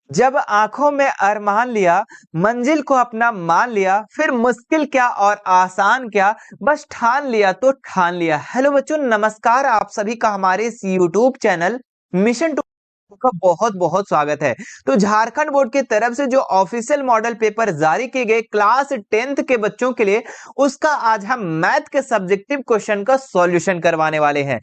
जब आंखों में अरमान लिया, मंजिल को अपना मान लिया, फिर मुश्किल क्या और आसान क्या, बस ठान लिया तो ठान लिया। हेलो बच्चों, नमस्कार। आप सभी का हमारे इस यूट्यूब चैनल मिशन टू का बहुत बहुत स्वागत है। तो झारखंड बोर्ड की तरफ से जो ऑफिशियल मॉडल पेपर जारी किए गए क्लास 10th के बच्चों के लिए, उसका आज हम मैथ के सब्जेक्टिव क्वेश्चन का सॉल्यूशन करवाने वाले हैं।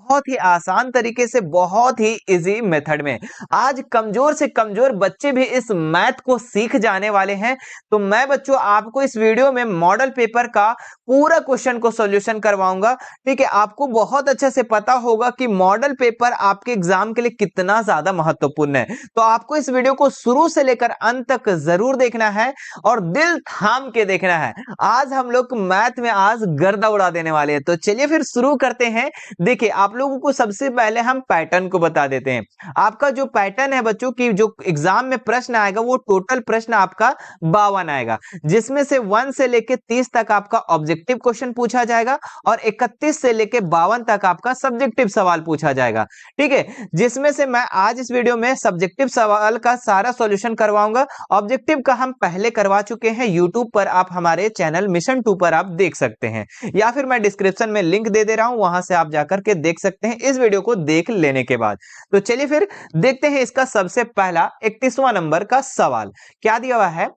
बहुत ही आसान तरीके से, बहुत ही इजी मेथड में। आज कमजोर से कमजोर बच्चे भी इस मैथ को सीख जाने वाले हैं। तो मैं बच्चों आपको इस वीडियो में मॉडल पेपर का पूरा क्वेश्चन को सॉल्यूशन करवाऊंगा। ठीक है, आपको बहुत अच्छे से पता होगा कि मॉडल पेपर आपके एग्जाम के लिए कितना ज्यादा महत्वपूर्ण है। तो आपको इस वीडियो को शुरू से लेकर अंत तक जरूर देखना है और दिल थाम के देखना है। आज हम लोग मैथ में आज गर्दा उड़ा देने वाले हैं। तो चलिए फिर शुरू करते हैं। देखिए, आप लोगों को सबसे पहले हम पैटर्न को बता देते हैं। आपका जो पैटर्न है बच्चों की, जो एग्जाम में प्रश्न आएगा वो टोटल प्रश्न आपका 52 आएगा, जिसमें से 1 से लेके 30 तक आपका ऑब्जेक्टिव क्वेश्चन पूछा जाएगा और 31 से लेके 52 तक आपका सब्जेक्टिव सवाल पूछा जाएगा। ठीक है, जिसमें से मैं आज इस वीडियो में सब्जेक्टिव सवाल का सारा सॉल्यूशन करवाऊंगा। ऑब्जेक्टिव का हम पहले करवा चुके हैं, यूट्यूब पर आप हमारे चैनल मिशन 2 पर आप देख सकते हैं, या फिर मैं डिस्क्रिप्शन में लिंक दे दे रहा हूं, वहां से आप जाकर के देख सकते हैं इस वीडियो को देख लेने के बाद। तो चलिए फिर देखते हैं इसका सबसे पहला 31वां नंबर का सवाल क्या दिया हुआ है।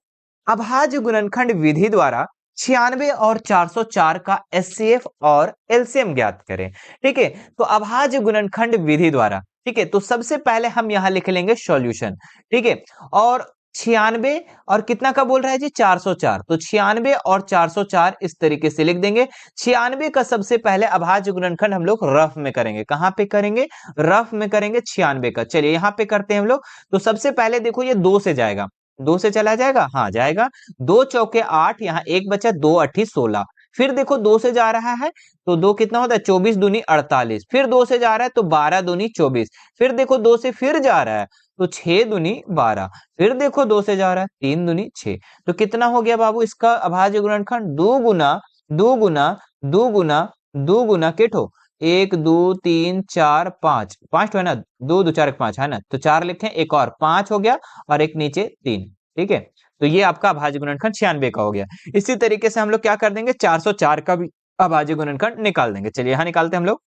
अभाज्य गुणनखंड विधि द्वारा 96 और 404 का एचसीएफ और एलसीएम ज्ञात करें। ठीक है, तो अभाज्य गुणनखंड विधि द्वारा, ठीक है, तो सबसे पहले हम यहां लिख लेंगे सॉल्यूशन। ठीक है, और 96 और कितना का बोल रहा है जी, 404, तो 96 और 404 इस तरीके से लिख देंगे। 96 का सबसे पहले अभाज्य गुणनखंड हम लोग रफ में करेंगे। कहां पे करेंगे? रफ में करेंगे 96 का। चलिए यहां पे करते हैं हम लोग। तो सबसे पहले देखो ये 2 से जाएगा, 2 से चला जाएगा, हाँ जाएगा। 2 चौके 8, यहाँ एक बचा, 2 अठी 16। फिर देखो 2 से जा रहा है तो 2 कितना होता है, 24 दूनी 48। फिर 2 से जा रहा है तो 12 दूनी 24। फिर देखो 2 से फिर जा रहा है तो 6 दूनी 12। फिर देखो 2 से जा रहा है, 3 दूनी 6। तो कितना हो गया बाबू इसका अभाज्य गुणनखंड? 2 गुना 2 गुना 2 गुना 2 गुना केठो 1 2 3 4 5, 5 तो है ना, 2 2 4 5 है ना, तो 4 लिखे, एक और 5 हो गया और एक नीचे 3। ठीक है, तो ये आपका अभाज्य गुणनखंड 96 का हो गया। इसी तरीके से हम लोग क्या कर देंगे, 404 का भी अभाज्य गुणनखंड निकाल देंगे। चलिए यहां निकालते हैं हम लोग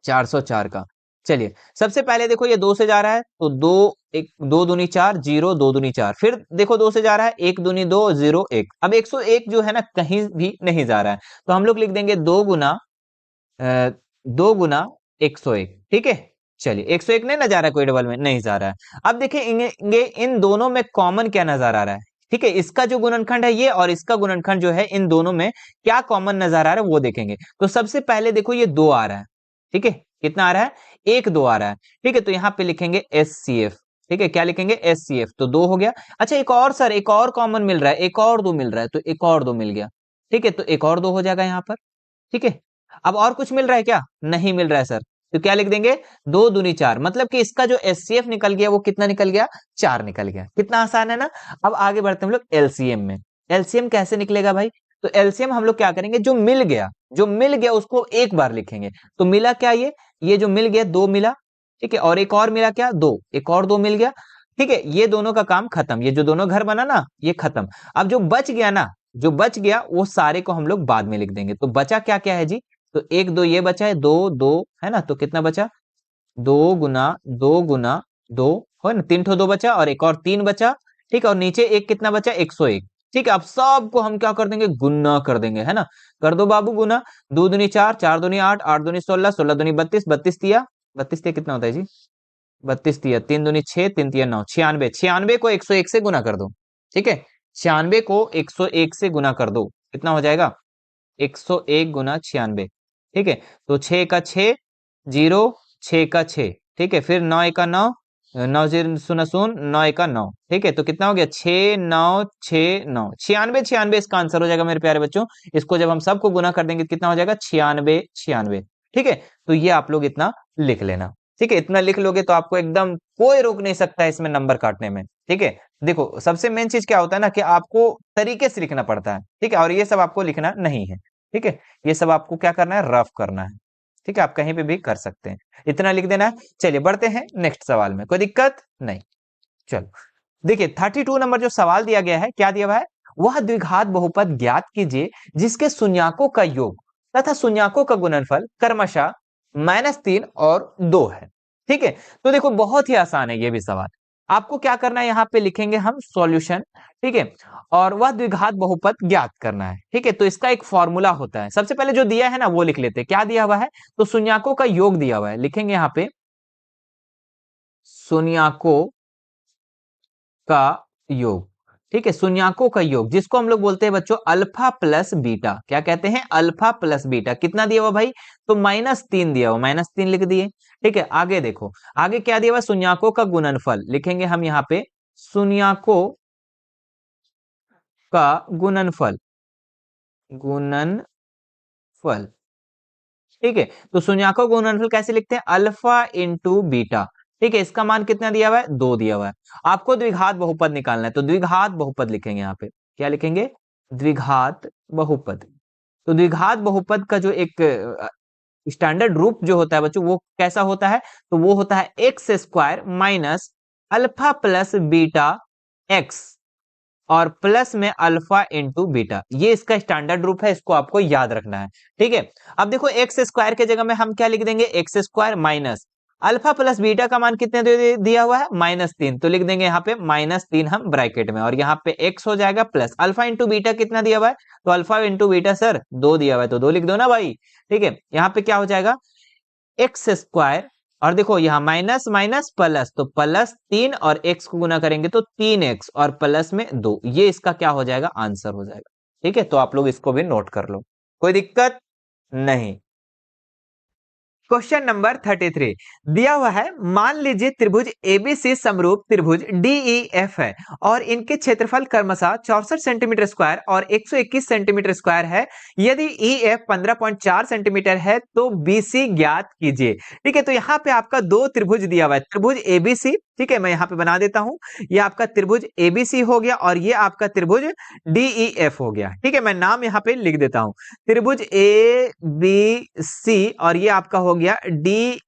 404 का। चलिए सबसे पहले देखो ये 2 से जा रहा है तो 2 1 2 दूनी 4, 0 2 दूनी 4। फिर देखो 2 से जा रहा है, 1 दूनी 2, 0 1। अब 101 जो है ना कहीं भी नहीं जा रहा है, तो हम लोग लिख देंगे 2 गुना 2 गुना 101। ठीक है, चलिए 101 नहीं ना जा रहा है, कोई डबल में नहीं जा रहा है। अब देखिए इन दोनों में कॉमन क्या नजर आ रहा है। ठीक है, इसका जो गुणनखंड है ये और इसका गुणनखंड जो है, इन दोनों में क्या कॉमन नजर आ रहा है वो देखेंगे। तो सबसे पहले देखो ये 2 आ रहा है। ठीक है, कितना आ रहा है? 1 2 आ रहा है। ठीक है, तो यहां पे लिखेंगे एचसीएफ। ठीक है, क्या लिखेंगे? एचसीएफ। तो 2 हो गया। अच्छा एक और सर, एक और कॉमन मिल रहा है, एक और 2 मिल रहा है, तो एक और 2 मिल गया। ठीक है, तो एक और 2 हो जाएगा यहाँ पर। ठीक है, अब और कुछ मिल रहा है क्या? नहीं मिल रहा है सर, तो क्या लिख देंगे? 2 दूनी 4, मतलब कि इसका जो एचसीएफ निकल गया वो कितना निकल गया? 4 निकल गया। कितना आसान है ना। अब आगे बढ़ते हम लोग एलसीएम में। एलसीएम कैसे निकलेगा भाई? तो एलसीएम हम लोग क्या करेंगे, जो मिल गया, जो मिल गया उसको एक बार लिखेंगे। तो मिला क्या? ये जो मिल गया 2 मिला। ठीक है, और एक और मिला क्या? 2, एक और 2 मिल गया। ठीक है, ये दोनों का काम खत्म, ये जो दोनों घर बना ना ये खत्म। अब जो बच गया ना, जो बच गया वो सारे को हम लोग बाद में लिख देंगे। तो बचा क्या क्या है जी? तो 1 2 ये बचा है, 2 2 है ना, तो कितना बचा? 2 गुना 2 गुना 2 हो ना, 3 ठो 2 बचा और एक और 3 बचा। ठीक है, और नीचे एक कितना बचा? 101। ठीक है, अब सबको हम क्या कर देंगे? गुना कर देंगे, है ना। कर दो बाबू गुना। 2 दूनी 4, 4 दूनी 8, 8 दूनी 16, 16 दूनी 32, 32 तिया 32 तिया कितना होता है जी? 32 तिया 3 दूनी 6, 3 तिया 9, 96। 96 को 101 से गुना कर दो। ठीक है, 96 को 101 से गुना कर दो, कितना हो जाएगा? 101 गुना 96। ठीक है, तो 6 का 6, 0 6 का 6। ठीक है, फिर 9 का 9, 9 0 शून्य शून्य, 9 का 9। ठीक है, तो कितना हो गया? 6 9 6 9, 96 96 इसका आंसर हो जाएगा मेरे प्यारे बच्चों। इसको जब हम सबको गुना कर देंगे कितना हो जाएगा? 96 96। ठीक है, तो ये आप लोग इतना लिख लेना। ठीक है, इतना लिख लोगे तो आपको एकदम कोई रोक नहीं सकता है इसमें नंबर काटने में। ठीक है, देखो सबसे मेन चीज क्या होता है ना, कि आपको तरीके से लिखना पड़ता है। ठीक है, और ये सब आपको लिखना नहीं है। ठीक है, ये सब आपको क्या करना है? रफ करना है। ठीक है, आप कहीं पे भी कर सकते हैं, इतना लिख देना है। चलिए बढ़ते हैं नेक्स्ट सवाल में, कोई दिक्कत नहीं। चलो देखिए 32 नंबर जो सवाल दिया गया है, क्या दिया हुआ है, वह द्विघात बहुपद ज्ञात कीजिए जिसके शून्याकों का योग तथा शून्याकों का गुणनफल क्रमशः -3 और 2 है। ठीक है, तो देखो बहुत ही आसान है ये भी सवाल। आपको क्या करना है, यहाँ पे लिखेंगे हम सॉल्यूशन। ठीक है, और वह द्विघात बहुपद ज्ञात करना है। ठीक है, तो इसका एक फॉर्मूला होता है। सबसे पहले जो दिया है ना वो लिख लेते हैं। क्या दिया हुआ है, तो शून्याकों का योग दिया हुआ है, लिखेंगे यहाँ पे शून्याकों का योग। ठीक है, शून्याकों का योग जिसको हम लोग बोलते हैं बच्चों अल्फा प्लस बीटा। क्या कहते हैं, अल्फा प्लस बीटा। कितना दिया हुआ भाई, तो -3 दिया हुआ, -3 लिख दिए। ठीक है, आगे देखो, आगे क्या दिया हुआ, शून्याकों का गुणनफल लिखेंगे हम यहाँ पे शून्याकों का गुणनफल, गुणनफल। ठीक है, तो शून्याकों का गुणनफल कैसे लिखते हैं, अल्फा इंटू बीटा। ठीक है, इसका मान कितना दिया हुआ है, 2 दिया हुआ है। आपको द्विघात बहुपद निकालना है, तो द्विघात बहुपद लिखेंगे यहाँ पे। क्या लिखेंगे, द्विघात बहुपद। तो द्विघात बहुपद का जो एक स्टैंडर्ड रूप जो होता है बच्चों, वो कैसा होता है, तो वो होता है x square minus alpha plus beta x और प्लस में अल्फा इंटू बीटा। ये इसका स्टैंडर्ड रूप है, इसको आपको याद रखना है। ठीक है, अब देखो एक्स स्क्वायर के जगह में हम क्या लिख देंगे, x square minus alpha plus beta का मान कितने दिया हुआ है, -3, तो लिख देंगे यहाँ पे -3 हम ब्रैकेट में, और यहाँ पे एक्स हो जाएगा प्लस अल्फा इंटू बीटा कितना दिया हुआ है, तो अल्फा इंटू बीटा सर 2 दिया हुआ है, तो 2 लिख दो ना भाई। ठीक है, यहाँ पे क्या हो जाएगा, एक्स स्क्वायर, और देखो यहाँ माइनस माइनस प्लस, तो +3 और x को गुना करेंगे तो 3x और प्लस में 2, ये इसका क्या हो जाएगा, आंसर हो जाएगा। ठीक है, तो आप लोग इसको भी नोट कर लो, कोई दिक्कत नहीं। क्वेश्चन नंबर 33 दिया हुआ है, मान लीजिए त्रिभुज एबीसी समरूप त्रिभुज डीईएफ है और इनके क्षेत्रफल क्रमशः 64 सेंटीमीटर स्क्वायर और 121 सेंटीमीटर स्क्वायर है। यदि ईएफ 15.4 सेंटीमीटर है तो बीसी ज्ञात कीजिए। ठीक है, तो यहाँ पे आपका दो त्रिभुज दिया हुआ है, त्रिभुज एबीसी। ठीक है, मैं यहाँ पे बना देता हूं, ये आपका त्रिभुज एबीसी हो गया और ये आपका त्रिभुज डीईएफ हो गया। ठीक है, मैं नाम यहाँ पे लिख देता हूं, त्रिभुज ए बी सी और ये आपका हो गया डी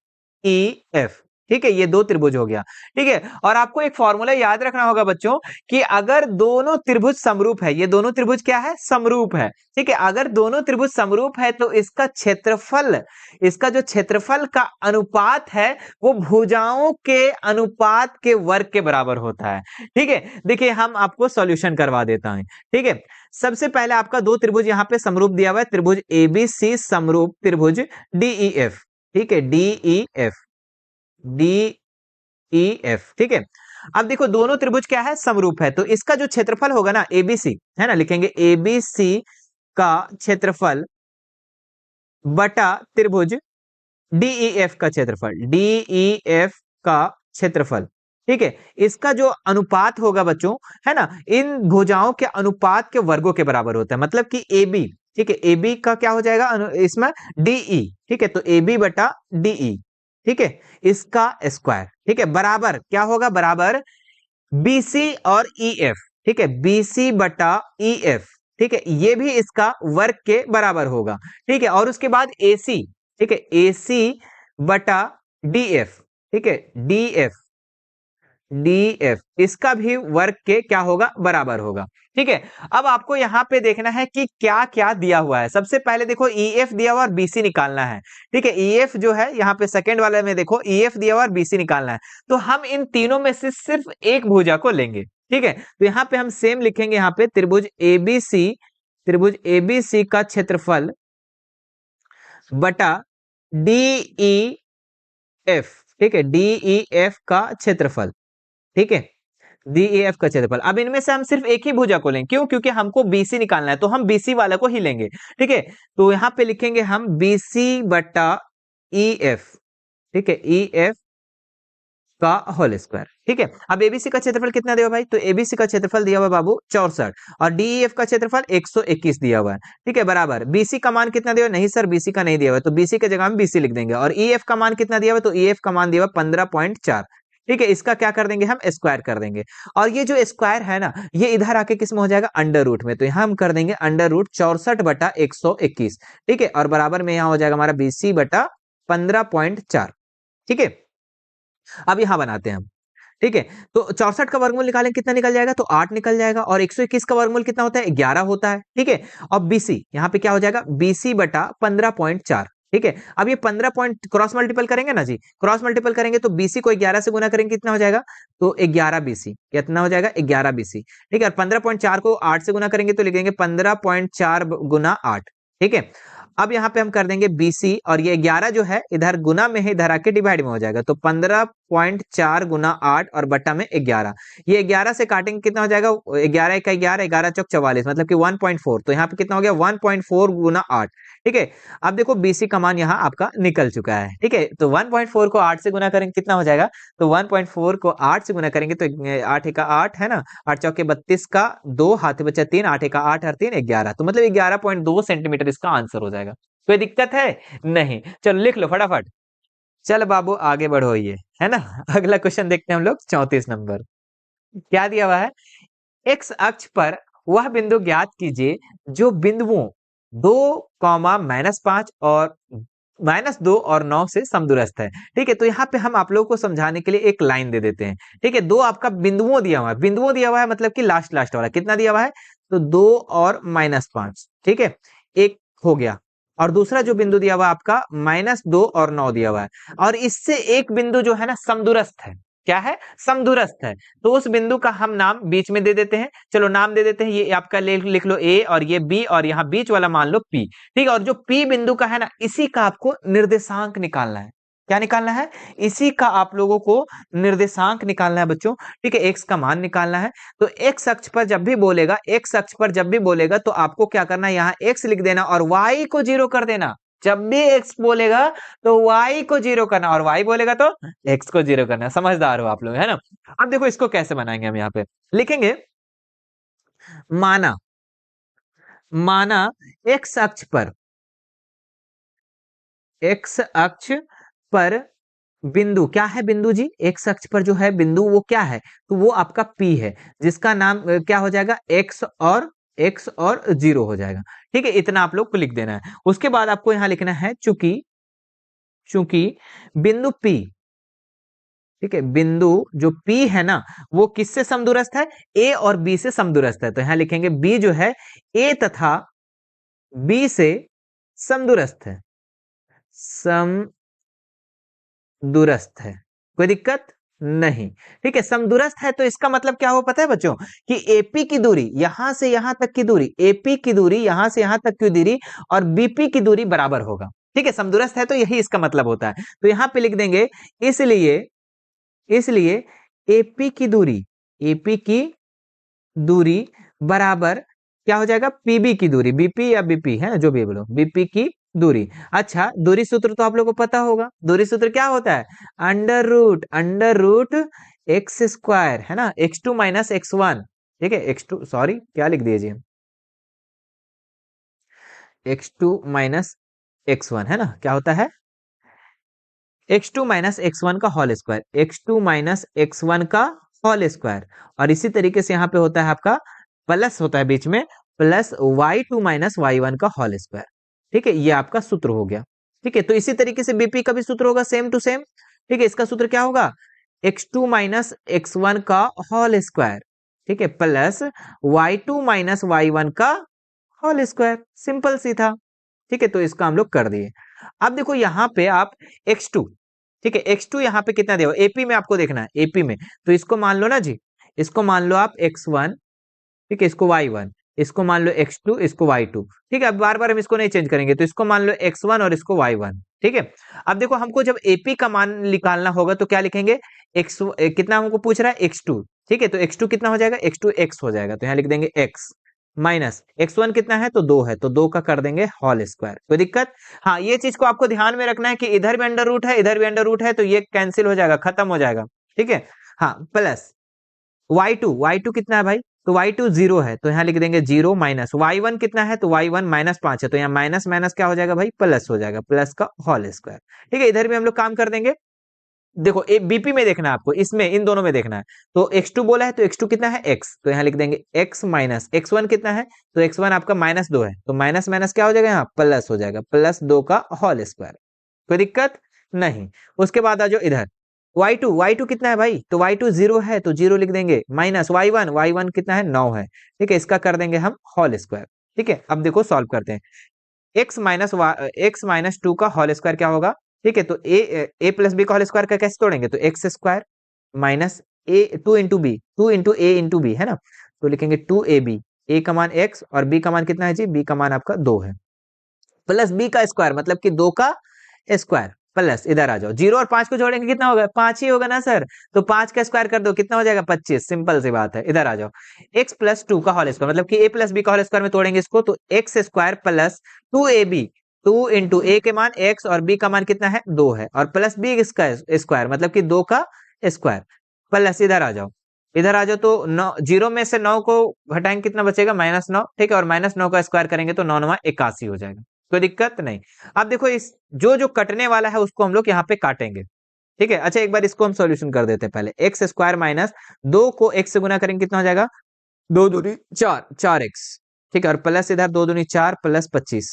ई एफ। ठीक है, ये दो त्रिभुज हो गया। ठीक है, और आपको एक फॉर्मूला याद रखना होगा बच्चों कि अगर दोनों त्रिभुज समरूप है, ये दोनों त्रिभुज क्या है, समरूप है। ठीक है, अगर दोनों त्रिभुज समरूप है तो इसका क्षेत्रफल, इसका जो क्षेत्रफल का अनुपात है वो भुजाओं के अनुपात के वर्ग के बराबर होता है। ठीक है, देखिए हम आपको सॉल्यूशन करवा देता हूं। ठीक है, सबसे पहले आपका दो त्रिभुज यहाँ पे समरूप दिया हुआ है, त्रिभुज एबीसी समरूप त्रिभुज डीईएफ। ठीक है, डीईएफ, डीईएफ। ठीक है, अब देखो दोनों त्रिभुज क्या है, समरूप है, तो इसका जो क्षेत्रफल होगा ना एबीसी, है ना, लिखेंगे एबीसी का क्षेत्रफल बटा त्रिभुज डीईएफ का क्षेत्रफल, डीईएफ का क्षेत्रफल। ठीक है, इसका जो अनुपात होगा बच्चों, है ना, इन भुजाओं के अनुपात के वर्गों के बराबर होता है, मतलब कि AB। ठीक है, AB का क्या हो जाएगा इसमें DE। ठीक है, तो AB बटा DE। ठीक है, इसका स्क्वायर। ठीक है, बराबर क्या होगा, बराबर BC और EF। ठीक है, BC बटा EF। ठीक है, ये भी इसका वर्ग के बराबर होगा। ठीक है, और उसके बाद AC। ठीक है, AC बटा DF। ठीक है, DF, DF इसका भी वर्ग के क्या होगा, बराबर होगा। ठीक है, अब आपको यहाँ पे देखना है कि क्या क्या दिया हुआ है। सबसे पहले देखो EF दिया हुआ और BC निकालना है। ठीक है, EF जो है यहाँ पे सेकंड वाले में देखो EF दिया हुआ और BC निकालना है, तो हम इन तीनों में से सिर्फ एक भुजा को लेंगे। ठीक है, तो यहाँ पे हम सेम लिखेंगे, यहाँ पे त्रिभुज ABC, त्रिभुज ABC का क्षेत्रफल बटा DEF। ठीक है, DEF का क्षेत्रफल। ठीक है, DEF का क्षेत्रफल। अब इनमें से हम सिर्फ एक ही भुजा को लेंगे, क्यों, क्योंकि हमको BC निकालना है, तो हम BC वाला को ही लेंगे। ठीक है, तो यहां पे लिखेंगे हम BC बटा EF। ठीक है, EF का होल स्क्वायर। ठीक है, अब ABC का क्षेत्रफल कितना दिया हुआ भाई, तो ABC का क्षेत्रफल दिया हुआ बाबू 64 और DEF का क्षेत्रफल 121 दिया हुआ है। ठीक है, बराबर BC का मान कितना दिया हुआ, नहीं सर BC का नहीं दिया हुआ, तो BC के जगह हम BC लिख देंगे, और EF का मान कितना दिया हुआ, तो EF का मान दिया हुआ 15.4। ठीक है, इसका क्या कर देंगे, हम स्क्वायर कर देंगे, और ये जो स्क्वायर है ना, ये इधर आके किस में हो जाएगा, अंडर रूट में, तो यहां हम कर देंगे अंडर रूट 64 बटा 121। ठीक है, और बराबर में यहां हो जाएगा हमारा BC बटा 15.4। ठीक है, अब यहां बनाते हैं हम। ठीक है। तो 64 का वर्गमूल निकालें कितना निकल जाएगा, तो 8 निकल जाएगा। और 121 का वर्गमूल कितना होता है, 11 होता है। ठीक है। और बीसी यहाँ पे क्या हो जाएगा, बीसी बटा 15.4। ठीक है। अब ये 15 पॉइंट क्रॉस मल्टीपल करेंगे ना जी, क्रॉस मल्टीपल करेंगे तो बीसी को 11 से गुना करेंगे कितना हो जाएगा, तो 11 बीसी। कितना हो जाएगा, 11 बीसी। ठीक है। और 15.4 को 8 से गुना करेंगे तो लिखेंगे 15.4 गुना 8। ठीक है। अब यहाँ पे हम कर देंगे बीसी, और ये 11 जो है इधर गुना में है, इधर आके डिवाइड में हो जाएगा। तो 15.4 गुना 8 और बट्टा में 11। ये 11 से काटेंगे कितना हो जाएगा, 11 का 11, 11 चौक 44, मतलब कि 1.4। तो यहाँ पे कितना हो गया, 1.4 गुना 8। ठीक है। अब देखो बीसी का मान यहाँ आपका निकल चुका है। ठीक है। तो 1.4 को 8 से गुना करेंगे कितना हो जाएगा, तो 1.4 को 8 से गुना करेंगे तो 8 का 8 है ना, 8 चौके 32 का 2, हाथ बचा 3, 8 का 8 और 3 11। तो मतलब 11.2 सेंटीमीटर इसका आंसर हो जाएगा। कोई दिक्कत है नहीं, चलो लिख लो फटाफट। चल बाबू आगे बढ़ो, ये है ना। अगला क्वेश्चन देखते हैं हम लोग, 34 नंबर। क्या दिया हुआ है, एक्स अक्ष पर वह बिंदु ज्ञात कीजिए जो बिंदुओं 2, -5 और -2 और 9 से समदूरस्थ है। ठीक है। तो यहाँ पे हम आप लोगों को समझाने के लिए एक लाइन दे देते हैं। ठीक है। दो आपका बिंदुओं दिया हुआ है, बिंदुओं दिया हुआ है मतलब कि लास्ट लास्ट वाला कितना दिया हुआ है, तो 2 और -5। ठीक है। एक हो गया। और दूसरा जो बिंदु दिया हुआ है आपका -2 और 9 दिया हुआ है। और इससे एक बिंदु जो है ना समदूरस्थ है। क्या है, समदूरस्थ है। तो उस बिंदु का हम नाम बीच में दे देते हैं। चलो नाम दे देते हैं, ये आपका लिख लो ए, और ये बी, और यहाँ बीच वाला मान लो पी। ठीक है। और जो पी बिंदु का है ना, इसी का आपको निर्देशांक निकालना है। क्या निकालना है, इसी का आप लोगों को निर्देशांक निकालना है बच्चों। ठीक है। एक्स का मान निकालना है। तो एक्स अक्ष पर जब भी बोलेगा, एक्स अक्ष पर जब भी बोलेगा तो आपको क्या करना है, यहाँ एक्स लिख देना और वाई को 0 कर देना। जब भी एक्स बोलेगा तो वाई को 0 करना, और वाई बोलेगा तो एक्स को 0 करना। समझदार हो आप लोग, है ना। अब देखो इसको कैसे बनाएंगे, हम यहाँ पे लिखेंगे, माना माना एक्स अक्ष पर, एक्स अक्ष पर बिंदु क्या है, बिंदु जी एक्स अक्ष पर जो है बिंदु वो क्या है, तो वो आपका P है, जिसका नाम क्या हो जाएगा, एक्स और 0 हो जाएगा। ठीक है। इतना आप लोग को लिख देना है। उसके बाद आपको यहां लिखना है चूंकि चूंकि बिंदु P, ठीक है, बिंदु जो P है ना, वो किससे समदूरस्थ है, A और B से समदूरस्थ है। तो यहां लिखेंगे B जो है A तथा B से समदूरस्थ है, समदूरस्थ है। कोई दिक्कत नहीं। ठीक है। समदूरस्थ है तो इसका मतलब क्या हो पता है बच्चों, कि AP की दूरी यहां से यहां तक की दूरी, AP की दूरी यहां से यहां तक की दूरी और BP की दूरी बराबर होगा। ठीक है। समदूरस्थ है तो यही इसका मतलब होता है। तो यहां पे लिख देंगे, इसलिए इसलिए एपी की दूरी, एपी की दूरी बराबर क्या हो जाएगा, पीबी की दूरी, बीपी या बीपी है जो भी बोलो, बीपी की दूरी। अच्छा, दूरी सूत्र तो आप लोगों को पता होगा। दूरी सूत्र क्या होता है, अंडर रूट एक्स स्क्वायर, है ना, x2 माइनस x1। ठीक है। x2 सॉरी क्या लिख दीजिए, x2 माइनस x1, है ना, क्या होता है, x2 माइनस x1 का whole square, x2 minus x1 का होल स्क्वायर। और इसी तरीके से यहाँ पे होता है आपका प्लस होता है बीच में, प्लस y2 माइनस y1 का होल स्क्वायर। ठीक है। ये आपका सूत्र हो गया। ठीक है। तो इसी तरीके से बीपी का भी सूत्र होगा सेम टू सेम। ठीक है। इसका सूत्र क्या होगा, x2 माइनस x1 का होल स्क्वायर, ठीक है, प्लस y2 माइनस y1 का होल स्क्वायर। सिंपल सी था। ठीक है। तो इसका हम लोग कर दिए। अब देखो यहाँ पे आप x2, ठीक है, x2 यहाँ पे कितना दिया, एपी में आपको देखना है, एपी में। तो इसको मान लो ना जी, इसको मान लो आप x1, ठीक है, इसको y1, इसको मान लो x2, इसको y2। ठीक है। अब बार बार हम इसको नहीं चेंज करेंगे, तो इसको मान लो x1 और इसको y1। ठीक है। अब देखो हमको जब एपी का मान निकालना होगा तो क्या लिखेंगे, कितना हमको पूछ रहा है, x2। ठीक है। तो x2 कितना हो जाएगा, x2 x हो जाएगा, तो यहाँ लिख देंगे x माइनस x1 कितना है, तो 2 है, तो 2 का कर देंगे होल स्क्वायर। कोई दिक्कत, हाँ, ये चीज को आपको ध्यान में रखना है कि इधर भी अंडर रूट है, इधर भी अंडर रूट है, तो ये कैंसिल हो जाएगा, खत्म हो जाएगा। ठीक है। हाँ, प्लस y2 कितना है भाई, तो y2 0 है, तो यहाँ लिख देंगे 0 माइनस y1 कितना है, तो y1 -5 है, तो यहाँ माइनस माइनस क्या हो जाएगा भाई, प्लस हो जाएगा, प्लस का होल स्क्वायर। ठीक है। इधर भी हम लोग काम कर देंगे। देखो बीपी में देखना है आपको, इसमें इन दोनों में देखना है। तो x2 बोला है, तो x2 कितना है, x, तो यहाँ लिख देंगे x माइनस x1 कितना है, तो x1 आपका -2 है, तो माइनस माइनस क्या हो जाएगा, यहाँ प्लस हो जाएगा, +2 का होल स्क्वायर। कोई दिक्कत नहीं। उसके बाद आ जाओ इधर, y2 कितना है भाई, तो y2 0 है तो 0 लिख देंगे, माइनस y1 कितना है 9 है, ठीक है, इसका कर देंगे हम होल स्क्वायर। ठीक है, अब देखो सॉल्व करते हैं, x-2 का होल स्क्वायर क्या होगा, ठीक है, तो a प्लस बी का होल स्क्वायर का कैसे तोड़ेंगे, तो एक्स स्क्वायर माइनस ए 2 इंटू बी है ना, तो लिखेंगे 2ab, a का मान x और b का मान कितना है जी, b का मान आपका 2 है, प्लस b का स्क्वायर मतलब कि 2 का स्क्वायर, प्लस इधर आ जाओ, 0 और 5 को जोड़ेंगे कितना होगा, 5 ही होगा ना सर, तो 5 का स्क्वायर कर दो कितना हो जाएगा 25, सिंपल सी बात है, इधर आ जाओ, x प्लस 2 का होल स्क्वायर मतलब कि a प्लस बी का होल स्क्वायर में तोड़ेंगे इसको, तो x square plus 2ab, 2 into A के मान x और b का मान कितना है 2 है, और प्लस b इसका स्क्वायर मतलब कि 2 का स्क्वायर, प्लस इधर आ जाओ, इधर आ जाओ, तो 9 0 में से 9 को घटाएंगे कितना बचेगा -9, ठीक है, और -9 का स्क्वायर करेंगे तो 9 9 81 हो जाएगा, कोई दिक्कत नहीं। अब देखो इस जो कटने वाला है उसको हम लोग यहाँ पे काटेंगे, ठीक है, अच्छा एक बार इसको हम सॉल्यूशन कर देते हैं, पहले एक्स स्क्वायर माइनस 2 को x से गुना करेंगे कितना हो जाएगा, 2 दूनी 4x, ठीक है, और प्लस इधर 2 दूनी 4 प्लस 25,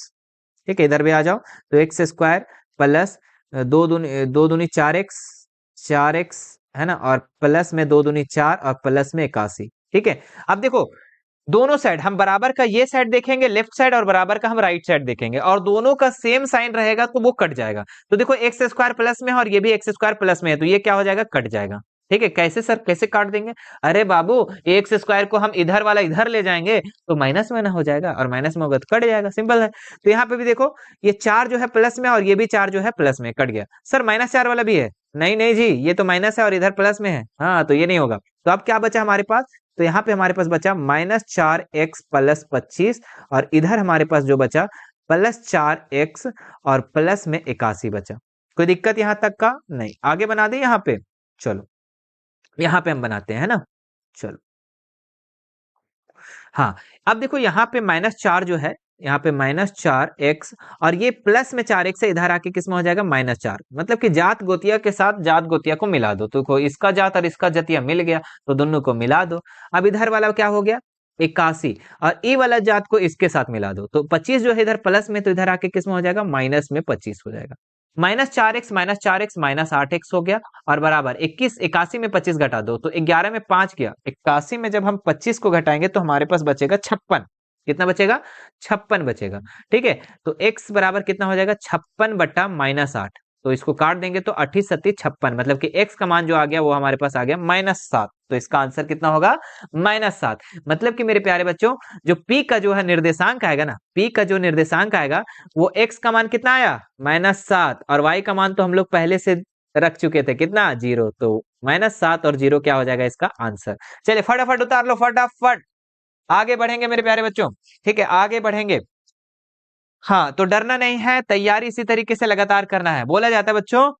ठीक है, इधर भी आ जाओ, तो एक्स स्क्वायर प्लस 2 दूनी 4x है ना, और प्लस में 2 दूनी 4 और प्लस में 81, ठीक है। अब देखो दोनों साइड हम बराबर का ये साइड देखेंगे लेफ्ट साइड और बराबर का हम राइट साइड देखेंगे, और दोनों का सेम साइन रहेगा तो वो कट जाएगा, तो देखो एक्स स्क्वायर प्लस में है और ये भी एक्स स्क्वायर प्लस में है, तो ये क्या हो जाएगा, कट जाएगा, ठीक है। कैसे सर, कैसे काट देंगे, अरे बाबू एक्स स्क्वायर को हम इधर वाला इधर ले जाएंगे तो माइनस में ना हो जाएगा, और माइनस में होगा तो कट जाएगा, सिंपल है। तो यहाँ पे भी देखो ये 4 जो है प्लस में और ये भी 4 जो है प्लस में, कट गया। सर -4 वाला भी है, नहीं नहीं जी, ये तो माइनस है और इधर प्लस में है, हाँ तो ये नहीं होगा, तो अब क्या बचा हमारे पास, तो यहाँ पे हमारे पास बचा -4x प्लस 25, और इधर हमारे पास जो बचा +4x और प्लस में 81 बचा। कोई दिक्कत यहाँ तक का नहीं, आगे बना दे यहाँ पे, चलो यहाँ पे हम बनाते हैं ना, चलो हाँ, अब देखो यहाँ पे -4 जो है, यहाँ पे -4x और ये प्लस में 4x है, इधर आके किसमें हो जाएगा -4, मतलब कि जात गोतिया के साथ जात गोतिया को मिला दो, तो इसका जात और इसका जतिया मिल गया तो दोनों को मिला दो। अब इधर वाला क्या हो गया 81, और ई वाला जात को इसके साथ मिला दो, तो 25 जो है इधर प्लस में, तो इधर आके किसमें हो जाएगा माइनस में 25 हो जाएगा, -4x -8x हो गया, और बराबर 81 81 में 25 घटा दो तो 11 में 5 गया, 81 में जब हम 25 को घटाएंगे तो हमारे पास बचेगा 56, कितना बचेगा 56 बचेगा, ठीक है। तो x बराबर कितना हो जाएगा 56 बट्टा -8, तो इसको काट देंगे तो 28 सत्ती 56, मतलब कि x का मान जो आ गया वो हमारे पास आ गया -7, तो इसका आंसर कितना होगा -7। मतलब कि मेरे प्यारे बच्चों जो p का जो है निर्देशांक आएगा ना, p का जो निर्देशांक आएगा वो x का मान कितना आया -7, और y का मान तो हम लोग पहले से रख चुके थे कितना 0, तो -7 और 0 क्या हो जाएगा इसका आंसर। चलिए फटाफट उतार लो, फटाफट आगे बढ़ेंगे मेरे प्यारे बच्चों, ठीक है आगे बढ़ेंगे। हाँ तो डरना नहीं है, तैयारी इसी तरीके से लगातार करना है। बोला जाता है बच्चों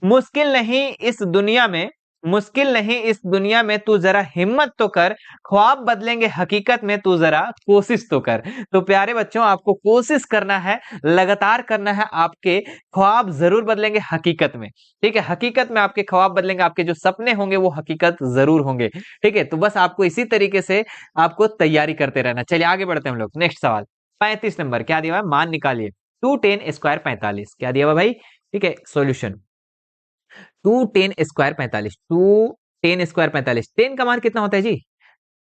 मुश्किल नहीं इस दुनिया में, मुश्किल नहीं इस दुनिया में, तू जरा हिम्मत तो कर, ख्वाब बदलेंगे हकीकत में, तू जरा कोशिश तो कर। तो प्यारे बच्चों आपको कोशिश करना है, लगातार करना है, आपके ख्वाब जरूर बदलेंगे हकीकत में, ठीक है, हकीकत में आपके ख्वाब बदलेंगे, आपके जो सपने होंगे वो हकीकत जरूर होंगे, ठीक है। तो बस आपको इसी तरीके से आपको तैयारी करते रहना। चलिए आगे बढ़ते हैं हम लोग, नेक्स्ट सवाल 35 नंबर क्या दिया हुआ है, मान निकालिए 210 स्क्वायर 45, क्या दिया हुआ भाई, ठीक है सॉल्यूशन 210 स्क्वायर 45, 210 स्क्वायर 45, 10 का मान कितना होता है जी,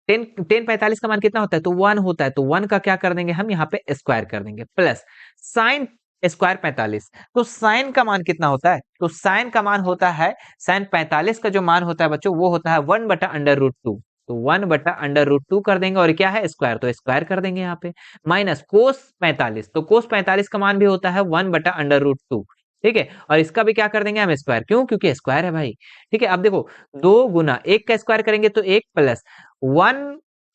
10 45 का मान कितना होता है, तो 1 होता है, तो 1 का क्या कर देंगे हम यहाँ पे स्क्वायर कर देंगे, प्लस साइन स्क्वायर 45, तो साइन का मान कितना होता है, तो साइन का मान होता है, साइन 45 का जो मान होता है बच्चों वो होता है 1/√2, तो 1/√2 कर देंगे, और क्या है स्क्वायर, तो स्क्वायर कर देंगे यहाँ पे, माइनस कोस 45, तो कोस 45 का मान भी होता है 1/√2, ठीक है, और इसका भी क्या कर देंगे हम स्क्वायर, क्यों, क्योंकि स्क्वायर है भाई, ठीक है। अब देखो 2 गुना 1 का स्क्वायर करेंगे तो 1, प्लस 1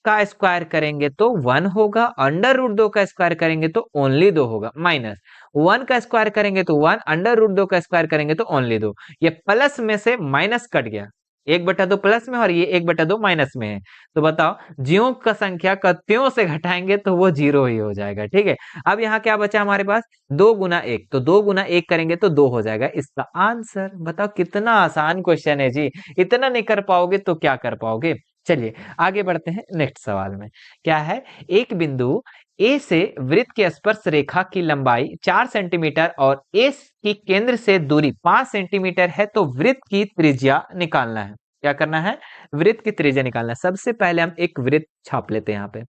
का स्क्वायर करेंगे तो 1 होगा, √2 का स्क्वायर करेंगे तो ओनली 2 होगा, माइनस 1 का स्क्वायर करेंगे तो 1, √2 का स्क्वायर करेंगे तो ओनली 2, ये प्लस में से माइनस कट गया, 1/2 प्लस में और ये 1/2 माइनस में है, तो बताओ ज्यों का संख्या का त्यों से घटाएंगे तो वो 0 ही हो जाएगा, ठीक है। अब यहाँ क्या बचा हमारे पास 2 गुना 1, तो 2 गुना 1 करेंगे तो 2 हो जाएगा इसका आंसर। बताओ कितना आसान क्वेश्चन है जी, इतना नहीं कर पाओगे तो क्या कर पाओगे। चलिए आगे बढ़ते हैं नेक्स्ट सवाल में, क्या है, एक बिंदु ए से वृत्त की स्पर्श रेखा की लंबाई 4 सेंटीमीटर और ए की केंद्र से दूरी 5 सेंटीमीटर है तो वृत्त की त्रिज्या निकालना है। क्या करना है? वृत्त की त्रिज्या निकालना है। सबसे पहले हम एक वृत्त छाप लेते हैं यहाँ पे,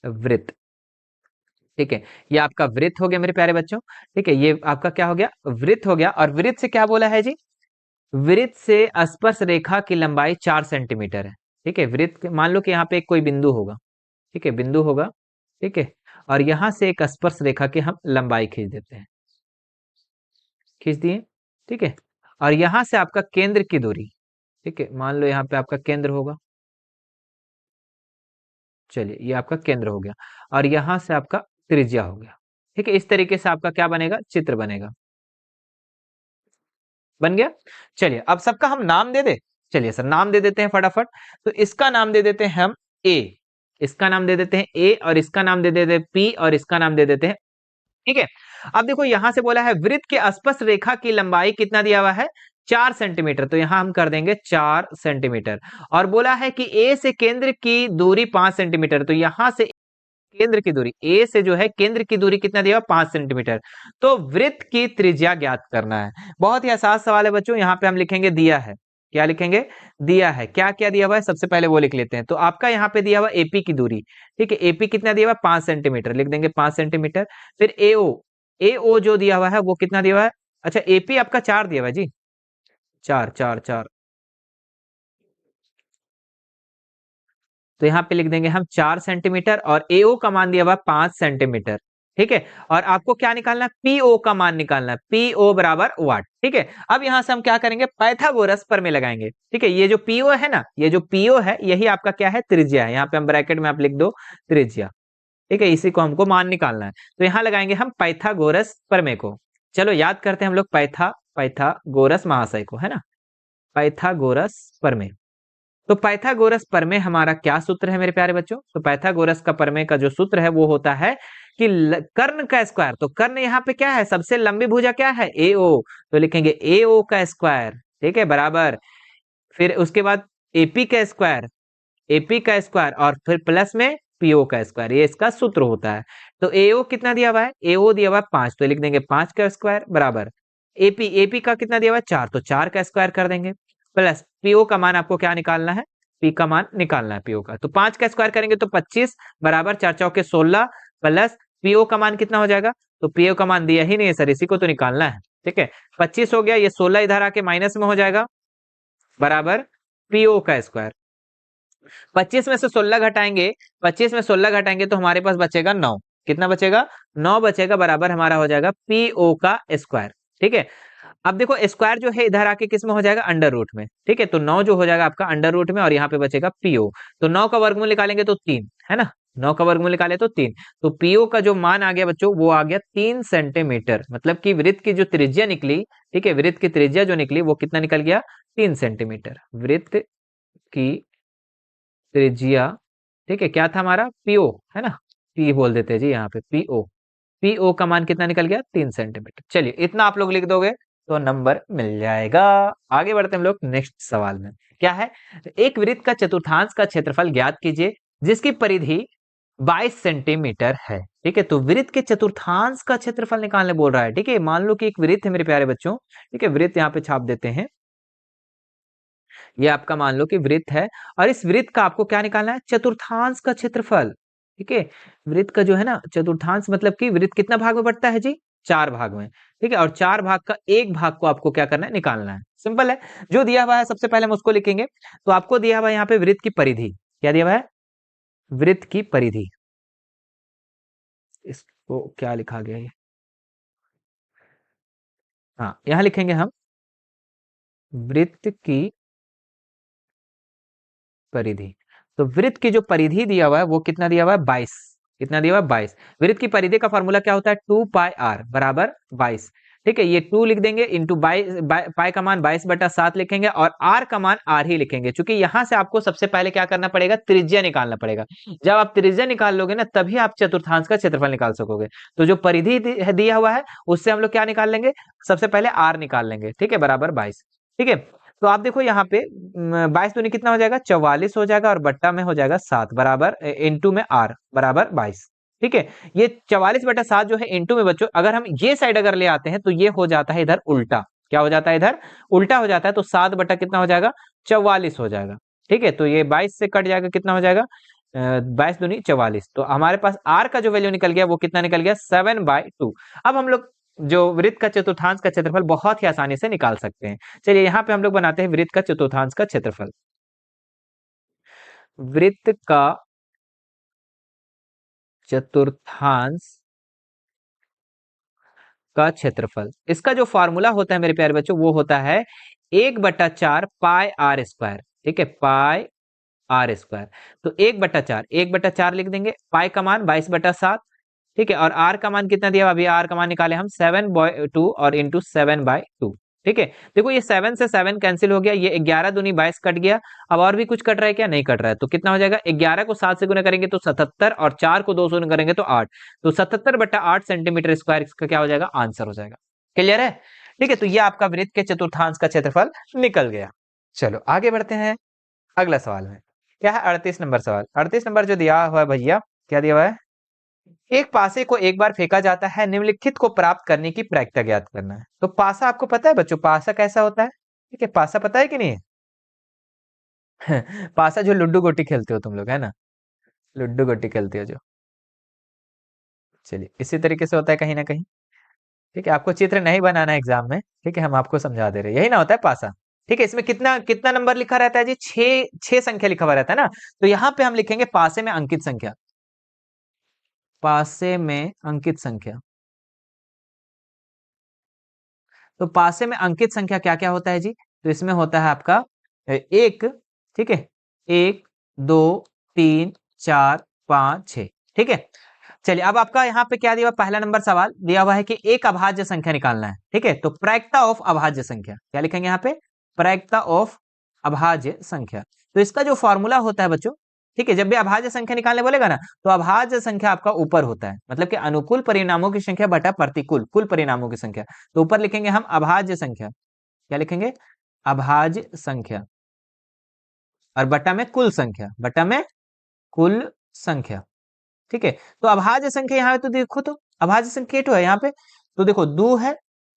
वृत्त। ठीक है, ये आपका वृत्त हो गया मेरे प्यारे बच्चों। ठीक है, ये आपका क्या हो गया? वृत्त हो गया। और वृत्त से क्या बोला है जी? वृत्त से स्पर्श रेखा की लंबाई 4 सेंटीमीटर है। ठीक है, वृत्त मान लो कि यहाँ पे कोई बिंदु होगा। ठीक है, बिंदु होगा। ठीक है, और यहां से एक स्पर्श रेखा की हम लंबाई खींच देते हैं, खींच दिए। ठीक है, और यहां से आपका केंद्र की दूरी, ठीक है, मान लो यहाँ पे आपका केंद्र होगा। चलिए, ये आपका केंद्र हो गया और यहां से आपका त्रिज्या हो गया। ठीक है, इस तरीके से आपका क्या बनेगा? चित्र बनेगा। बन गया। चलिए, अब सबका हम नाम दे दे। चलिए सर, नाम दे देते हैं फटाफट। तो इसका नाम दे देते हैं हम ए, इसका नाम दे देते हैं ए, और इसका नाम दे देते हैं पी, और इसका नाम दे देते हैं। ठीक है, अब देखो यहां से बोला है वृत्त के स्पर्श रेखा की लंबाई कितना दिया हुआ है? 4 सेंटीमीटर, तो यहां हम कर देंगे 4 सेंटीमीटर। और बोला है कि ए से केंद्र की दूरी 5 सेंटीमीटर, तो यहां से केंद्र की दूरी, ए से जो है केंद्र की दूरी कितना दिया हुआ? 5 सेंटीमीटर। तो वृत्त की त्रिज्या ज्ञात करना है। बहुत ही आसान सवाल है बच्चों। यहाँ पे हम लिखेंगे दिया है। क्या लिखेंगे? दिया है। क्या क्या दिया हुआ है सबसे पहले वो लिख लेते हैं। तो आपका यहाँ पे दिया हुआ एपी की दूरी। ठीक है, एपी कितना दिया हुआ? 5 सेंटीमीटर, लिख देंगे 5 सेंटीमीटर। फिर एओ, एओ जो दिया हुआ है वो कितना दिया हुआ है? अच्छा, एपी आपका 4 दिया हुआ है जी, 4 4 4। तो यहाँ पे लिख देंगे हम 4 सेंटीमीटर, और एओ का मान दिया हुआ 5 सेंटीमीटर। ठीक है, और आपको क्या निकालना है? पीओ का मान निकालना है, पीओ बराबर वाट। ठीक है, अब यहां से हम क्या करेंगे? पाइथागोरस प्रमेय लगाएंगे। ठीक है, ये जो पीओ है ना, ये जो पीओ है यही आपका क्या है? त्रिज्या है। यहाँ पे हम ब्रैकेट में आप लिख दो त्रिज्या। ठीक है, इसी को हमको मान निकालना है। तो यहाँ लगाएंगे हम पाइथागोरस प्रमेय को। चलो याद करते हैं हम लोग पाइथागोरस महाशय को, है ना, पाइथागोरस प्रमेय। तो पाइथागोरस प्रमेय हमारा क्या सूत्र है मेरे प्यारे बच्चों? तो पाइथागोरस का प्रमेय का जो सूत्र है वो होता है कि कर्ण का स्क्वायर, तो कर्ण यहाँ पे क्या है? सबसे लंबी भुजा क्या है? एओ, तो लिखेंगे एओ का स्क्वायर। ठीक है, बराबर। फिर उसके बाद एपी का स्क्वायर, एपी का स्क्वायर, और फिर प्लस में पीओ का स्क्वायर, ये इसका सूत्र होता है। तो एओ कितना दिया हुआ है? एओ दिया हुआ है 5, तो लिख देंगे 5 का स्क्वायर बराबर एपी, एपी का कितना दिया हुआ है? 4, तो 4 का स्क्वायर कर देंगे, प्लस पीओ का मान आपको क्या निकालना है? पी का मान निकालना है पीओ का। तो 5 का स्क्वायर करेंगे तो 25 बराबर 4 चौके 16, प्लस पीओ का मान कितना हो जाएगा? तो पीओ का मान दिया ही नहीं है सर, इसी को तो निकालना है। ठीक है, 25 हो गया, ये 16 इधर आके माइनस में हो जाएगा, बराबर पीओ का स्क्वायर। 25 में से 16 घटाएंगे, 25 में 16 घटाएंगे तो हमारे पास बचेगा 9। कितना बचेगा? 9 बचेगा, बराबर हमारा हो जाएगा पीओ का स्क्वायर। ठीक है, अब देखो स्क्वायर जो है इधर आके किस में हो जाएगा? अंडर रूट में। ठीक है, तो 9 जो हो जाएगा आपका अंडर रूट में, और यहाँ पे बचेगा पीओ। तो 9 का वर्गमूल निकालेंगे तो 3, है ना, 9 का वर्गमूल निकाले तो 3। तो पीओ का जो मान आ गया बच्चों वो आ गया 3 सेंटीमीटर, मतलब कि वृत्त की जो त्रिज्या निकली, ठीक है, वृत्त की त्रिज्या जो निकली वो कितना निकल गया? 3 सेंटीमीटर। वृत्त की त्रिज्या, ठीक है, क्या था हमारा? पीओ, है ना, पी बोल देते हैं जी यहाँ पे, पीओ। पीओ का मान कितना निकल गया? 3 सेंटीमीटर। चलिए, इतना आप लोग लिख दोगे तो नंबर मिल जाएगा। आगे बढ़ते हैं हम लोग नेक्स्ट सवाल में। क्या है? एक वृत्त का चतुर्थांश का क्षेत्रफल ज्ञात कीजिए जिसकी परिधि 22 सेंटीमीटर है। ठीक है, तो वृत्त के चतुर्थांश का क्षेत्रफल निकालने बोल रहा है। ठीक है, मान लो कि एक वृत्त है मेरे प्यारे बच्चों। ठीक है, वृत्त यहाँ पे छाप देते हैं। ये आपका मान लो कि वृत्त है, और इस वृत्त का आपको क्या निकालना है? चतुर्थांश का क्षेत्रफल। ठीक है, वृत्त का जो है ना चतुर्थांश, मतलब कि वृत्त कितना भाग में बंटता है जी? 4 भाग में। ठीक है, और 4 भाग का एक भाग को आपको क्या करना है? निकालना है। सिंपल है, जो दिया हुआ है सबसे पहले हम उसको लिखेंगे। तो आपको दिया हुआ है यहाँ पे वृत्त की परिधि। क्या दिया हुआ है? वृत्त की परिधि। इसको क्या लिखा गया है? हाँ, यहाँ लिखेंगे हम वृत्त की परिधि। तो वृत्त की जो परिधि दिया हुआ है वो कितना दिया हुआ है? 22। कितना दिया हुआ है? 22। वृत्त की परिधि का फॉर्मूला क्या होता है? 2 पाई आर बराबर 22। ठीक है, ये 2 लिख देंगे इंटू 22, पाई का मान 22/7 लिखेंगे, और आर का मान आर ही लिखेंगे, क्योंकि यहां से आपको सबसे पहले क्या करना पड़ेगा? त्रिज्या निकालना पड़ेगा। जब आप त्रिज्या निकाल लोगे ना तभी आप चतुर्थांश का क्षेत्रफल निकाल सकोगे। तो जो परिधि दिया हुआ है उससे हम लोग क्या निकाल लेंगे? सबसे पहले आर निकाल लेंगे। ठीक है, बराबर 22। ठीक है, तो आप देखो यहाँ पे 22 दूनी कितना हो जाएगा? 44 हो जाएगा, और बट्टा में हो जाएगा 7 बराबर इंटू में आर बराबर 22। ठीक है। ये 44/7 जो है इंटू में बच्चों, अगर हम ये साइड अगर ले आते हैं तो ये हो जाता है इधर उल्टा। क्या हो जाता है इधर? उल्टा हो जाता है। तो 7 बटा कितना हो जाएगा? 44 हो जाएगा। ठीक है, तो ये 22 से कट जाएगा, कितना हो जाएगा? 22 दूनी 44। तो हमारे पास आर का जो वैल्यू निकल गया वो कितना निकल गया? 7/2। अब हम लोग जो वृत्त का चतुर्थांश का क्षेत्रफल बहुत ही आसानी से निकाल सकते हैं। चलिए यहाँ पे हम लोग बनाते हैं वृत्त का चतुर्थांश का क्षेत्रफल। वृत्त का चतुर्थांश का क्षेत्रफल, इसका जो फॉर्मूला होता है मेरे प्यारे बच्चों वो होता है 1/4 पाई आर स्क्वायर। ठीक है, पाई आर स्क्वायर। तो 1/4 लिख देंगे। पाई का मान 22/7। ठीक है, और आर का मान कितना दिया? अभी आर का मान निकाले हम 7/2 और इंटू 7/2। ठीक है, देखो ये 7 से 7 कैंसिल हो गया, ये 11 दूनी 22 कट गया। अब और भी कुछ कट रहा है क्या? नहीं कट रहा है। तो कितना हो जाएगा? 11 को 7 से गुना करेंगे तो 77, और 4 को 2 से गुना करेंगे तो 8। तो 77/8 सेंटीमीटर स्क्वायर इसका क्या हो जाएगा? आंसर हो जाएगा। क्लियर है? ठीक है, तो ये आपका वृत्त के चतुर्थांश का क्षेत्रफल निकल गया। चलो आगे बढ़ते हैं अगला सवाल में। क्या है? 38 नंबर सवाल। 38 नंबर जो दिया हुआ है भैया, क्या दिया हुआ है? एक पासे को एक बार फेंका जाता है, निम्नलिखित को प्राप्त करने की प्रक्रिया ज्ञात करना है। तो पासा आपको पता है बच्चों, पासा कैसा होता है? ठीक है, पासा पता है कि नहीं? पासा जो लुड्डू गोटी खेलते हो तुम लोग, है ना? लुड्डू गोटी खेलते हो जो, चलिए इसी तरीके से होता है कहीं ना कहीं। ठीक है, आपको चित्र नहीं बनाना है एग्जाम में। ठीक है, हम आपको समझा दे रहे हैं, यही ना होता है पासा। ठीक है, इसमें कितना कितना नंबर लिखा रहता है जी? 6 संख्या लिखा हुआ रहता है ना। तो यहाँ पे हम लिखेंगे पासे में अंकित संख्या। पासे में अंकित संख्या। तो पासे में अंकित संख्या क्या क्या होता है जी? तो इसमें होता है आपका एक। ठीक है, 1 2 3 4 5 6। ठीक है, चलिए अब आपका यहाँ पे क्या दिया हुआ? पहला नंबर सवाल दिया हुआ है कि एक अभाज्य संख्या निकालना है। ठीक है, तो प्रायिकता ऑफ अभाज्य संख्या क्या लिखेंगे यहाँ पे? प्रायिकता ऑफ अभाज्य संख्या। तो इसका जो फॉर्मूला होता है बच्चों, ठीक है, जब भी अभाज्य संख्या निकालने बोलेगा ना तो अभाज्य संख्या आपका ऊपर होता है, मतलब कि अनुकूल परिणामों की संख्या बटा प्रतिकूल कुल परिणामों की संख्या। तो ऊपर लिखेंगे हम अभाज्य संख्या। क्या लिखेंगे? अभाज्य संख्या। और बटा में कुल संख्या, बटा में कुल संख्या। ठीक है, तो अभाज्य संख्या यहाँ पे तो देखो, तो अभाज्य संख्या है यहाँ पे। तो देखो 2 है,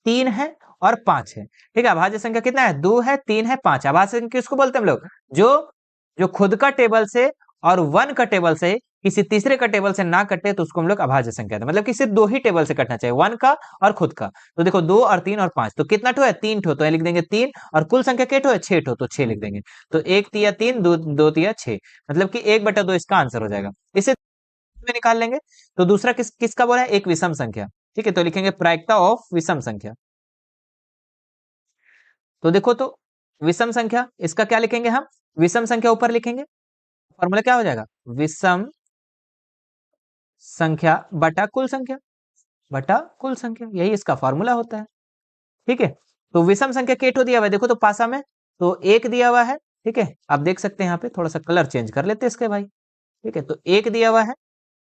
3 है और 5 है। ठीक है, अभाज्य संख्या कितना है? 2 है, 3 है, 5। अभाज्य संख्या किसको बोलते हैं हम लोग? जो जो खुद का टेबल से और 1 का टेबल से किसी तीसरे का टेबल से ना कटे तो उसको हम लोग अभाज्य संख्या, मतलब कि सिर्फ 2 ही टेबल से कटना चाहिए, 1 का और खुद का। तो देखो 2 और 3 और 5, तो कितना ठो है? 3 ठो। तो ये लिख देंगे 3, और कुल संख्या क्या ठो है? 6 ठो, तो 6 लिख देंगे। तो 1 तिया 3, 2 2 तिया 6, मतलब कि 1/2 इसका आंसर हो जाएगा। इसे में निकाल लेंगे। तो दूसरा किसका बोला है? एक विषम संख्या। ठीक है, तो लिखेंगे प्रायिकता ऑफ विषम संख्या। तो देखो, तो विषम संख्या इसका क्या लिखेंगे हम? विषम संख्या ऊपर लिखेंगे। फॉर्मूला क्या हो जाएगा? विषम संख्या बटा कुल संख्या, बटा कुल संख्या, यही इसका फॉर्मूला होता है। ठीक है, तो विषम संख्या केटो दिया हुआ है, देखो तो पासा में तो 1 दिया हुआ है। ठीक है, आप देख सकते हैं यहाँ पे, थोड़ा सा कलर चेंज कर लेते हैं इसके भाई। ठीक है, तो 1 दिया हुआ है,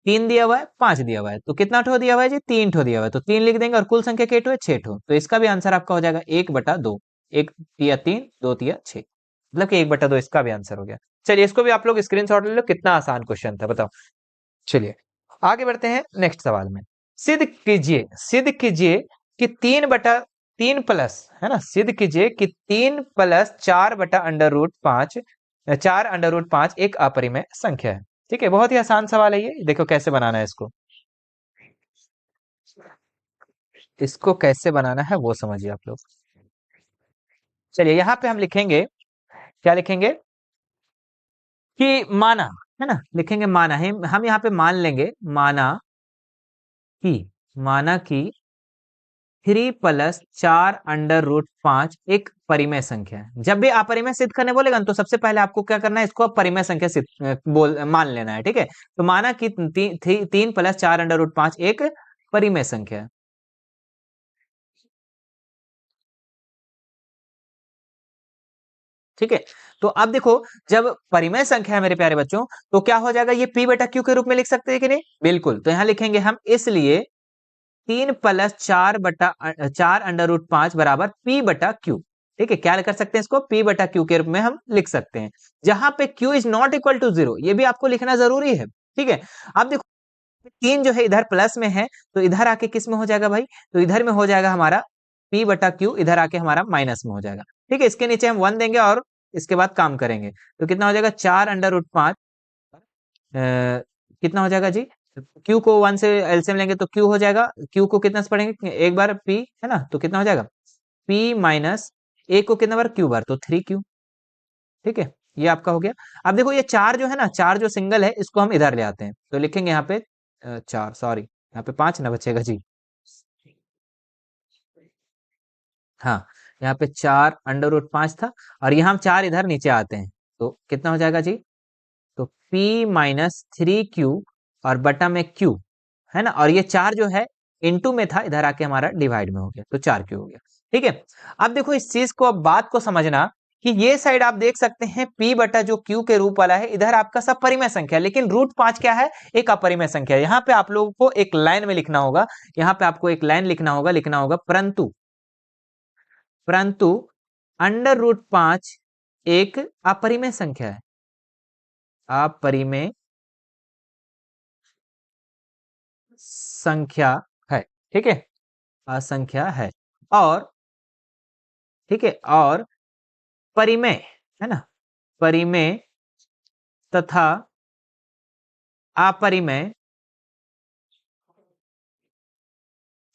3 दिया हुआ है, 5 दिया हुआ है। तो कितना ठो दिया हुआ है जी? 3 ठो दिया हुआ है, तो 3 लिख देंगे। और कुल संख्या क्या ठो है? 6 ठो। तो इसका भी आंसर आपका हो जाएगा 1/2। 1 तिया 3, 2 तिया 6, मतलब कि 1/2 इसका भी आंसर हो गया। चलिए इसको भी आप लोग स्क्रीनशॉट ले लो, कितना आसान क्वेश्चन था बताओ। चलिए आगे बढ़ते हैं नेक्स्ट सवाल में। सिद्ध कीजिए कि 3/3 प्लस, है ना, सिद्ध कीजिए कि 3 प्लस 4/√5, 4/5 एक अपरिमेय संख्या है। ठीक है, बहुत ही आसान सवाल है ये। देखो कैसे बनाना है इसको, इसको कैसे बनाना है वो समझिए आप लोग। चलिए यहाँ पे हम लिखेंगे, क्या लिखेंगे? कि माना, है ना, लिखेंगे माना है। हम यहाँ पे मान लेंगे, कि माना कि 3 प्लस 4/5 एक परिमेय संख्या है। जब भी अपरिमेय सिद्ध करने बोलेगा ना तो सबसे पहले आपको क्या करना है? इसको परिमेय संख्या सिद्ध मान लेना है। ठीक है, तो माना कि 3 प्लस 4/5 एक परिमेय संख्या है। ठीक है, तो अब देखो, जब परिमेय संख्या है मेरे प्यारे बच्चों, तो क्या हो जाएगा? ये p बटा q के रूप में लिख सकते हैं कि नहीं? बिल्कुल। तो यहां लिखेंगे हम, इसलिए 3 प्लस 4/5 बराबर p बटा q। ठीक है, क्या कर सकते हैं इसको? p बटा q के रूप में हम लिख सकते हैं, जहां पे q is not equal to 0, ये भी आपको लिखना जरूरी है। ठीक है, अब देखो तीन जो है इधर प्लस में है, तो इधर आके किस में हो जाएगा भाई, तो इधर में हो जाएगा हमारा p बटा क्यू, इधर आके हमारा माइनस में हो जाएगा। ठीक है, इसके नीचे हम 1 देंगे और इसके बाद काम करेंगे, तो कितना हो जाएगा 4√5 कितना हो जाएगा जी, क्यू को 1 से एलसीएम लेंगे तो क्यू हो जाएगा, क्यू को कितना से पढ़ेंगे एक बार p है ना, तो कितना हो जाएगा p माइनस a को कितना बार क्यू बार, तो 3q। ठीक है, ये आपका हो गया। अब देखो ये चार जो है ना, चार जो सिंगल है इसको हम इधर ले आते हैं, तो लिखेंगे यहाँ पे 4, सॉरी यहाँ पे 5 ना बचेगा जी, हाँ यहाँ पे 4√5 था, और यहाँ हम 4 इधर नीचे आते हैं, तो कितना हो जाएगा जी, तो p माइनस 3q और बटा में q है ना, और ये 4 जो है इनटू में था, इधर आके हमारा डिवाइड में हो गया, तो 4q हो गया। ठीक है, अब देखो इस चीज को, अब बात को समझना कि ये साइड आप देख सकते हैं p बटा जो q के रूप वाला है, इधर आपका सब परिमेय संख्या है, लेकिन √5 क्या है, एक अपरिमेय संख्या है। यहाँ पे आप लोगों को एक लाइन में लिखना होगा, यहाँ पे आपको एक लाइन लिखना होगा परंतु परंतु √5 एक अपरिमेय संख्या है, अपरिमेय संख्या है। ठीक है, असंख्या है, और ठीक है, और परिमेय है ना, परिमेय तथा अपरिमेय,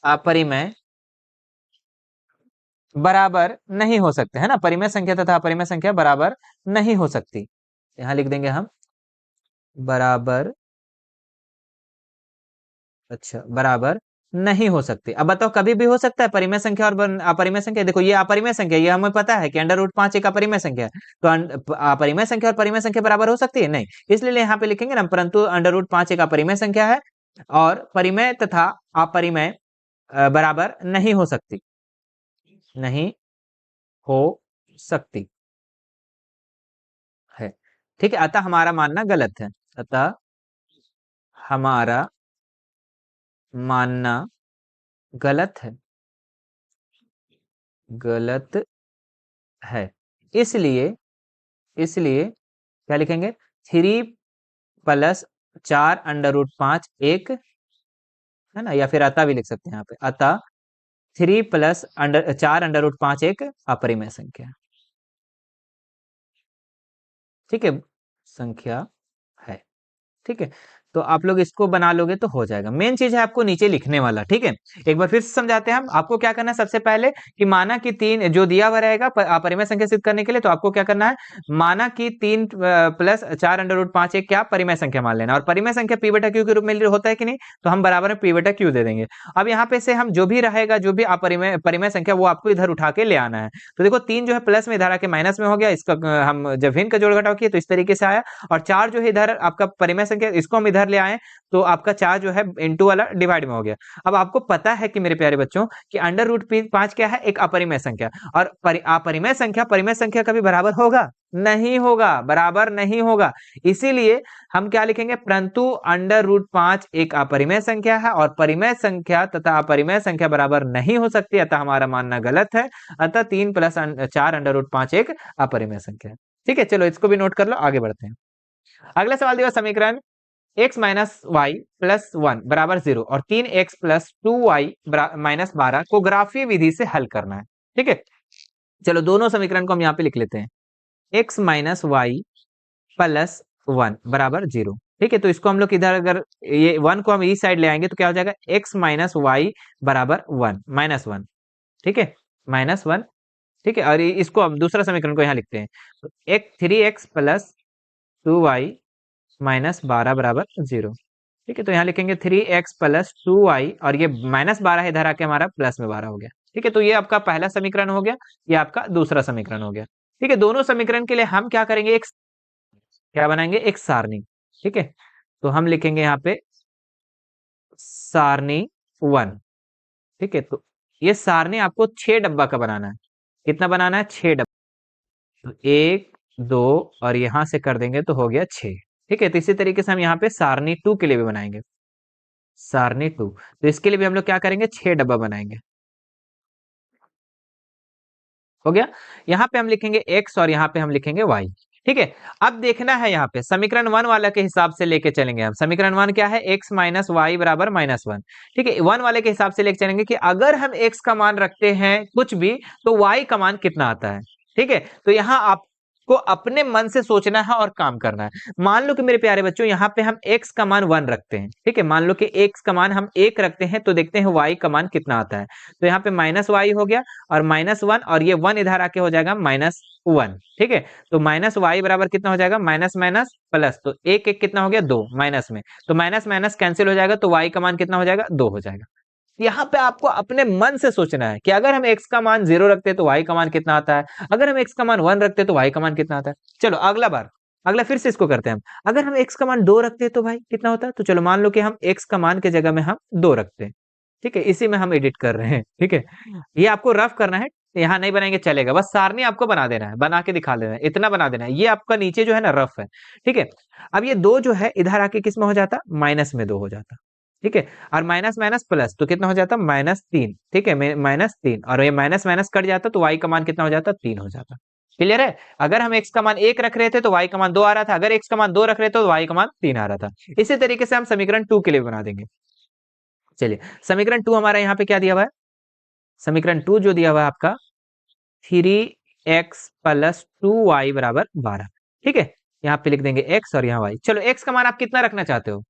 अपरिमेय बराबर नहीं हो सकते है ना, परिमेय संख्या तथा अपरिमेय संख्या बराबर नहीं हो सकती, यहां लिख देंगे हम बराबर, अच्छा बराबर नहीं हो सकती। अब बताओ कभी भी हो सकता है परिमेय संख्या और अपरिमेय संख्या, देखो ये अपरिमेय संख्या, ये हमें पता है कि √5 एक अपरिमेय संख्या है, तो अपरिमेय संख्या और परिमेय संख्या बराबर हो सकती है नहीं, इसलिए यहाँ पे लिखेंगे ना, परंतु √5 एक अपरिमेय संख्या है और परिमेय तथा अपरिमेय बराबर नहीं हो सकती, नहीं हो सकती है। ठीक है, अतः हमारा मानना गलत है, अतः हमारा मानना गलत है, गलत है। इसलिए इसलिए क्या लिखेंगे, 3 प्लस 4√5 एक है ना, या फिर अतः भी लिख सकते हैं यहाँ पे, अतः 3 प्लस 4√5 एक अपरिमेय संख्या। ठीक है, संख्या है। ठीक है, तो आप लोग इसको बना लोगे तो हो जाएगा। मेन चीज है आपको नीचे लिखने वाला। ठीक है, एक बार फिर से समझाते हैं हम, आपको क्या करना है सबसे पहले कि माना कि 3 जो दिया हुआ रहेगा अपरिमेय संख्या सिद्ध करने के लिए, तो आपको क्या करना है, माना कि 3 प्लस 4√5 एक क्या परिमेय संख्या मान लेना, और परिमेय संख्या p बटा क्यू के रूप में होता है कि नहीं, तो हम बराबर में p बटा क्यू दे देंगे। अब यहाँ पे से हम जो भी रहेगा, जो भी अपरिमेय परिमेय संख्या, वो आपको इधर उठा के ले आना है। तो देखो 3 जो है प्लस में, इधर आके माइनस में हो गया, इसका हम जब भिन्न का जोड़ घटाव किए तो इस तरीके से आया, और 4 जो है इधर आपका परिमेय संख्या, इसको हम इधर ले आए तो आपका 4 जो है इनटू वाला डिवाइड में हो गया। अब आपको पता है कि मेरे प्यारे बच्चों कि √5 क्या है, एक अपरिमेय संख्या, और अपरिमेय संख्या परिमेय संख्या कभी बराबर होगा नहीं होगा, बराबर नहीं होगा। इसीलिए हम क्या लिखेंगे, परंतु √5 एक अपरिमेय संख्या है और परिमेय संख्या तथा अपरिमेय संख्या बराबर नहीं हो सकती, अतः हमारा मानना गलत है, अतः 3 प्लस 4√5 एक अपरिमेय संख्या है। ठीक है, चलो इसको भी नोट कर लो, आगे बढ़ते हैं। अगला सवाल दिया समीकरण x माइनस वाई प्लस 1 बराबर 0 और 3x प्लस 2y माइनस 12 को ग्राफीय विधि से हल करना है। ठीक है, चलो दोनों समीकरण को हम यहाँ पे लिख लेते हैं, x माइनस वाई प्लस 1 बराबर 0। ठीक है, तो इसको हम लोग इधर अगर ये 1 को हम इस साइड ले आएंगे तो क्या हो जाएगा, x माइनस वाई बराबर 1 माइनस 1। ठीक है, माइनस 1। ठीक है, और इसको हम दूसरा समीकरण को यहाँ लिखते हैं, तो 3x प्लस 2y माइनस 12 बराबर 0। ठीक है, तो यहाँ लिखेंगे 3x प्लस 2y, और ये माइनस 12 इधर आके हमारा प्लस में 12 हो गया। ठीक है, तो ये आपका पहला समीकरण हो गया, ये आपका दूसरा समीकरण हो गया। ठीक है, दोनों समीकरण के लिए हम क्या करेंगे, एक क्या बनाएंगे, एक सारणी। ठीक है, तो हम लिखेंगे यहाँ पे सारणी 1। ठीक है, तो ये सारणी आपको 6 डब्बा का बनाना है। कितना बनाना है, 6 डब्बा, तो 1 2 और यहां से कर देंगे तो हो गया 6। ठीक है, तो इसी तरीके से हम यहाँ पे सारणी 2 के लिए भी बनाएंगे, सारणी 2, तो इसके लिए भी हम लोग क्या करेंगे, 6 डब्बा बनाएंगे। हो गया, यहाँ पे हम लिखेंगे x और यहाँ पे हम लिखेंगे y। ठीक है। अब देखना है यहाँ पे समीकरण 1 वाला के हिसाब से लेके चलेंगे हम। समीकरण 1 क्या है, x माइनस वाई बराबर -1। ठीक है, 1 वाले के हिसाब से लेके चलेंगे कि अगर हम x का मान रखते हैं कुछ भी तो y का मान कितना आता है। ठीक है, तो यहाँ आपको अपने मन से सोचना है और काम करना है। मान लो कि मेरे प्यारे बच्चों यहाँ पे हम x का मान 1 रखते हैं। ठीक है, मान लो कि x का मान हम 1 रखते हैं तो देखते हैं y का मान कितना आता है। तो यहाँ पे -y हो गया और -1 और ये 1 इधर आके हो जाएगा -1। ठीक है, तो माइनस वाई बराबर कितना हो जाएगा, माइनस माइनस प्लस, तो एक एक कितना हो गया, 2 माइनस में, तो माइनस माइनस कैंसिल हो जाएगा तो वाई का मान कितना हो जाएगा, 2 हो जाएगा। यहाँ पे आपको अपने मन से सोचना है कि अगर हम x का मान 0 रखते हैं तो y का मान कितना आता है, अगर हम x का मान 1 रखते हैं तो y का मान कितना आता है। चलो अगला फिर से इसको करते हैं हम। अगर हम x का मान 2 रखते हैं तो भाई कितना होता है, तो चलो मान लो कि हम x का मान के जगह में हम 2 रखते हैं। ठीक है, इसी में हम एडिट कर रहे हैं। ठीक है, ये आपको रफ करना है, यहाँ नहीं बनाएंगे चलेगा, बस सारणी आपको बना देना है, बना के दिखा देना है, इतना बना देना है। ये आपका नीचे जो है ना रफ है। ठीक है, अब ये 2 जो है इधर आके किस में हो जाता, माइनस में 2 हो जाता। ठीक है, और माइनस माइनस प्लस तो कितना हो जाता, -3। ठीक है, -3 और ये माइनस माइनस कट जाता तो y का मान कितना हो जाता, 3 हो जाता। क्लियर है, अगर हम x का मान 1 रख रहे थे तो y का मान 2 आ रहा था, अगर x का मान 2 रख रहे थे तो y का मान 3 आ रहा था। इसी तरीके से हम समीकरण 2 के लिए बना देंगे। चलिए, समीकरण 2 हमारा यहाँ पे क्या दिया हुआ है, समीकरण 2 जो दिया हुआ है आपका 3x + 2y = 12। ठीक है, यहाँ पे लिख देंगे x और यहाँ y। चलो x का मान आप कितना रखना चाहते हो।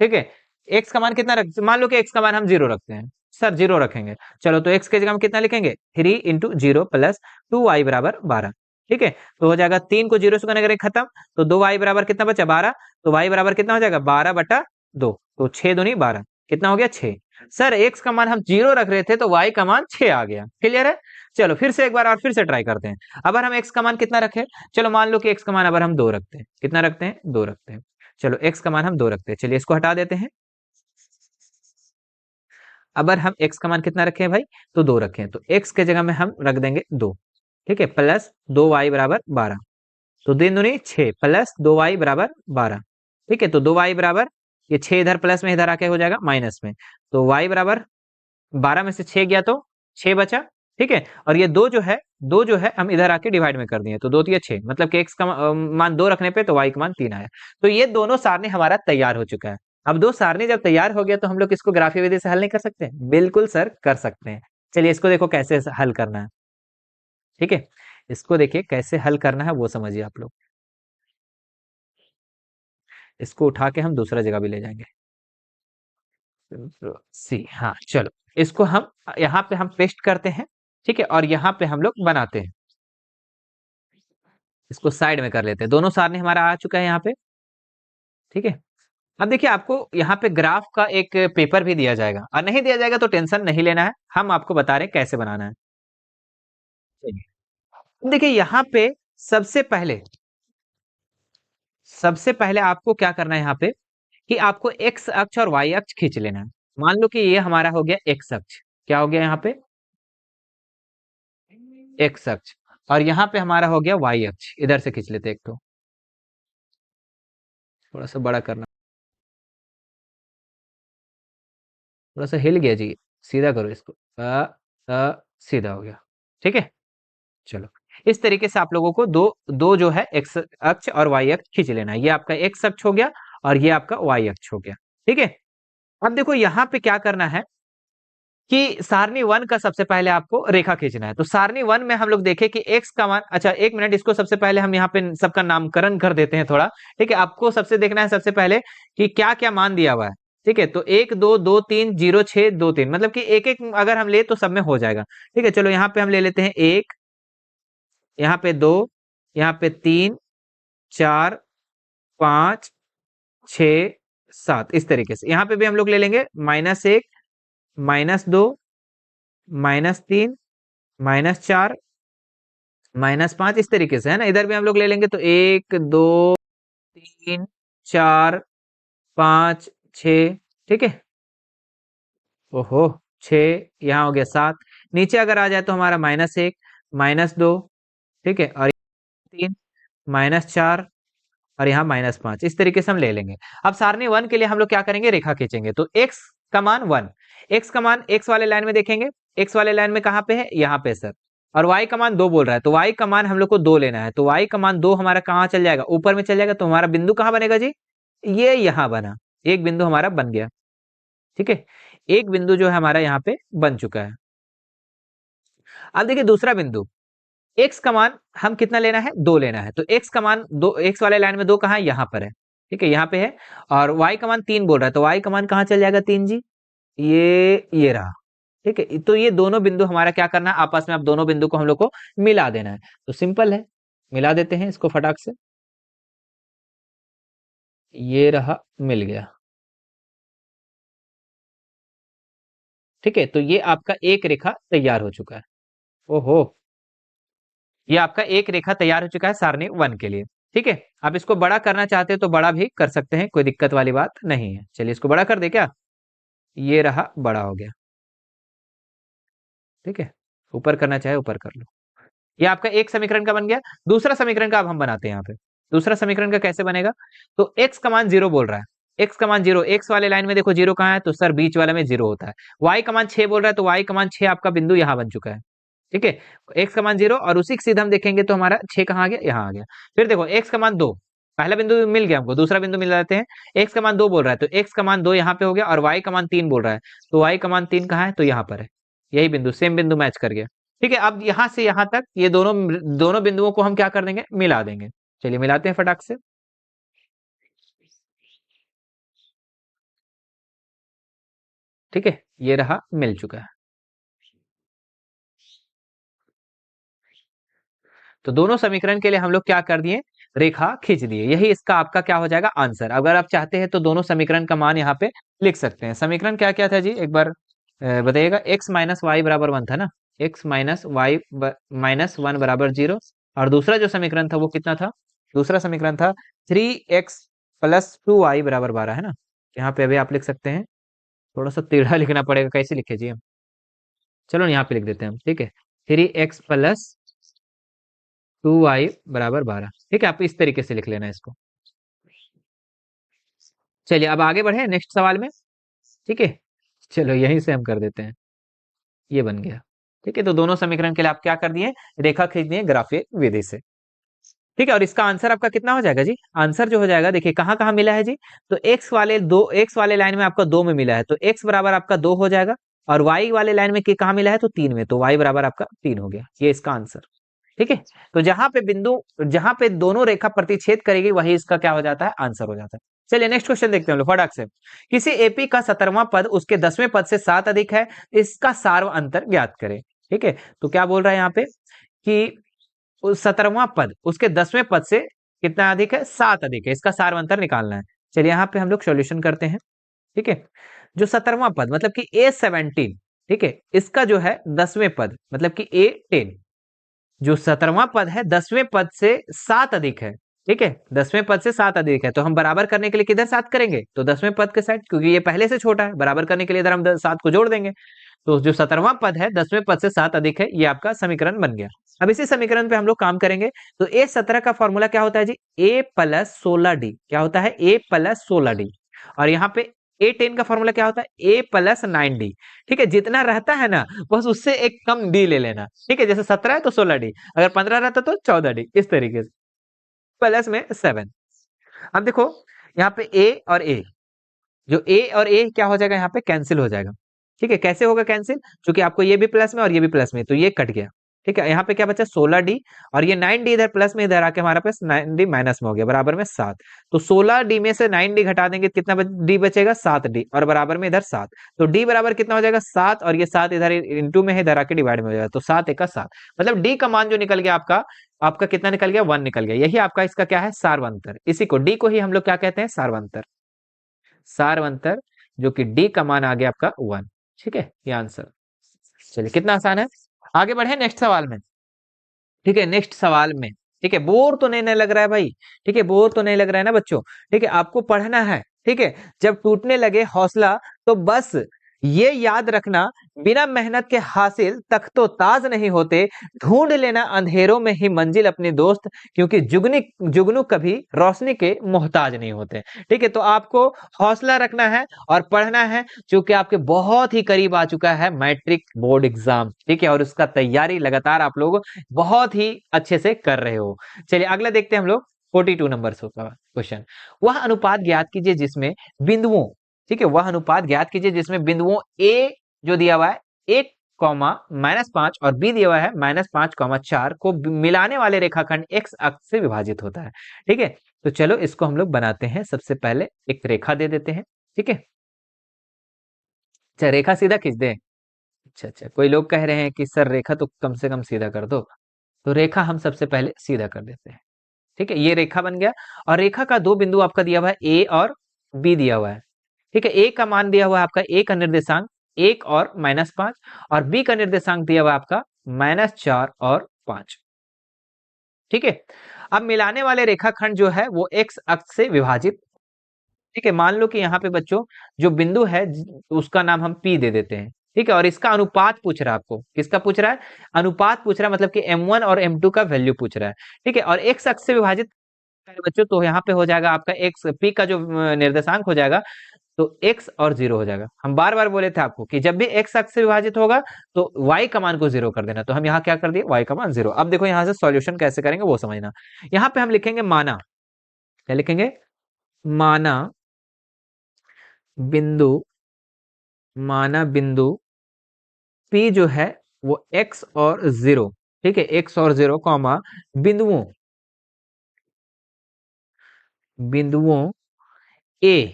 ठीक है, x का मान कितना रख, मान लो कि x का मान हम 0 रखते हैं, सर 0 रखेंगे। चलो तो x के जगह हम कितना लिखेंगे, 3 × 0 + 2y = 12। ठीक है, तो हो जाएगा 3 को 0 से गुणा करें खत्म, तो 2y बराबर कितना बचा, 12, तो y बराबर कितना हो जाएगा, 12/2, तो 6 दूनी 12, कितना हो गया, 6। सर x का मान हम 0 रख रहे थे तो y का मान 6 आ गया। क्लियर है, चलो फिर से एक बार और फिर से ट्राई करते हैं। अगर हम x का मान कितना रखें, चलो मान लो कि x का मान अगर हम 2 रखते हैं, कितना रखते हैं, 2 रखते हैं। चलो x का मान हम 2 रखते हैं, चलिए इसको हटा देते हैं। अगर हम x का मान कितना रखे हैं भाई, तो 2 रखे हैं, तो x के जगह में हम रख देंगे 2। ठीक है, प्लस 2y = 12, तो 3 दूनी 6 प्लस 2y = 12। ठीक है, तो 2y बराबर, ये 6 इधर प्लस में इधर आके हो जाएगा माइनस में, तो y बराबर 12 में से 6 गया तो 6 बचा। ठीक है, और ये 2 जो है हम इधर आके डिवाइड में कर दिए, तो 2 तिया 6, मतलब कि x का मान 2 रखने पे तो y का मान 3 आया। तो ये दोनों सारणी हमारा तैयार हो चुका है। अब 2 सारणी जब तैयार हो गया तो हम लोग इसको ग्राफीय विधि से हल नहीं कर सकते, बिल्कुल सर कर सकते हैं। चलिए इसको देखो कैसे हल करना है। ठीक है, इसको देखिए कैसे हल करना है वो समझिए आप लोग। इसको उठा के हम दूसरा जगह भी ले जाएंगे, सी, हाँ चलो इसको हम यहाँ पे हम पेस्ट करते हैं। ठीक है, और यहाँ पे हम लोग बनाते हैं, इसको साइड में कर लेते हैं। दोनों सारणी हमारा आ चुका है यहाँ पे। ठीक है, अब देखिए आपको यहाँ पे ग्राफ का एक पेपर भी दिया जाएगा, और नहीं दिया जाएगा तो टेंशन नहीं लेना है, हम आपको बता रहे हैं कैसे बनाना है। चलिए, देखिए यहाँ पे सबसे पहले आपको क्या करना है यहाँ पे, कि आपको एक्स अक्ष और वाई अक्ष खींच लेना है। मान लो कि ये हमारा हो गया एक्स अक्ष, क्या हो गया यहाँ पे, एक्स अक्ष, और यहाँ पे हमारा हो गया वाई अक्ष। इधर से खींच लेते एक, तो थोड़ा सा बड़ा करना, थोड़ा सा हिल गया जी, सीधा करो इसको, सीधा हो गया। ठीक है, चलो इस तरीके से आप लोगों को दो दो जो है एक्स अक्ष और वाई अक्ष खींच लेना है। ये आपका एक्स अक्ष हो गया और ये आपका वाई अक्ष हो गया। ठीक है, अब देखो यहाँ पे क्या करना है कि सारणी 1 का सबसे पहले आपको रेखा खींचना है। तो सारणी 1 में हम लोग देखें कि x का मान, अच्छा एक मिनट, इसको सबसे पहले हम यहाँ पे सबका नामकरण कर देते हैं थोड़ा। ठीक है, आपको सबसे देखना है सबसे पहले कि क्या क्या मान दिया हुआ है। ठीक है, तो 1 2 2 3 0 6 2 3, मतलब कि एक एक अगर हम ले तो सब में हो जाएगा। ठीक है, चलो यहाँ पे हम ले लेते हैं 1, यहाँ पे 2, यहाँ पे 3 4 5 6 7, इस तरीके से। यहाँ पे भी हम लोग ले लेंगे -1 -2 -3 -4 -5, इस तरीके से है ना। इधर भी हम लोग ले लेंगे तो 1 2 3 4 5 6। ठीक है, ओहो 6, यहाँ हो गया 7। नीचे अगर आ जाए तो हमारा -1 -2, ठीक है, और 3 -4 और यहाँ -5, इस तरीके से हम ले लेंगे। अब सारणी 1 के लिए हम लोग क्या करेंगे, रेखा खींचेंगे। तो x का मान 1, x का मान x वाले लाइन में देखेंगे, x वाले लाइन में कहाँ पे है, यहाँ पे सर। और y का मान 2 बोल रहा है, तो y का मान हम लोग को 2 लेना है, तो y का मान 2 हमारा कहाँ चल जाएगा, ऊपर में चल जाएगा, तो हमारा बिंदु कहाँ बनेगा जी, ये यहाँ बना, एक बिंदु हमारा बन गया। ठीक है, एक बिंदु जो है हमारा यहाँ पे बन चुका है। अब देखिए दूसरा बिंदु, x का मान हम कितना लेना है, 2 लेना है, तो x का मान 2, x वाले लाइन में 2 कहाँ है, यहाँ पर है। ठीक है, यहाँ पे है, और y का मान 3 बोल रहा है, तो y का मान कहाँ चल जाएगा, 3 जी, ये रहा। ठीक है, तो ये दोनों बिंदु हमारा क्या करना है, आपस में अब दोनों बिंदु को हम लोग को मिला देना है, तो सिंपल है, मिला देते हैं इसको फटाक से, ये रहा, मिल गया। ठीक है, तो ये आपका एक रेखा तैयार हो चुका है। ओहो, ये आपका एक रेखा तैयार हो चुका है सारणी 1 के लिए। ठीक है, आप इसको बड़ा करना चाहते हैं तो बड़ा भी कर सकते हैं, कोई दिक्कत वाली बात नहीं है। चलिए इसको बड़ा कर दे क्या, ये रहा, बड़ा हो गया। ठीक है, ऊपर करना चाहे ऊपर कर लो। ये आपका एक समीकरण का बन गया। दूसरा समीकरण का अब हम बनाते हैं यहाँ पे। दूसरा समीकरण का कैसे बनेगा, तो x का मान 0 बोल रहा है, x का मान 0, x वाले लाइन में देखो 0 कहाँ है, तो सर बीच वाले में 0 होता है। y का मान 6 बोल रहा है, तो y का मान 6 आपका बिंदु यहाँ बन चुका है। ठीक है, x का मान 0 और उसी के सीधा हम देखेंगे तो हमारा 6 कहाँ आ गया, यहाँ आ गया। फिर देखो x का मान 2, पहला बिंदु मिल गया हमको, दूसरा बिंदु मिल जाते हैं। x का मान 2 बोल रहा है, तो x का मान 2 यहाँ पे हो गया, और y का मान 3 बोल रहा है, तो y का मान 3 कहाँ है, तो यहाँ पर है। यही बिंदु, सेम बिंदु मैच कर गया। ठीक है, अब यहाँ से यहाँ तक ये दोनों दोनों बिंदुओं को हम क्या कर देंगे, मिला देंगे। चलिए मिलाते हैं फटाक से। ठीक है, ये रहा, मिल चुका है। तो दोनों समीकरण के लिए हम लोग क्या कर दिए, रेखा खींच दिए। यही इसका आपका क्या हो जाएगा, आंसर। अगर आप चाहते हैं तो दोनों समीकरण का मान यहाँ पे लिख सकते हैं। समीकरण क्या क्या था जी, एक बार बताइएगा। x माइनस वाई बराबर 1 था ना, x माइनस वाई माइनस 1 बराबर 0। और दूसरा जो समीकरण था वो कितना था, दूसरा समीकरण था 3x प्लस 2y बराबर 12, है ना। यहाँ पे अभी आप लिख सकते हैं, थोड़ा सा टेढ़ा लिखना पड़ेगा, कैसे लिखे जी हम, चलो यहाँ पे लिख देते हैं हम। ठीक है, 3x प्लस 2y बराबर 12। ठीक है, आप इस तरीके से लिख लेना इसको। चलिए अब आगे बढ़े नेक्स्ट सवाल में। ठीक है, चलो यहीं से हम कर देते हैं, ये बन गया। ठीक है, तो दोनों समीकरण के लिए आप क्या कर दिए, रेखा खींच दिए ग्राफीय विधि से। ठीक है, और इसका आंसर आपका कितना हो जाएगा जी, आंसर जो हो जाएगा, देखिए कहाँ कहाँ मिला है जी, तो एक्स वाले लाइन में आपका 2 में मिला है, तो x बराबर आपका 2 हो जाएगा। और y वाले लाइन में कहाँ मिला है, तो 3 में, तो y बराबर आपका 3 हो गया, ये इसका आंसर। ठीक है, तो जहां पे दोनों रेखा प्रतिच्छेद करेगी वही इसका क्या हो जाता है, आंसर हो जाता है। चलिए नेक्स्ट क्वेश्चन देखते हैं लोग फटाक से। किसी एपी का 17वां पद उसके 10वें पद से 7 अधिक है, इसका सार्व अंतर ज्ञात करें। ठीक है, तो क्या बोल रहा है यहाँ पे कि उस 17वां पद उसके 10वें पद से कितना अधिक है, 7 अधिक है, इसका सार्व अंतर निकालना है। चलिए यहाँ पे हम लोग सॉल्यूशन करते हैं। ठीक है, जो 17वां पद मतलब कि A17, ठीक है, इसका जो है 10वें पद मतलब कि A10, जो 17वां पद है 10वें पद से 7 अधिक है। ठीक है, 10वें पद से 7 अधिक है, तो हम बराबर करने के लिए किधर 7 करेंगे, तो 10वें पद के साइड, क्योंकि ये पहले से छोटा है, बराबर करने के लिए इधर हम 7 को जोड़ देंगे। तो जो 17वां पद है 10वें पद से 7 अधिक है, ये आपका समीकरण बन गया। अब इसी समीकरण पे हम लोग काम करेंगे। तो A17 का फॉर्मूला क्या होता है जी, A प्लस 16D, क्या होता है, A प्लस 16D। और यहाँ पे A10 का फॉर्मूला क्या होता है, A प्लस 9D। ठीक है, जितना रहता है ना बस उससे एक कम D ले लेना। ठीक है, जैसे 17 है तो 16D, अगर 15 रहता तो 14D, इस तरीके से, प्लस में 7। अब देखो यहाँ पे A और A, जो A और A क्या हो जाएगा, यहाँ पे कैंसिल हो जाएगा। ठीक है, कैसे होगा कैंसिल, क्योंकि आपको ये भी प्लस में और ये भी प्लस में, तो ये कट गया। ठीक है, यहाँ पे क्या बचा 16D, और ये 9D इधर प्लस में, इधर आके हमारा पास 9D माइनस में हो गया, बराबर में 7। तो 16D में से 9D घटा देंगे, कितना D बचेगा, 7D, और बराबर में इधर 7। तो D बराबर कितना हो जाएगा, 7, और ये 7 इधर इंटू में है, इधर आके डिवाइड में हो जाएगा, तो 7 एक 7, मतलब D का मान जो निकल गया आपका, आपका कितना निकल गया, 1 निकल गया। यही आपका इसका क्या है, सार्वंतर। इसी को D को ही हम लोग क्या कहते हैं, सार्वंतर। सार्वंतर, जो कि D का मान आ गया आपका 1। ठीक है, ये आंसर। चलिए कितना आसान है, आगे बढ़े नेक्स्ट सवाल में। ठीक है, नेक्स्ट सवाल में, ठीक है, बोर तो नहीं लग रहा है भाई, ठीक है, बोर तो नहीं लग रहा है ना बच्चों। ठीक है, आपको पढ़ना है। ठीक है, जब टूटने लगे हौसला तो बस ये याद रखना, बिना मेहनत के हासिल तख्तो ताज नहीं होते, ढूंढ लेना अंधेरों में ही मंजिल अपनी दोस्त, क्योंकि जुगनी जुगनू कभी रोशनी के मोहताज नहीं होते। ठीक है, तो आपको हौसला रखना है और पढ़ना है, क्योंकि आपके बहुत ही करीब आ चुका है मैट्रिक बोर्ड एग्जाम। ठीक है, और उसका तैयारी लगातार आप लोग बहुत ही अच्छे से कर रहे हो। चलिए अगला देखते हैं हम लोग 42 नंबर का क्वेश्चन। वह अनुपात ज्ञात कीजिए जिसमें बिंदुओं, ठीक है, वह अनुपात ज्ञात कीजिए जिसमें बिंदुओं ए जो दिया हुआ है 1,-5 और बी दिया हुआ है -5,4 को मिलाने वाले रेखाखंड एक्स अक्ष से विभाजित होता है। ठीक है, तो चलो इसको हम लोग बनाते हैं। सबसे पहले एक रेखा दे देते हैं। ठीक है, अच्छा रेखा सीधा खींच दे। अच्छा अच्छा, कोई लोग कह रहे हैं कि सर रेखा तो कम से कम सीधा कर दो, तो रेखा हम सबसे पहले सीधा कर देते हैं। ठीक है, ये रेखा बन गया और रेखा का दो बिंदु आपका दिया हुआ है ए और बी दिया हुआ है। ठीक है, ए का मान दिया हुआ है आपका, ए का निर्देशांक 1 और -5 और बी का निर्देशांक दिया हुआ है आपका -4 और 5। ठीक है, अब मिलाने वाले रेखाखंड जो है वो एक्स अक्ष से विभाजित। ठीक है, मान लो कि यहाँ पे बच्चों जो बिंदु है उसका नाम हम पी दे देते हैं। ठीक है, और इसका अनुपात पूछ रहा है आपको, किसका पूछ रहा है? अनुपात पूछ रहा है, मतलब कि m1 और m2 का वैल्यू पूछ रहा है। ठीक है, और एक्स अक्ष से विभाजित बच्चों, तो यहाँ पे हो जाएगा आपका एक्स पी का जो निर्देशांक हो जाएगा, तो x और 0 हो जाएगा। हम बार बार बोले थे आपको कि जब भी x अक्ष से विभाजित होगा तो y का मान को 0 कर देना, तो हम यहाँ क्या कर दिए, y का मान 0। अब देखो यहाँ से सॉल्यूशन कैसे करेंगे वो समझना। यहाँ पे हम लिखेंगे माना, क्या लिखेंगे? माना बिंदु, माना बिंदु p जो है वो x और 0, ठीक है, x और 0 कॉमा बिंदुओं, बिंदुओं a,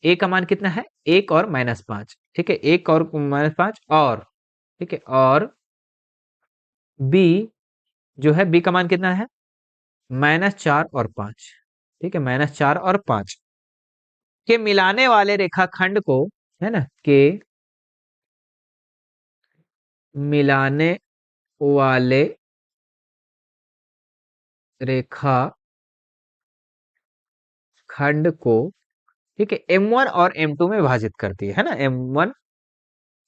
a का मान कितना है? 1 और -5। ठीक है, 1 और -5 और, ठीक है, और b जो है, b का मान कितना है? -4 और 5। ठीक है, -4 और 5 के मिलाने वाले रेखाखंड को, है ना, के मिलाने वाले रेखाखंड को, ठीक है, m1 और m2 में विभाजित करती है ना,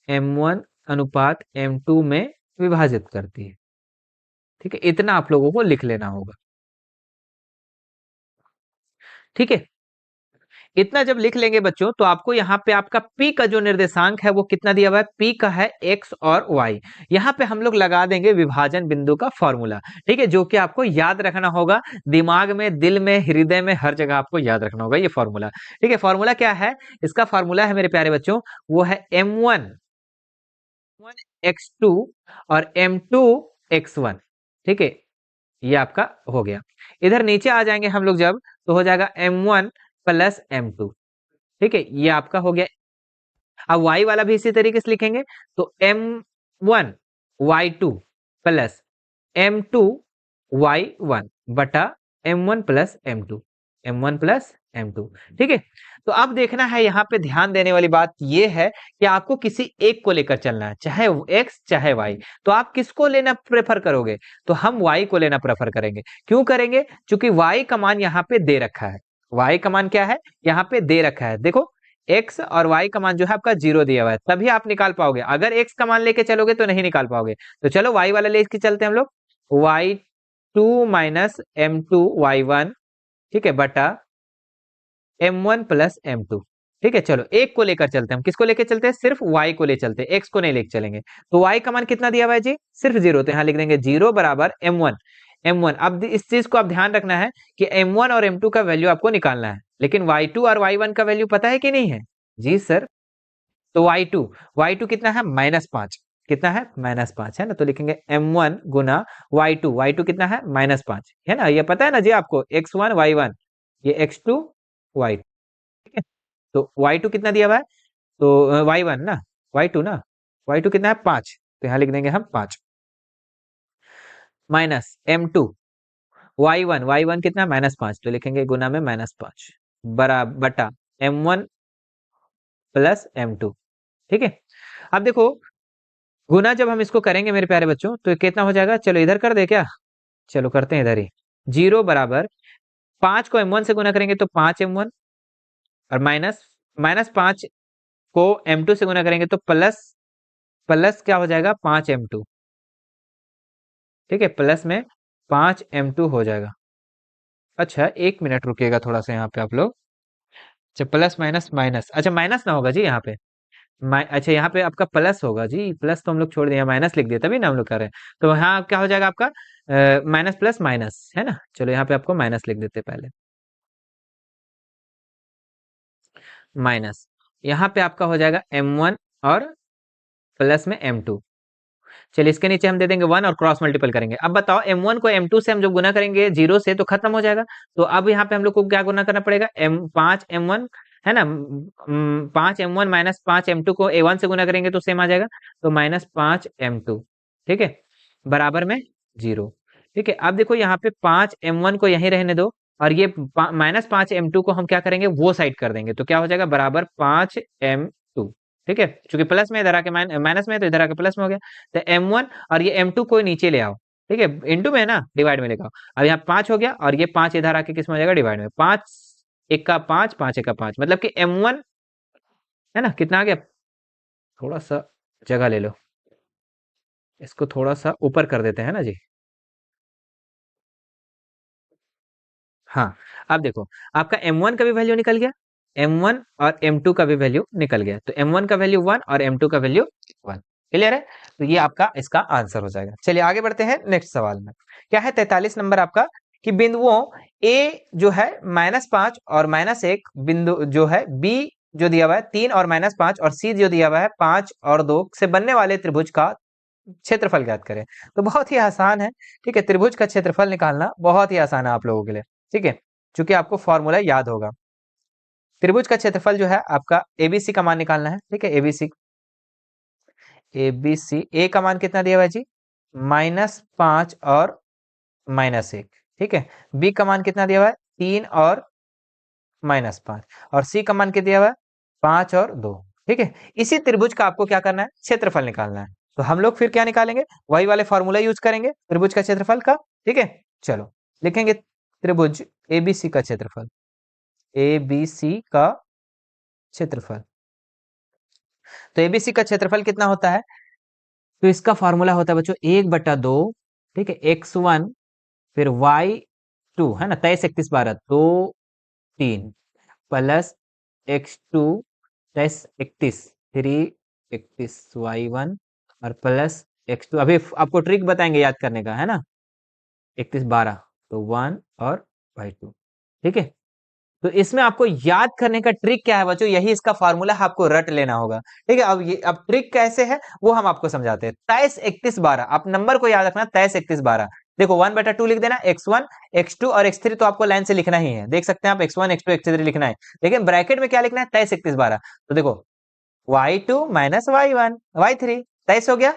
m1 अनुपात m2 में विभाजित करती है। ठीक है, इतना आप लोगों को लिख लेना होगा। ठीक है, इतना जब लिख लेंगे बच्चों, तो आपको यहाँ पे आपका P का जो निर्देशांक है वो कितना दिया हुआ है? P का है x और y। यहाँ पे हम लोग लगा देंगे विभाजन बिंदु का फॉर्मूला। ठीक है, जो कि आपको याद रखना होगा, दिमाग में, दिल में, हृदय में, हर जगह आपको याद रखना होगा ये फॉर्मूला। ठीक है, फॉर्मूला क्या है? इसका फॉर्मूला है मेरे प्यारे बच्चों, वो है m1 x2 और m2 x1। ठीक है, ये आपका हो गया। इधर नीचे आ जाएंगे हम लोग जब, तो हो जाएगा m1 प्लस m2। ठीक है, ये आपका हो गया। अब y वाला भी इसी तरीके से लिखेंगे, तो m1 y2 plus m2 y1 बटा m1 plus m2, m1 plus m2। ठीक है, तो अब देखना है, यहाँ पे ध्यान देने वाली बात ये है कि आपको किसी एक को लेकर चलना है, चाहे x चाहे y। तो आप किसको लेना प्रेफर करोगे? तो हम y को लेना प्रेफर करेंगे। क्यों करेंगे? क्योंकि y का मान यहाँ पे दे रखा है। y का मान क्या है? यहाँ पे दे रखा है, देखो x और y का मान जो है आपका 0 दिया हुआ है, तभी आप निकाल पाओगे। अगर x का मान लेके चलोगे तो नहीं निकाल पाओगे। तो चलो y वाला लेके चलते हैं हम लोग, y2 माइनस m2 y1, ठीक है, बटा m1 प्लस m2। ठीक है, चलो एक को लेकर चलते हैं। हम किसको लेकर चलते हैं? सिर्फ y को ले चलते हैं, x को नहीं लेके चलेंगे। तो y का मान कितना दिया हुआ है जी? सिर्फ 0, तो यहाँ लिख देंगे 0 बराबर m1। अब इस चीज को आप ध्यान रखना है कि m1 और m2 का वैल्यू आपको निकालना है, लेकिन y2 और y1 का वैल्यू पता है कि नहीं है? जी सर। तो y2 कितना है? -5। कितना है? -5 है ना, तो लिखेंगे m1 गुना y2 कितना है? -5 है ना, ये पता है ना जी आपको, x1 y1, ये x2 y2। ठीक है, तो y2 कितना दिया हुआ है? तो y1 ना, y2 कितना है? 5, तो यहाँ लिख देंगे हम 5 माइनस m2 y1 कितना? -5, तो लिखेंगे गुना में -5 बरा बटा m1 प्लस m2। ठीक है, अब देखो गुना जब हम इसको करेंगे मेरे प्यारे बच्चों, तो कितना हो जाएगा? चलो इधर कर दे क्या? चलो करते हैं इधर ही। 0 बराबर 5 को m1 से गुना करेंगे तो 5m1 और माइनस -5 को m2 से गुना करेंगे तो प्लस प्लस क्या हो जाएगा 5m2। ठीक है, प्लस में 5m2 हो जाएगा। अच्छा 1 मिनट रुकिएगा थोड़ा सा यहाँ पे आप लोग। अच्छा प्लस माइनस माइनस, अच्छा माइनस ना होगा जी यहाँ पे। अच्छा यहाँ पे आपका प्लस होगा जी, प्लस तो हम लोग छोड़ दिए, माइनस लिख दिया तभी ना हम लोग कर रहे हैं। तो यहाँ क्या हो जाएगा आपका माइनस प्लस माइनस, है ना। चलो यहाँ पे आपको माइनस लिख देते पहले, माइनस। यहाँ पे आपका हो जाएगा m1 और प्लस में m2। चलिए इसके नीचे हम दे देंगे 1 और क्रॉस मल्टीपल करेंगे। अब बताओ m1 को m2 से हम जब गुना करेंगे 0 से तो खत्म हो जाएगा। तो अब यहाँ पे हम लोग को क्या गुना करना पड़ेगा, 5m1 है ना, 5m1 माइनस 5m2 को a1 से गुना करेंगे तो सेम आ जाएगा, तो माइनस 5m2। ठीक है, बराबर में 0। ठीक है, अब देखो यहाँ पे 5m1 को यहीं रहने दो और ये माइनस 5m2 को हम क्या करेंगे, वो साइड कर देंगे, तो क्या हो जाएगा बराबर 5m2। ठीक है, चूंकि प्लस में इधर आके माइनस में है तो इधर आके प्लस में हो गया। तो m1 और ये m2 को नीचे ले आओ। ठीक है, इंटू में है ना, डिवाइड में लेकर आओ। अब यहाँ 5 हो गया और ये 5 इधर आके किस में हो जाएगा, डिवाइड में। 5 एक का 5, 5 एक का 5, मतलब कि m1 है ना, कितना आ गया, थोड़ा सा जगह ले लो, इसको थोड़ा सा ऊपर कर देते हैं ना जी। हाँ, अब देखो आपका m1 का भी वैल्यू निकल गया, m1 और m2 का भी वैल्यू निकल गया। तो m1 का वैल्यू 1 और m2 का वैल्यू 1। क्लियर है, तो ये आपका इसका आंसर हो जाएगा। चलिए आगे बढ़ते हैं नेक्स्ट सवाल में। क्या है 43 नंबर आपका, कि बिंदुओं a जो है -5 और -1, बिंदु जो है b जो दिया हुआ है 3 और -5, और c जो दिया हुआ है 5 और 2 से बनने वाले त्रिभुज का क्षेत्रफल ज्ञात करें। तो बहुत ही आसान है। ठीक है, त्रिभुज का क्षेत्रफल निकालना बहुत ही आसान है आप लोगों के लिए। ठीक है, चूंकि आपको फॉर्मूला याद होगा। त्रिभुज का क्षेत्रफल जो है आपका एबीसी का मान निकालना है। ठीक है, एबीसी, एबीसी ए का मान कितना दिया हुआ है जी, -5 और -1। ठीक है, बी का मान कितना दिया हुआ है, 3 और -5, और सी का मान कितना दिया हुआ है, 5 और 2। ठीक है, इसी त्रिभुज का आपको क्या करना है, क्षेत्रफल निकालना है। तो हम लोग फिर क्या निकालेंगे, वही वाले फॉर्मूला यूज करेंगे त्रिभुज का क्षेत्रफल का। ठीक है, चलो लिखेंगे त्रिभुज एबीसी का क्षेत्रफल, एबीसी का क्षेत्रफल। तो एबीसी का क्षेत्रफल कितना होता है, तो इसका फॉर्मूला होता है बच्चों 1/2। ठीक है, x1 फिर y2 है ना, 23 31 12 2 3 प्लस x2 23 31 3 31 y1 और प्लस x2, अभी आपको ट्रिक बताएंगे याद करने का, है ना, 31 12 तो 1 और y2। ठीक है, तो इसमें आपको याद करने का ट्रिक क्या है बच्चों, यही इसका फार्मूला आपको रट लेना होगा। ठीक है, अब ये अब ट्रिक कैसे है वो हम आपको समझाते हैं। 23 31 12, आप नंबर को याद रखना, 23 31 12। देखो 1/2 लिख देना, x1 x2 और x3 तो आपको लाइन से लिखना ही है, देख सकते हैं आप, x1 x2 x3 लिखना है, लेकिन ब्रैकेट में क्या लिखना है, 23 31 12। तो देखो y2 माइनस y1 y3, 23 हो गया,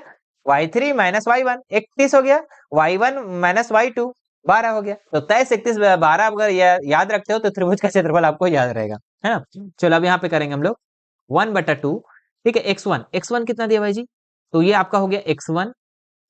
y3 माइनस y1 31 हो गया, y1 माइनस y2 12 हो गया। तो 23 31 12 अगर याद रखते हो तो त्रिभुज का क्षेत्रफल आपको याद रहेगा, है ना। चलो अब यहाँ पे करेंगे हम लोग 1/2। ठीक है, x1 कितना दिया भाई जी, तो ये आपका हो गया x1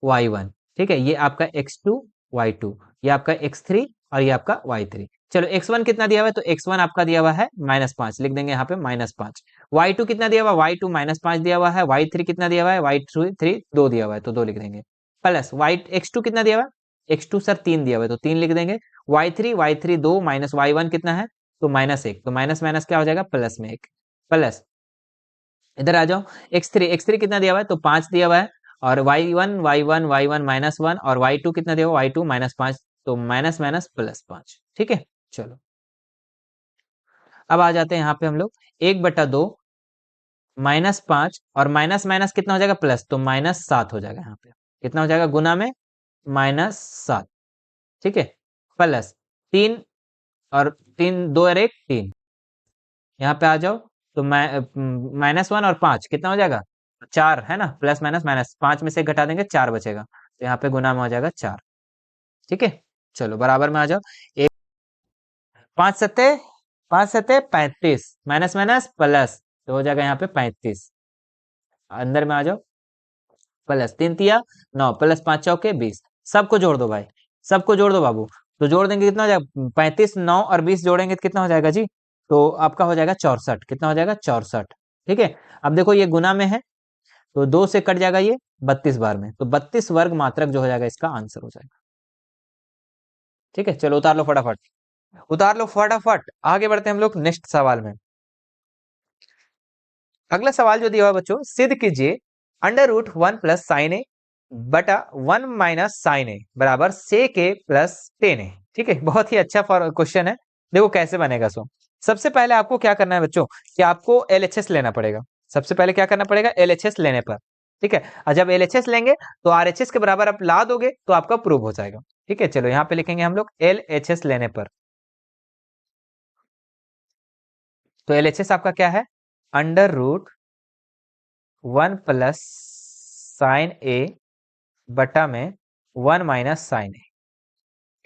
y1। ठीक है, ये आपका x2 y2, ये आपका x3 और ये आपका y3। चलो x1 कितना दिया हुआ है, तो x1 आपका दिया हुआ है -5, लिख देंगे यहाँ पे -5। y2 कितना दिया हुआ है, y2 -5 दिया हुआ है। y3 कितना दिया हुआ है, y3 2 दिया हुआ है तो 2 लिख देंगे। प्लस x2 कितना दिया हुआ है, x2 सर 3 दिया हुआ है तो 3 लिख देंगे। y3 2 माइनस y1 कितना है, तो -1, तो माइनस माइनस क्या हो जाएगा, प्लस में 1। प्लस इधर आ जाओ, x3 कितना दिया हुआ है, तो 5 दिया हुआ है, और y1 -1 और y2 कितना दिया हुआ, y2 -5, तो माइनस माइनस प्लस 5। ठीक है, चलो अब आ जाते हैं यहाँ पे हम लोग 1/2 -5 और माइनस माइनस कितना हो जाएगा, प्लस, तो -7 हो जाएगा। यहाँ पे कितना हो जाएगा, गुना में -7। ठीक है, प्लस 3 और 3 2 और 1 3, यहाँ पे आ जाओ, तो -1 और 5 कितना हो जाएगा, 4, है ना, प्लस माइनस माइनस 5 में से घटा देंगे 4 बचेगा, तो यहाँ पे गुना में हो जाएगा 4। ठीक है, चलो बराबर में आ जाओ, एक 5 सत्ते 35, माइनस माइनस प्लस, तो हो जाएगा यहाँ पे 35। अंदर में आ जाओ, प्लस 3 तिया 9 प्लस 5 चौके 20, सबको जोड़ दो भाई, सबको जोड़ दो बाबू। तो जोड़ देंगे कितना हो जाएगा, 35 9 और 20 जोड़ेंगे तो कितना हो जाएगा जी, तो आपका हो जाएगा 64। कितना हो जाएगा, 64। ठीक है, अब देखो ये गुना में है तो 2 से कट जाएगा ये 32 बार में, तो 32 वर्ग मात्रक जो हो जाएगा इसका आंसर हो जाएगा। ठीक है, चलो उतार लो फटाफट, उतार लो फटाफट, आगे बढ़ते हैं हम लोग नेक्स्ट सवाल में। अगला सवाल जो दिया हुआ बच्चों, सिद्ध कीजिए अंडर रूट 1 प्लस साइन ए बटा 1 माइनस साइन ए बराबर सेक ए प्लस टेन ए। ठीक है, बहुत ही अच्छा क्वेश्चन है। देखो कैसे बनेगा सो, सबसे पहले आपको क्या करना है बच्चों कि आपको एलएचएस लेना पड़ेगा। सबसे पहले क्या करना पड़ेगा, एलएचएस लेने पर, ठीक है, और जब एलएचएस लेंगे तो आरएचएस के बराबर आप ला दोगे तो आपका प्रूव हो जाएगा। ठीक है, चलो यहाँ पे लिखेंगे हम लोग एलएचएस लेने पर। तो एलएचएस आपका क्या है, अंडर रूट 1 प्लस साइन ए बटा में 1 माइनस साइन ए।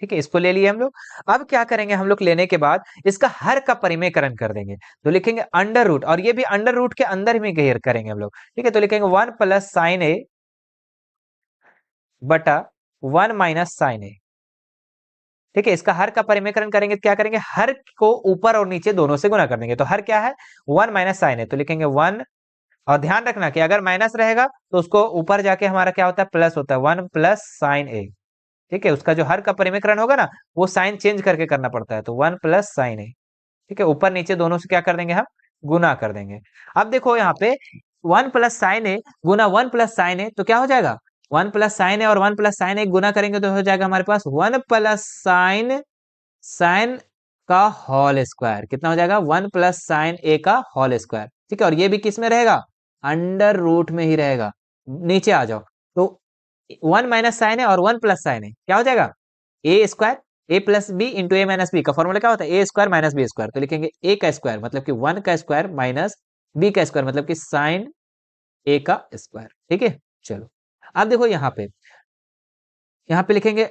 ठीक है, इसको ले लिए हम लोग। अब क्या करेंगे हम लोग, लेने के बाद इसका हर का परिमेयकरण कर देंगे, तो लिखेंगे अंडर रूट, और ये भी अंडर रूट के अंदर में घेर करेंगे हम लोग। ठीक है, तो लिखेंगे 1 प्लस साइन ए बटा 1 माइनस साइन ए। ठीक है, इसका हर का परिमेयकरण करेंगे तो क्या करेंगे, हर को ऊपर और नीचे दोनों से गुना कर देंगे। तो हर क्या है, 1 माइनस साइन ए, तो लिखेंगे 1, और ध्यान रखना कि अगर माइनस रहेगा तो उसको ऊपर जाके हमारा क्या होता है, प्लस होता है, 1 प्लस साइन ए। ठीक है, उसका जो हर का परिमेयकरण होगा ना वो साइन चेंज करके करना पड़ता है, तो 1 प्लस साइन ए। ठीक है, ऊपर नीचे दोनों से क्या कर देंगे हम, गुना कर देंगे। अब देखो यहाँ पे 1 प्लस साइन ए गुना 1 प्लस साइन ए, तो क्या हो जाएगा, 1 प्लस साइन ए और 1 प्लस साइन ए गुना करेंगे तो हो जाएगा हमारे पास 1 प्लस साइन साइन का होल स्क्वायर। कितना हो जाएगा, 1 प्लस साइन ए का होल स्क्वायर। ठीक है, और ये भी किस में रहेगा, अंडर रूट में ही रहेगा। नीचे आ जाओ, तो 1 माइनस साइन है और 1 प्लस साइन है, क्या हो जाएगा, ए स्क्वायर, ए प्लस बी इंटू ए माइनस बी का फॉर्मूला क्या होता है, ए स्क्वायर माइनस बी स्क्वायर। तो लिखेंगे ए का स्क्वायर मतलब कि 1 का स्क्वायर माइनस बी का स्क्वायर मतलब कि साइन ए का स्क्वायर। ठीक है, चलो अब देखो यहाँ पे लिखेंगे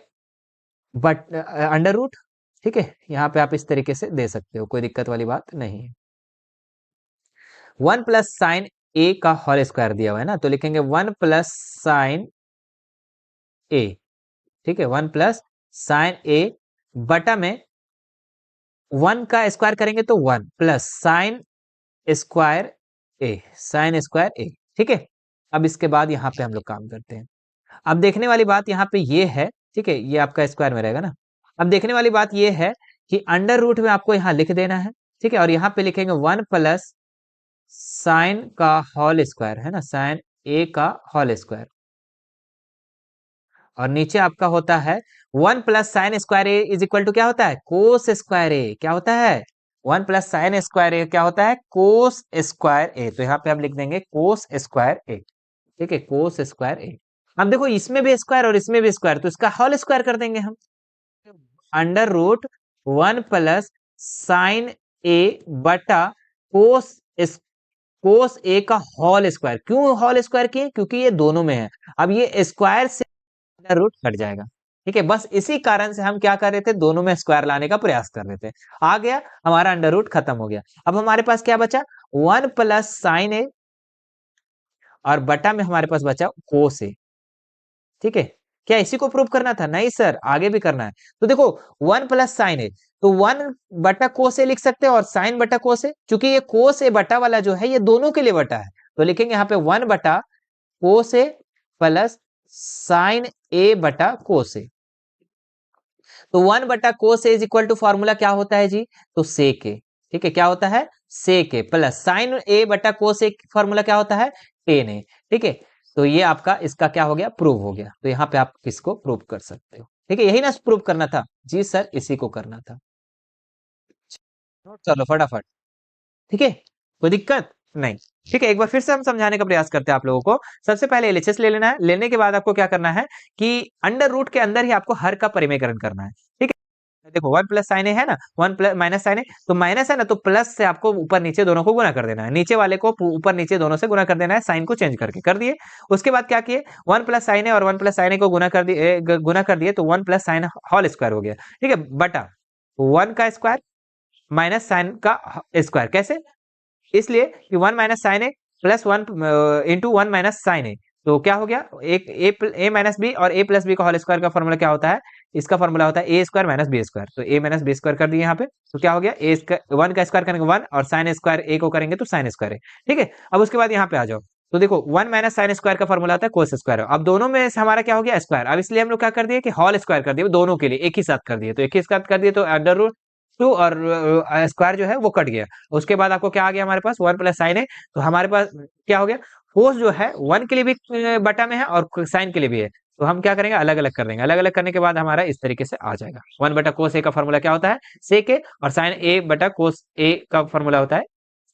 बट अंडर रूट। ठीक है, यहाँ पे आप इस तरीके से दे सकते हो, कोई दिक्कत वाली बात नहीं है। 1 प्लस साइन ए का होल स्क्वायर दिया हुआ है ना, तो लिखेंगे 1 प्लस साइन ए। ठीक है, 1 प्लस साइन ए बटा में 1 का स्क्वायर करेंगे तो 1 प्लस साइन स्क्वायर ए, साइन स्क्वायर ए। ठीक है, अब इसके बाद यहाँ पे हम लोग काम करते हैं। अब देखने वाली बात यहाँ पे ये है, ठीक है, ये आपका स्क्वायर में रहेगा ना। अब देखने वाली बात ये है कि अंडर रूट में आपको यहाँ लिख देना है। ठीक है, और यहाँ पे लिखेंगे 1 प्लस साइन का होल स्क्वायर है ना, साइन ए का होल स्क्वायर, और नीचे आपका होता है 1 plus sine square A is equal to क्या होता है, कोस स्क्वायर ए। क्या होता है, 1 प्लस साइन स्क्वायर ए क्या होता है, कोस स्क्वायर ए। तो यहाँ पे हम लिख देंगे कोस स्क्वायर ए। ठीक है, कोस स्क्वायर ए। अब देखो इसमें भी स्क्वायर और इसमें भी स्क्वायर, तो इसका होल स्क्वायर कर देंगे हम, अंडर रूट 1 प्लस साइन ए बटा कोस कोस ए का होल स्क्वायर। क्यों होल स्क्वायर किए, क्योंकि ये दोनों में है। अब ये स्क्वायर से अंडर रूट कट जाएगा। ठीक है, बस इसी कारण से हम क्या कर रहे थे, दोनों में स्क्वायर लाने का प्रयास कर रहे थे। आ गया हमारा अंडर रूट खत्म हो गया। अब हमारे पास क्या बचा, 1 प्लस साइन ए और बटा में हमारे पास बचा कोस ए। ठीक है, क्या इसी को प्रूव करना था, नहीं सर, आगे भी करना है। तो देखो 1 प्लस साइन ए, तो 1 बटा कोस ए लिख सकते हैं और साइन बटा कोस ए, चूंकि ये कोस ए बटा वाला जो है ये दोनों के लिए बटा है, तो लिखेंगे यहाँ पे 1 बटा कोस ए प्लस साइन ए बटा कोस ए। तो 1 बटा कोस ए इज इक्वल टू फॉर्मूला क्या होता है जी, तो सेक ए। ठीक है, क्या होता है, सेक ए प्लस साइन ए बटा कोस ए फॉर्मूला क्या होता है, टेन ए। ठीक है, तो ये आपका इसका क्या हो गया, प्रूव हो गया। तो यहाँ पे आप इसको प्रूव कर सकते हो। ठीक है, यही ना प्रूव करना था, जी सर इसी को करना था। चलो फटाफट, ठीक है, कोई दिक्कत नहीं। ठीक है, एक बार फिर से हम समझाने का प्रयास करते हैं आप लोगों को। सबसे पहले एलएचएस ले लेना है, लेने के बाद आपको क्या करना है कि अंडर रूट के अंदर ही आपको हर का परिमेयकरण करना है। ठीक है, देखो 1 प्लस साइन ए है ना, 1 प्लस माइनस साइन ए, तो माइनस है ना, तो प्लस से आपको ऊपर नीचे दोनों को गुना कर देना है, नीचे वाले को ऊपर नीचे दोनों से गुना कर देना है, साइन को चेंज करके कर दिए। उसके बाद क्या किए, 1 प्लस साइन ए और 1 प्लस साइन ए को गुना कर दिए, तो 1 प्लस साइन होल स्क्वायर हो गया। ठीक है, बटा 1 का स्क्वायर माइनस साइन का स्क्वायर। कैसे, इसलिए कि 1 माइनस साइन ए प्लस 1 इंटू 1 माइनस साइन ए, तो क्या हो गया, एक ए माइनस बी और ए प्लस बी का होल स्क्वायर का फॉर्मूला क्या होता है, इसका फॉर्मूला होता है ए स्क्वायर माइनस बी स्क्वायर, तो ए माइनस बी स्क्वायर कर दिए यहाँ पे, तो क्या हो गया ए स्क्वायर, 1 का स्क्वायर करेंगे 1 और साइन स्क्वायर ए को करेंगे तो साइन स्क्वायर है। ठीक है, अब उसके बाद यहाँ पे आ जाओ, तो देखो 1 माइनस साइन स्क्वायर का फॉर्मूला होता है कोस स्क्वायर। अब दोनों में से हमारा क्या हो गया स्क्वायर, अब इसलिए हम लोग क्या कर दिए कि होल स्क्वायर कर दिए दोनों के लिए, एक ही साथ कर दिए, तो एक ही साथ कर दिए तो अंडर रूट 2 और स्क्वायर जो है वो कट गया। उसके बाद आपको क्या आ गया हमारे पास 1 प्लस साइन है, तो हमारे पास क्या हो गया कोस जो है 1 के लिए भी बटा में है और साइन के लिए भी है, तो हम क्या करेंगे अलग अलग कर देंगे। अलग अलग करने के बाद हमारा इस तरीके से आ जाएगा 1 बटा कोस ए का फॉर्मूला क्या होता है सेक ए, और साइन ए बटा कोस ए का फॉर्मूला होता है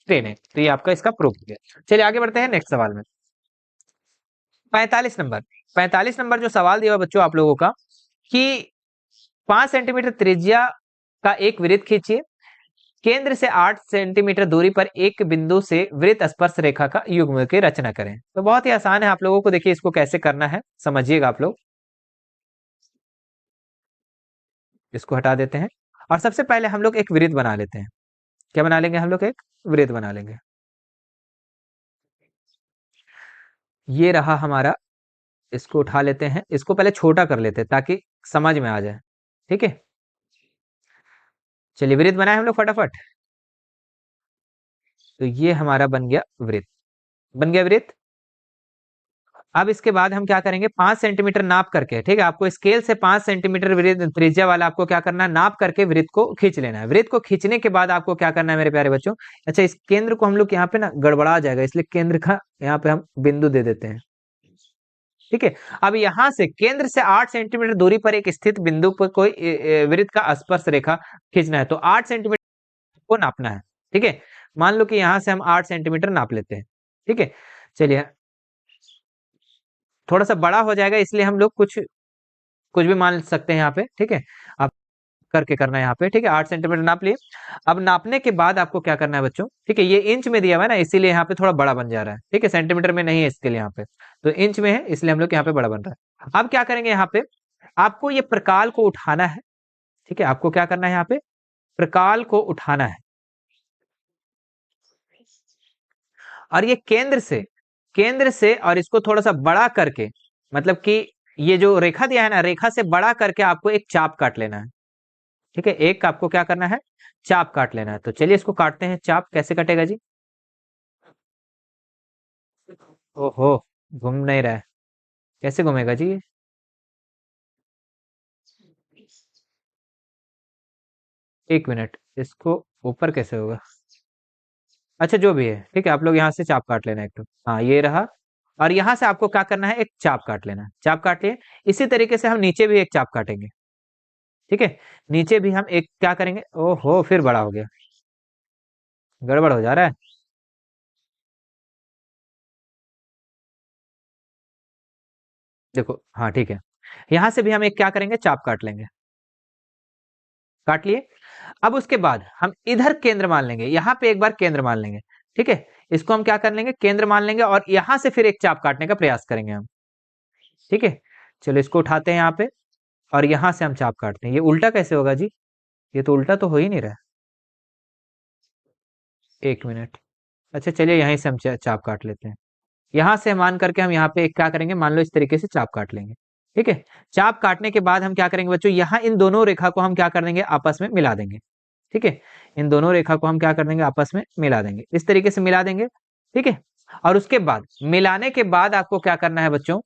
टेन ए। तो ये आपका इसका प्रूफ हो गया। चलिए आगे बढ़ते हैं नेक्स्ट सवाल में। 45 नंबर जो सवाल दिया हुआ बच्चों आप लोगों का कि 5 सेंटीमीटर त्रिज्या का एक वृत्त खींचिए, केंद्र से 8 सेंटीमीटर दूरी पर एक बिंदु से वृत्त स्पर्श रेखा का युग्म की रचना करें। तो बहुत ही आसान है आप लोगों को, देखिए इसको कैसे करना है समझिएगा आप लोग। इसको हटा देते हैं और सबसे पहले हम लोग एक वृत्त बना लेते हैं। क्या बना लेंगे हम लोग, एक वृत्त बना लेंगे। ये रहा हमारा, इसको उठा लेते हैं, इसको पहले छोटा कर लेते हैं ताकि समझ में आ जाए। ठीक है, चलिए वृत्त बनाए हम लोग फटाफट। तो ये हमारा बन गया वृत्त, बन गया वृत्त। अब इसके बाद हम क्या करेंगे 5 सेंटीमीटर नाप करके, ठीक है, आपको स्केल से 5 सेंटीमीटर वृत्त त्रिज्या वाला आपको क्या करना है नाप करके वृत्त को खींच लेना है। वृत्त को खींचने के बाद आपको क्या करना है मेरे प्यारे बच्चों, अच्छा इस केंद्र को हम लोग यहाँ पे ना गड़बड़ा जाएगा, इसलिए केंद्र का यहाँ पे हम बिंदु दे देते हैं। ठीक है, अब यहां से केंद्र से 8 सेंटीमीटर दूरी पर एक स्थित बिंदु पर कोई वृत्त का स्पर्श रेखा खींचना है, तो 8 सेंटीमीटर को नापना है। ठीक है, मान लो कि यहां से हम 8 सेंटीमीटर नाप लेते हैं। ठीक है, चलिए थोड़ा सा बड़ा हो जाएगा इसलिए हम लोग कुछ कुछ भी मान सकते हैं यहाँ पे। ठीक है, अब करके करना है यहाँ पे। ठीक है, 8 सेंटीमीटर नाप लिए। अब नापने के बाद आपको क्या करना है बच्चों, ठीक है, ये इंच में दिया हुआ है ना इसीलिए यहाँ पे थोड़ा बड़ा बन जा रहा है। ठीक है, सेंटीमीटर में नहीं है इसके लिए यहाँ पे, तो इंच में है इसलिए हम लोग यहाँ पे बड़ा बन रहा है। अब क्या करेंगे यहाँ पे आपको ये प्रकाल को उठाना है। ठीक है, आपको क्या करना है यहाँ पे प्रकाल को उठाना है, और ये केंद्र से और इसको थोड़ा सा बड़ा करके, मतलब कि ये जो रेखा दिया है ना रेखा से बड़ा करके आपको एक चाप काट लेना है। ठीक है, एक आपको क्या करना है चाप काट लेना है। तो चलिए इसको काटते हैं। चाप कैसे कटेगा जी, ओहो घूम नहीं रहा है, कैसे घूमेगा जी ये? एक मिनट, इसको ऊपर कैसे होगा, अच्छा जो भी है। ठीक है, आप लोग यहाँ से चाप काट लेना एक तो, हाँ ये रहा, और यहाँ से आपको क्या करना है एक चाप काट लेना है। चाप काट लिए, इसी तरीके से हम नीचे भी एक चाप काटेंगे। ठीक है, नीचे भी हम एक क्या करेंगे, ओहो फिर बड़ा हो गया, गड़बड़ हो जा रहा है। देखो हाँ ठीक है, यहाँ से भी हम एक क्या करेंगे चाप काट लेंगे, काट लिए। अब उसके बाद हम इधर केंद्र मान लेंगे, यहाँ पे एक बार केंद्र मान लेंगे। ठीक है, इसको हम क्या कर लेंगे केंद्र मान लेंगे, और यहाँ से फिर एक चाप काटने का प्रयास करेंगे हम। ठीक है, चलो इसको उठाते हैं यहाँ पे, और यहाँ से हम चाप काटते हैं। ये उल्टा कैसे होगा जी, ये तो उल्टा तो हो ही नहीं रहा है। एक मिनट, अच्छा चलिए यहीं से हम चाप काट लेते हैं। यहाँ से मान करके हम यहाँ पे एक क्या करेंगे, मान लो इस तरीके से चाप काट लेंगे। ठीक है, चाप काटने के बाद हम क्या करेंगे बच्चों, यहाँ इन दोनों रेखा को हम क्या कर देंगे आपस में मिला देंगे। ठीक है, इन दोनों रेखा को हम क्या कर देंगे आपस में मिला देंगे, इस तरीके से मिला देंगे। ठीक है, और उसके बाद मिलाने के बाद आपको क्या करना है बच्चों,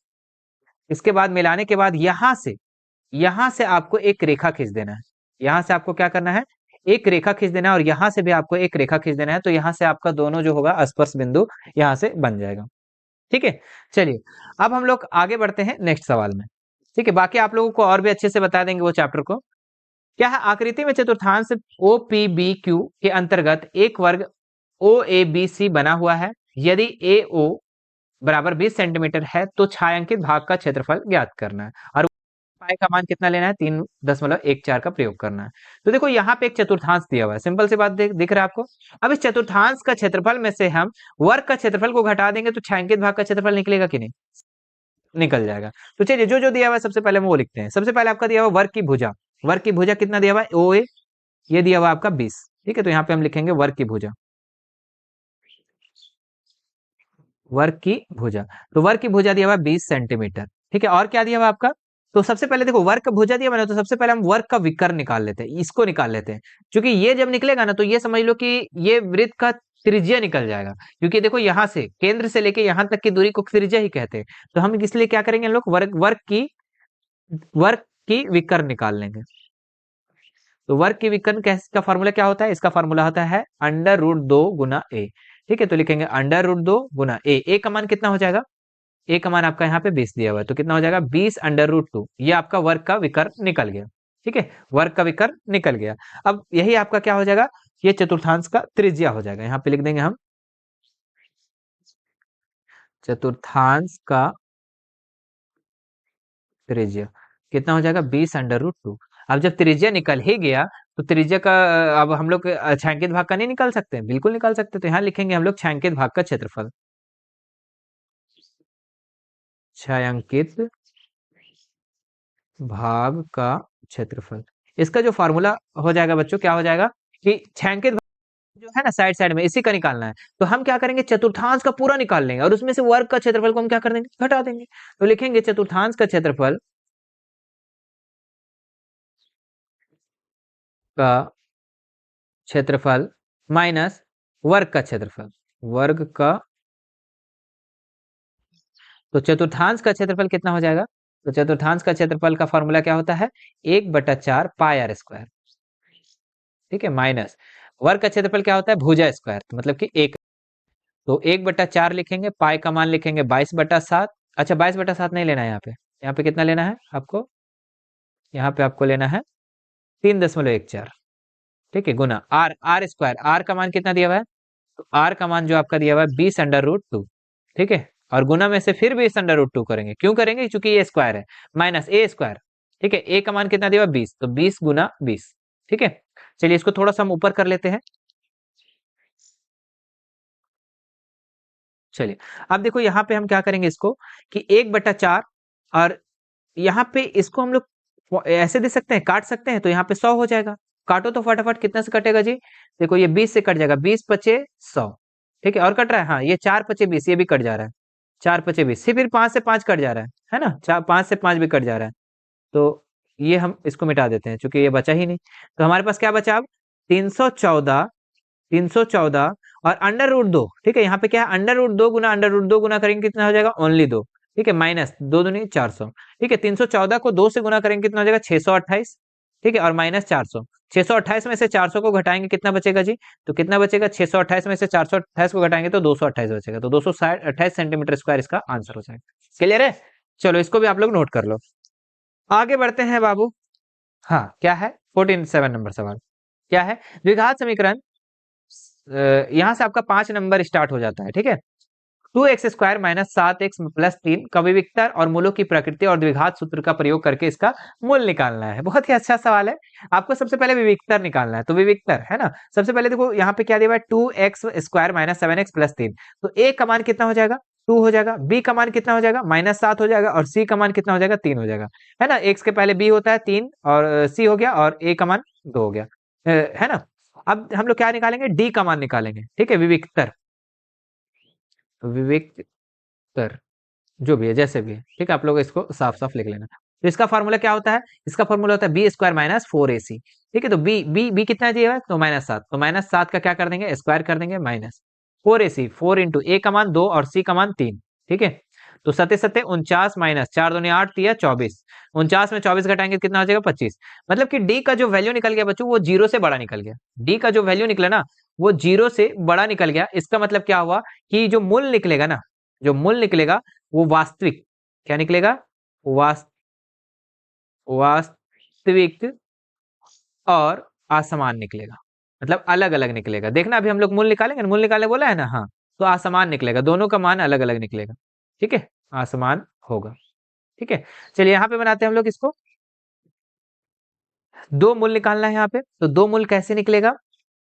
इसके बाद मिलाने के बाद यहाँ से आपको एक रेखा खींच देना है। यहाँ से आपको क्या करना है एक रेखा खींच देना है, और यहाँ से भी आपको एक रेखा खींच देना है, तो यहाँ से आपका दोनों जो होगा स्पर्श बिंदु यहाँ से बन जाएगा। ठीक है, चलिए अब हम लोग आगे बढ़ते हैं नेक्स्ट सवाल में। ठीक है, बाकी आप लोगों को और भी अच्छे से बता देंगे वो चैप्टर को। क्या है आकृति में चतुर्थांश ओ पी बी क्यू के अंतर्गत एक वर्ग ओ ए बी सी बना हुआ है, यदि ए ओ बराबर 20 सेंटीमीटर है तो छायांकित भाग का क्षेत्रफल ज्ञात करना है, और पाई का मान कितना लेना है 3.14 का प्रयोग करना है। तो देखो यहाँ पे एक चतुर्थांश दिया हुआ है, सिंपल सी बात दिख रहा है आपको। अब इस चतुर्थांश का क्षेत्रफल में से हम वर्ग का क्षेत्रफल को घटा देंगे तो छायांकित भाग का क्षेत्रफल निकलेगा कि नहीं, निकल जाएगा। तो चलिए जो जो दिया हुआ है सबसे पहले हम वो लिखते हैं। सबसे पहले आपका दिया हुआ वर्ग की भुजा, वर्ग की भुजा कितना दिया हुआ है ओ ए, ये दिया हुआ आपका 20। ठीक है, तो यहाँ पे हम लिखेंगे वर्ग की भुजा, वर्ग की भुजा, तो वर्ग की भुजा दिया हुआ 20 सेंटीमीटर। ठीक है, और क्या दिया हुआ आपका तो सबसे पहले देखो वर्क का भुजा दिया मैंने, तो सबसे पहले हम वर्क का विकर्ण निकाल लेते हैं, इसको निकाल लेते हैं। क्योंकि ये जब निकलेगा ना तो ये समझ लो कि ये वृत्त का त्रिज्या निकल जाएगा। क्योंकि देखो यहाँ से केंद्र से लेके यहाँ तक की दूरी को त्रिज्या ही कहते हैं। तो हम इसलिए क्या करेंगे, हम लोग वर्क की विकर्ण निकाल लेंगे। तो वर्क की विकर्ण कैसे का फॉर्मूला क्या होता है, इसका फॉर्मूला होता है √2 गुना ए। ठीक है, तो लिखेंगे √2 गुना ए का मान कितना हो जाएगा, ए का मान आपका यहाँ पे 20 दिया हुआ है, तो कितना हो जाएगा 20√2। ये आपका वर्क का विकर्ण निकल गया। ठीक है, वर्क का विकर्ण निकल गया। अब यही आपका क्या हो जाएगा, ये चतुर्थांश का त्रिज्या हो जाएगा। यहाँ पे लिख देंगे हम चतुर्थांश का त्रिज्या कितना हो जाएगा 20√2। अब जब त्रिज्या निकल ही गया तो त्रिज्या का अब हम लोग छायांकित भाग का नहीं निकाल सकते हैं, बिल्कुल निकाल सकते हैं। तो यहाँ लिखेंगे हम लोग छायांकित भाग का क्षेत्रफल, छायांकित भाग का क्षेत्रफल। इसका जो फॉर्मूला हो जाएगा बच्चों, क्या हो जाएगा कि छायांकित भाग जो है ना साइड साइड में, इसी का निकालना है। तो हम क्या करेंगे, चतुर्थांश का पूरा निकाल लेंगे और उसमें से वर्ग का क्षेत्रफल को हम क्या कर देंगे, घटा देंगे। तो लिखेंगे चतुर्थांश का क्षेत्रफल का क्षेत्रफल माइनस वर्ग का क्षेत्रफल, वर्ग का। तो चतुर्थांश का क्षेत्रफल कितना हो जाएगा, तो चतुर्थांश का क्षेत्रफल का फॉर्मूला क्या होता है, 1/4 पाई आर स्क्वायर। ठीक है, माइनस वर्ग का क्षेत्रफल क्या होता है, भुजा स्क्वायर, तो मतलब कि एक। तो 1/4 लिखेंगे, पाई का मान लिखेंगे 22/7। अच्छा 22/7 नहीं लेना है यहाँ पे कितना लेना है आपको, यहाँ पे आपको लेना है 3.14। ठीक है, गुना आर, आर स्क्वायर, आर का मान कितना दिया हुआ है, तो आर का मान जो आपका दिया हुआ है 20√2। ठीक है, और गुना में से फिर 20√2 करेंगे, क्यों करेंगे, क्योंकि ये स्क्वायर है, माइनस ए स्क्वायर। ठीक है, ए का मान कितना दिया हुआ है 20, तो 20 गुना 20। ठीक है, चलिए इसको थोड़ा सा हम ऊपर कर लेते हैं। चलिए अब देखो यहाँ पे हम क्या करेंगे इसको, कि 1/4, और यहाँ पे इसको हम लोग ऐसे दे सकते हैं, काट सकते हैं, तो यहाँ पे 100 हो जाएगा। काटो तो फटाफट, कितना से कटेगा जी, देखो ये 20 से कट जाएगा, 20×5 = 100। ठीक है, और कट रहा है, हाँ ये 4×5 = 20, ये भी कट जा रहा है, 4×5 = 20, फिर 5 से 5 कट जा रहा है ना, 5 से 5 भी कट जा रहा है। तो ये हम इसको मिटा देते हैं, चूंकि ये बचा ही नहीं। तो हमारे पास क्या बचा अब, 314, 314 और √2। ठीक है, यहाँ पे क्या है, √2 गुना √2 गुना करेंगे कितना हो जाएगा, ओनली 2। ठीक है, माइनस 2 दूनी 400। ठीक है, 314 को 2 से गुना करेंगे कितना हो जाएगा 628। ठीक है, और माइनस 400, 628 में से 400 को घटाएंगे कितना बचेगा जी, तो कितना बचेगा, 628 में से 428 को घटाएंगे तो 228 बचेगा। तो 228 सेंटीमीटर स्क्वायर इसका आंसर हो जाएगा। क्लियर है, चलो इसको भी आप लोग नोट कर लो। आगे बढ़ते हैं बाबू। हाँ क्या है, 47 नंबर सवाल क्या है, द्विघात समीकरण। यहाँ से आपका 5 नंबर स्टार्ट हो जाता है। ठीक है, 2x² - 7x + 3 का विविक्तर और मूलों की प्रकृति और द्विघात सूत्र का प्रयोग करके इसका मूल निकालना है। बहुत ही अच्छा सवाल है। आपको सबसे पहले विविक्तर निकालना है, तो विविक्तर है ना, सबसे पहले देखो यहाँ पे क्या दिया हुआ है, 2x² - 7x + 3। तो a का मान कितना हो जाएगा, 2 हो जाएगा, b का मान कितना हो जाएगा, -7 हो जाएगा, और c का मान कितना हो जाएगा, 3 हो जाएगा। है ना, x के पहले b होता है 3, और c हो गया, और a का मान 2 हो गया। है ना, अब हम लोग क्या निकालेंगे, d का मान निकालेंगे। ठीक है, विविक्तर, विविक्तर जो भी है, जैसे भी है। ठीक है, आप लोग इसको साफ साफ लिख लेना। तो इसका फॉर्मूला क्या होता है, इसका फॉर्मूला होता है b² - 4ac। ठीक है, तो b कितना दिया है, तो -7, तो -7 का क्या कर देंगे, स्क्वायर कर देंगे, माइनस 4ac, 4 इंटू a का मान 2 और c का मान 3। ठीक है, तो 7 7 49 माइनस 4 दूनी 8 3 24, 49 में 24 घटाएंगे कितना हो जाएगा 25। मतलब कि d का जो वैल्यू निकल गया बच्चों, वो 0 से बड़ा निकल गया। d का जो वैल्यू निकला ना, वो 0 से बड़ा निकल गया। इसका मतलब क्या हुआ, कि जो मूल निकलेगा ना, जो मूल निकलेगा वो वास्तविक क्या निकलेगा, वास, वास्तविक और असमान निकलेगा, मतलब अलग अलग निकलेगा। देखना अभी हम लोग मूल निकालेंगे, मूल निकालने बोला है ना, हाँ, तो असमान निकलेगा, दोनों का मान अलग अलग निकलेगा। ठीक है, असमान होगा। ठीक है, चलिए यहाँ पे बनाते हैं हम लोग इसको, दो मूल निकालना है यहाँ पे। तो दो मूल कैसे निकलेगा,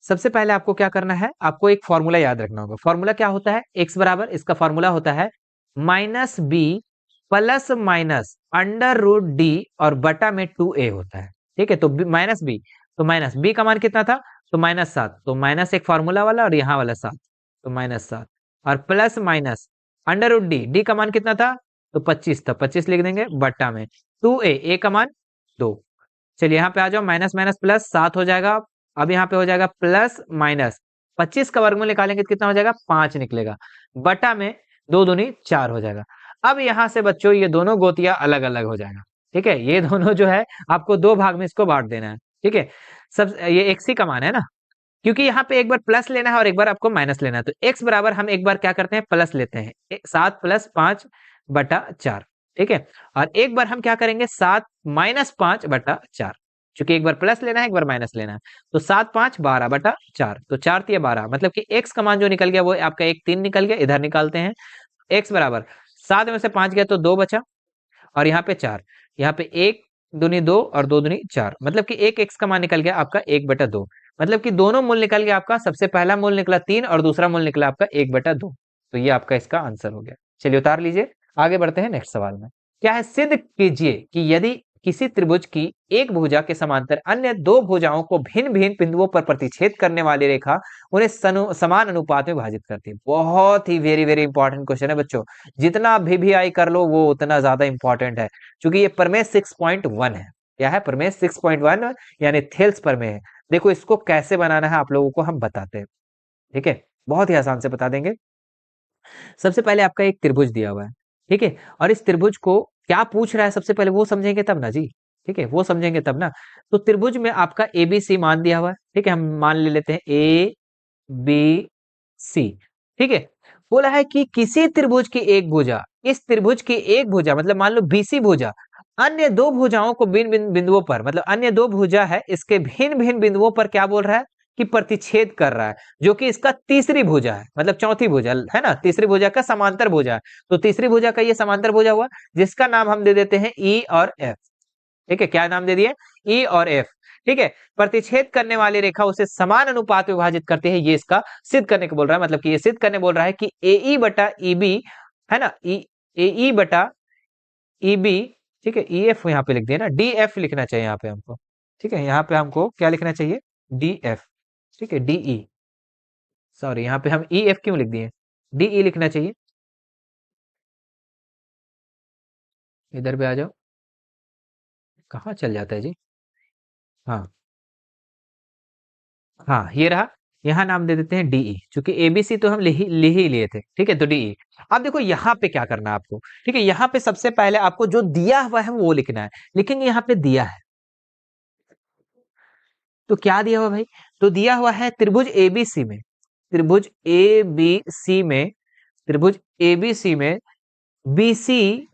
सबसे पहले आपको क्या करना है, आपको एक फॉर्मूला याद रखना होगा। फॉर्मूला क्या होता है, x बराबर, इसका फॉर्मूला होता है -b ± √d और बटा में 2a होता है। ठीक है, तो -b, तो -b का मान कितना था, तो -7, तो माइनस एक फॉर्मूला वाला और यहाँ वाला 7, तो -7, और प्लस माइनस √d, d का मान कितना था, तो 25 था, 25 लिख देंगे, बटा में 2a का मान 2। चलिए यहाँ पे आ जाओ, माइनस माइनस प्लस 7 हो जाएगा। अब यहाँ पे हो जाएगा प्लस माइनस 25 का वर्गमूल निकालेंगे तो कितना हो जाएगा, 5 निकलेगा। बटा में 2 दूनी 4 हो जाएगा। अब यहाँ से बच्चों ये दोनों गोतियां अलग अलग हो जाएगा। ठीक है, ये दोनों जो है आपको दो भाग में इसको बांट देना है। ठीक है, सब ये एक्स ही का मान है ना, क्योंकि यहाँ पे एक बार प्लस लेना है और एक बार आपको माइनस लेना है। तो x बराबर हम एक बार क्या करते हैं, प्लस लेते हैं, 7 प्लस 5 बटा 4। ठीक है, और एक बार हम क्या करेंगे, 7 माइनस 5 बटा 4। क्योंकि एक बार प्लस लेना है एक बार माइनस लेना है। तो 7 5 12 बटा 4, तो 4 तिया 12, मतलब कि x का मान जो निकल गया वो आपका 1 3 निकल गया। इधर निकालते हैं, x बराबर 7 में से 5 गया तो 2 बचा, और यहाँ पे 4, यहाँ पे 1 दूनी 2 और 2 दूनी 4, मतलब कि एक x का मान निकल गया आपका 1/2। मतलब कि दोनों मूल निकल गया आपका, सबसे पहला मूल निकला 3 और दूसरा मूल निकला आपका 1/2। तो ये आपका इसका आंसर हो गया। चलिए उतार लीजिए, आगे बढ़ते हैं नेक्स्ट सवाल में। क्या है, सिद्ध कीजिए कि यदि किसी त्रिभुज की एक भुजा के समांतर अन्य दो भुजाओं को भिन्न भिन्न बिंदुओं पर प्रतिच्छेद करने वाली रेखा उन्हें समान अनुपात में विभाजित करती है। बहुत ही वेरी वेरी इंपॉर्टेंट क्वेश्चन है बच्चों, जितना भी कर लो वो उतना ज्यादा इंपॉर्टेंट है, क्योंकि ये प्रमेय 6.1 है। क्या है, प्रमेय 6.1 यानी थेल्स प्रमेय है। देखो इसको कैसे बनाना है आप लोगों को हम बताते हैं। ठीक है, बहुत ही आसान से बता देंगे। सबसे पहले आपका एक त्रिभुज दिया हुआ है, ठीक है, और इस त्रिभुज को क्या पूछ रहा है सबसे पहले वो समझेंगे तब ना जी। ठीक है, वो समझेंगे तब ना। तो त्रिभुज में आपका ABC मान दिया हुआ है। ठीक है, हम मान ले लेते हैं ABC। ठीक है, बोला है कि किसी त्रिभुज की एक भुजा, इस त्रिभुज की एक भुजा मतलब मान लो BC भुजा, अन्य दो भुजाओं को भिन्न भिन्न बिंदुओं पर, मतलब अन्य दो भुजा है इसके भिन्न भिन्न बिंदुओं पर क्या बोल रहा है कि प्रतिच्छेद कर रहा है, जो कि इसका तीसरी भुजा है, मतलब चौथी भुजा है ना, तीसरी भुजा का समांतर भुजा है। तो तीसरी भुजा का ये समांतर भुजा हुआ, जिसका नाम हम दे देते हैं E और F। ठीक है, क्या नाम दे दिए, E और F। ठीक है, प्रतिच्छेद करने वाली रेखा उसे समान अनुपात में विभाजित करते हैं, ये इसका सिद्ध करने को बोल रहा है। मतलब कि ये सिद्ध करने बोल रहा है कि AE बटा EB है ना, AE बटा EB। ठीक है, EF यहाँ पे लिख दिया ना, DF लिखना चाहिए यहाँ पे हमको। ठीक है, यहाँ पे हमको क्या लिखना चाहिए, DF। ठीक है, DE, सॉरी यहाँ पे हम EF क्यों लिख दिए, DE लिखना चाहिए। इधर पे आ जाओ, कहाँ चल जाता है जी। हाँ हाँ, ये रहा, यहाँ नाम दे देते हैं DE, क्योंकि ABC तो हम ले ही लिए थे। ठीक है, तो DE। अब देखो यहाँ पे क्या करना है आपको। ठीक है, यहाँ पे सबसे पहले आपको जो दिया हुआ है वो लिखना है, लेकिन यहाँ पे दिया है तो क्या दिया हुआ भाई, तो दिया हुआ है त्रिभुज ABC में, त्रिभुज ABC में, त्रिभुज ABC में BC,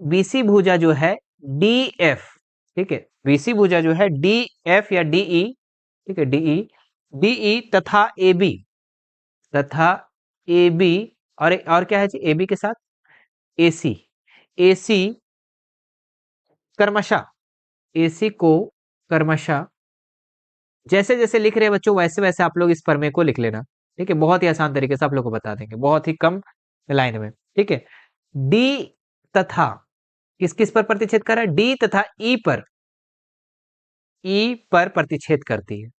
BC भुजा जो है DF। ठीक है, BC भुजा जो है DF या DE। ठीक है, DE तथा AB, तथा AB, और क्या है जी AB के साथ AC, AC कर्मशः, AC को कर्मशः जैसे जैसे लिख रहे हैं बच्चों वैसे वैसे आप लोग इस प्रमेय को लिख लेना। ठीक है, बहुत ही आसान तरीके से आप लोग को बता देंगे, बहुत ही कम लाइन में। ठीक है, D तथा किस किस पर प्रतिच्छेद कर रहा है, D तथा E पर, E पर प्रतिच्छेद करती है।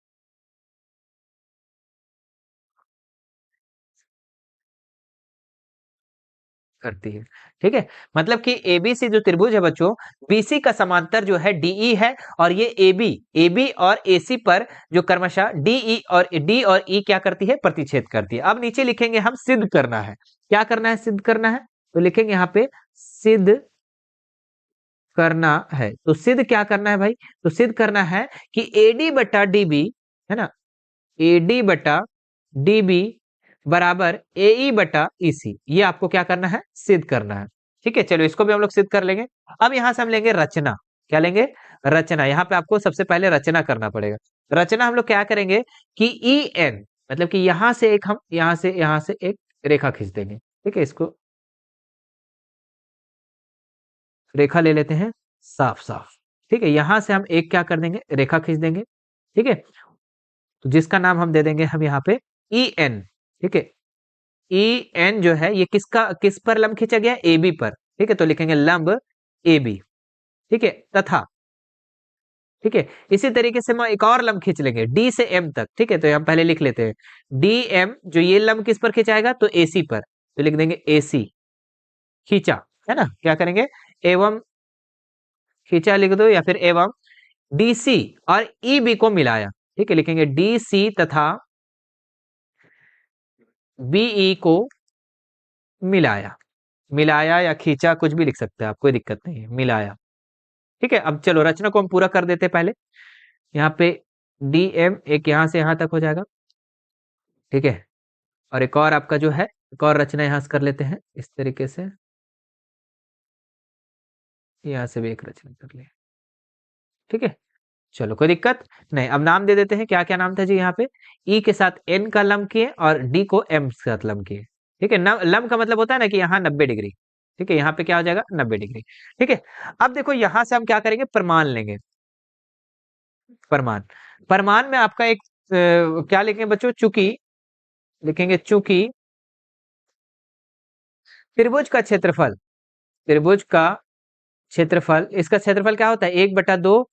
करती है। ठीक है, मतलब कि ABC जो त्रिभुज है बच्चों, BC का समांतर जो है DE है, और ये AB और AC पर जो क्रमशः D और E क्या करती है, प्रतिच्छेद करती है। अब नीचे लिखेंगे हम सिद्ध करना है। क्या करना है, सिद्ध करना है, तो लिखेंगे यहाँ पे सिद्ध करना है। तो सिद्ध क्या करना है भाई, तो सिद्ध करना है कि AD बटा DB है ना, AD बटा DB बराबर AE बटा EC, ये आपको क्या करना है, सिद्ध करना है। ठीक है, चलो इसको भी हम लोग सिद्ध कर लेंगे। अब यहां से हम लेंगे रचना। क्या लेंगे, रचना। यहाँ पे आपको सबसे पहले रचना करना पड़ेगा। रचना हम लोग क्या करेंगे कि EN, मतलब कि यहां से एक, हम यहां से एक रेखा खींच देंगे। ठीक है, इसको रेखा ले लेते हैं साफ साफ। ठीक है, यहां से हम एक क्या कर देंगे, रेखा खींच देंगे। ठीक है, तो जिसका नाम हम दे देंगे हम यहाँ पे EN। ठीक है, EN जो है ये किस पर लंब खींचा गया, AB पर। ठीक है, तो लिखेंगे लंब AB। ठीक है, तथा ठीक है, इसी तरीके से हम एक और लंब खींच लेंगे D से M तक। ठीक है, तो हम पहले लिख लेते हैं DM, जो ये लंब किस पर खिंचाएगा, तो AC पर, तो लिख देंगे AC खींचा, है ना। क्या करेंगे, एवं खींचा लिख दो, या फिर एवं डीसी और ईबी को मिलाया। ठीक है, लिखेंगे डीसी तथा बीई को मिलाया। मिलाया या खींचा, कुछ भी लिख सकते हैं आप, कोई दिक्कत नहीं है, मिलाया। ठीक है, अब चलो रचना को हम पूरा कर देते हैं पहले। यहाँ पे डीएम एक यहाँ से यहाँ तक हो जाएगा। ठीक है, और एक और आपका जो है, एक और रचना यहाँ से कर लेते हैं इस तरीके से, यहाँ से भी एक रचना कर ले। ठीक है, चलो कोई दिक्कत नहीं। अब नाम दे देते हैं, क्या क्या नाम था जी यहाँ पे। ई के साथ एन का लम किए और डी को एम के साथ लम किए। ठीक है, लम का मतलब होता है ना कि यहाँ 90 डिग्री। ठीक है, यहाँ पे क्या हो जाएगा, 90 डिग्री। ठीक है, अब देखो यहाँ से हम क्या करेंगे, प्रमाण लेंगे। प्रमाण, प्रमाण में आपका एक क्या लिखेंगे बच्चों, चूंकि, लिखेंगे चूंकि त्रिभुज का क्षेत्रफल, त्रिभुज का क्षेत्रफल, इसका क्षेत्रफल क्या होता है, 1/2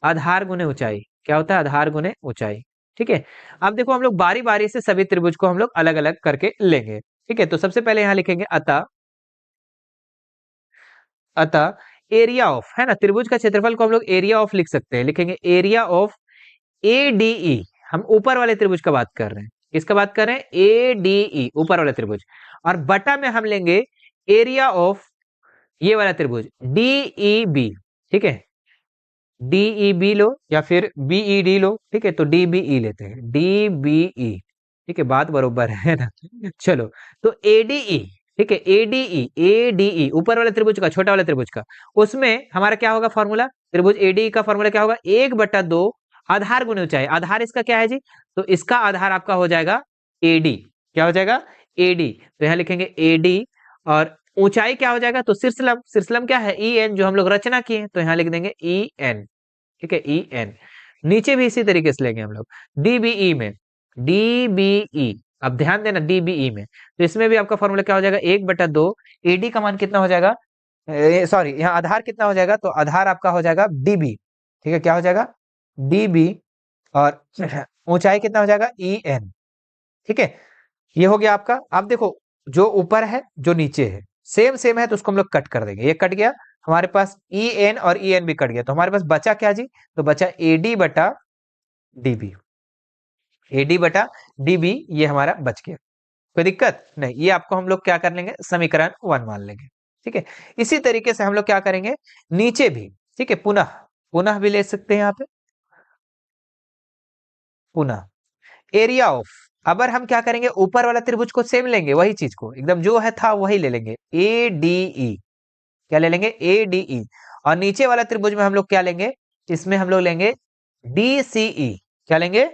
आधार गुने ऊंचाई। क्या होता है, आधार गुने ऊंचाई। ठीक है, अब देखो हम लोग बारी बारी से सभी त्रिभुज को हम लोग अलग अलग करके लेंगे। ठीक है, तो सबसे पहले यहाँ लिखेंगे अतः, अतः एरिया ऑफ, है ना, त्रिभुज का क्षेत्रफल को हम लोग एरिया ऑफ लिख सकते हैं। लिखेंगे एरिया ऑफ एडीई, हम ऊपर वाले त्रिभुज का बात कर रहे हैं। किसका बात कर रहे हैं, एडीई, ऊपर वाले त्रिभुज। और बटा में हम लेंगे एरिया ऑफ ये वाला त्रिभुज डीईबी। ठीक है, डीईबी लो या फिर बीईडी लो। ठीक है, तो डीबीई लेते हैं, डीबीई। ठीक है, बात बरोबर है ना। चलो, तो एडीई, ठीक है, एडीई, एडीई ऊपर वाले त्रिभुज का, छोटा वाले त्रिभुज का, उसमें हमारा क्या होगा फॉर्मूला, त्रिभुज एडीई का फॉर्मूला क्या होगा, 1/2 आधार गुने ऊंचाई। आधार इसका क्या है जी, तो इसका आधार आपका हो जाएगा एडी। क्या हो जाएगा, एडी। तो यहाँ लिखेंगे एडी, और ऊंचाई क्या हो जाएगा, तो सिरसलम, सिरसलम क्या है, ई एन, जो हम लोग रचना किए, तो यहाँ लिख देंगे ई एन। ठीक है, ई एन। नीचे भी इसी तरीके से लेंगे हम लोग, डीबीई में, डीबीई, अब ध्यान देना डीबीई में, तो इसमें भी आपका फॉर्मूला क्या हो जाएगा, 1/2, एडी का मान कितना हो जाएगा, सॉरी यहाँ आधार कितना हो जाएगा, तो आधार आपका हो जाएगा डीबी। ठीक है, क्या हो जाएगा, डीबी, और ऊंचाई कितना हो जाएगा, ई एन। ठीक है, ये हो गया आपका। अब देखो, जो ऊपर है जो नीचे है सेम सेम है, तो उसको हम लोग कट कर देंगे। ये कट गया हमारे पास, ई एन और ई एन भी कट गया, तो हमारे पास बचा क्या जी, तो बचा एडी बटा डीबी। एडी बटा डीबी ये हमारा बच गया। कोई दिक्कत नहीं, ये आपको हम लोग क्या कर लेंगे, समीकरण 1 मान लेंगे। ठीक है, इसी तरीके से हम लोग क्या करेंगे नीचे भी। ठीक है, पुनः, पुनः भी ले सकते हैं यहाँ पे, पुनः एरिया ऑफ। अगर हम क्या करेंगे, ऊपर वाला त्रिभुज को सेम लेंगे, वही चीज को एकदम जो है था वही ले लेंगे, ए डी ई। क्या ले लेंगे, ए डी ई। और नीचे वाला त्रिभुज में हम लोग क्या लेंगे, इसमें हम लोग लेंगे डी सी ई। क्या लेंगे,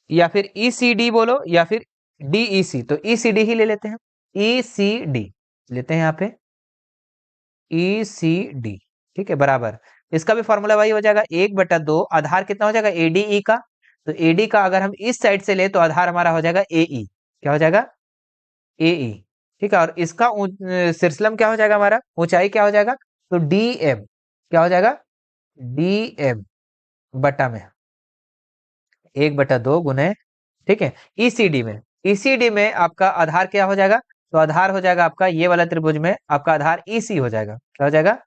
या फिर ई सी डी बोलो, या फिर डी ई सी, तो ई सी डी ही ले लेते हैं, ई सी डी लेते हैं यहाँ पे, ई सी डी। ठीक है, बराबर, इसका भी फॉर्मूला वही हो जाएगा, 1/2 आधार कितना हो जाएगा, एडीई का, तो एडी का अगर हम इस साइड से ले तो आधार हमारा हो जाएगा एई। क्या हो जाएगा, एई। ठीक है, और इसका सिरसलम क्या हो जाएगा, हमारा ऊंचाई क्या हो जाएगा, तो डीएम। क्या हो जाएगा, डीएम बटा में 1/2 गुने। ठीक है, ईसीडी में, ईसीडी में आपका आधार क्या हो जाएगा, तो आधार हो जाएगा आपका ये वाला त्रिभुज में आपका आधार ईसी हो जाएगा। क्या हो जाएगा,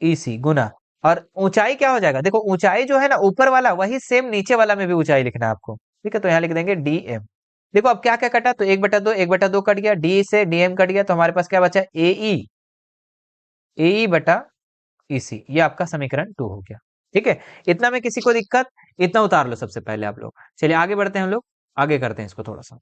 ईसी गुना, और ऊंचाई क्या हो जाएगा, देखो ऊंचाई जो है ना ऊपर वाला वही सेम नीचे वाला में भी ऊंचाई लिखना है आपको। ठीक है, तो यहाँ लिख देंगे डीएम। देखो अब क्या क्या कटा, तो 1/2, 1/2 कट गया, डी से डीएम कट गया, तो हमारे पास क्या बचा, एई, एई बटा ईसी। ये आपका समीकरण 2 हो गया। ठीक है, इतना में किसी को दिक्कत, इतना उतार लो सबसे पहले आप लोग। चलिए आगे बढ़ते हैं, हम लोग आगे करते हैं इसको थोड़ा सा।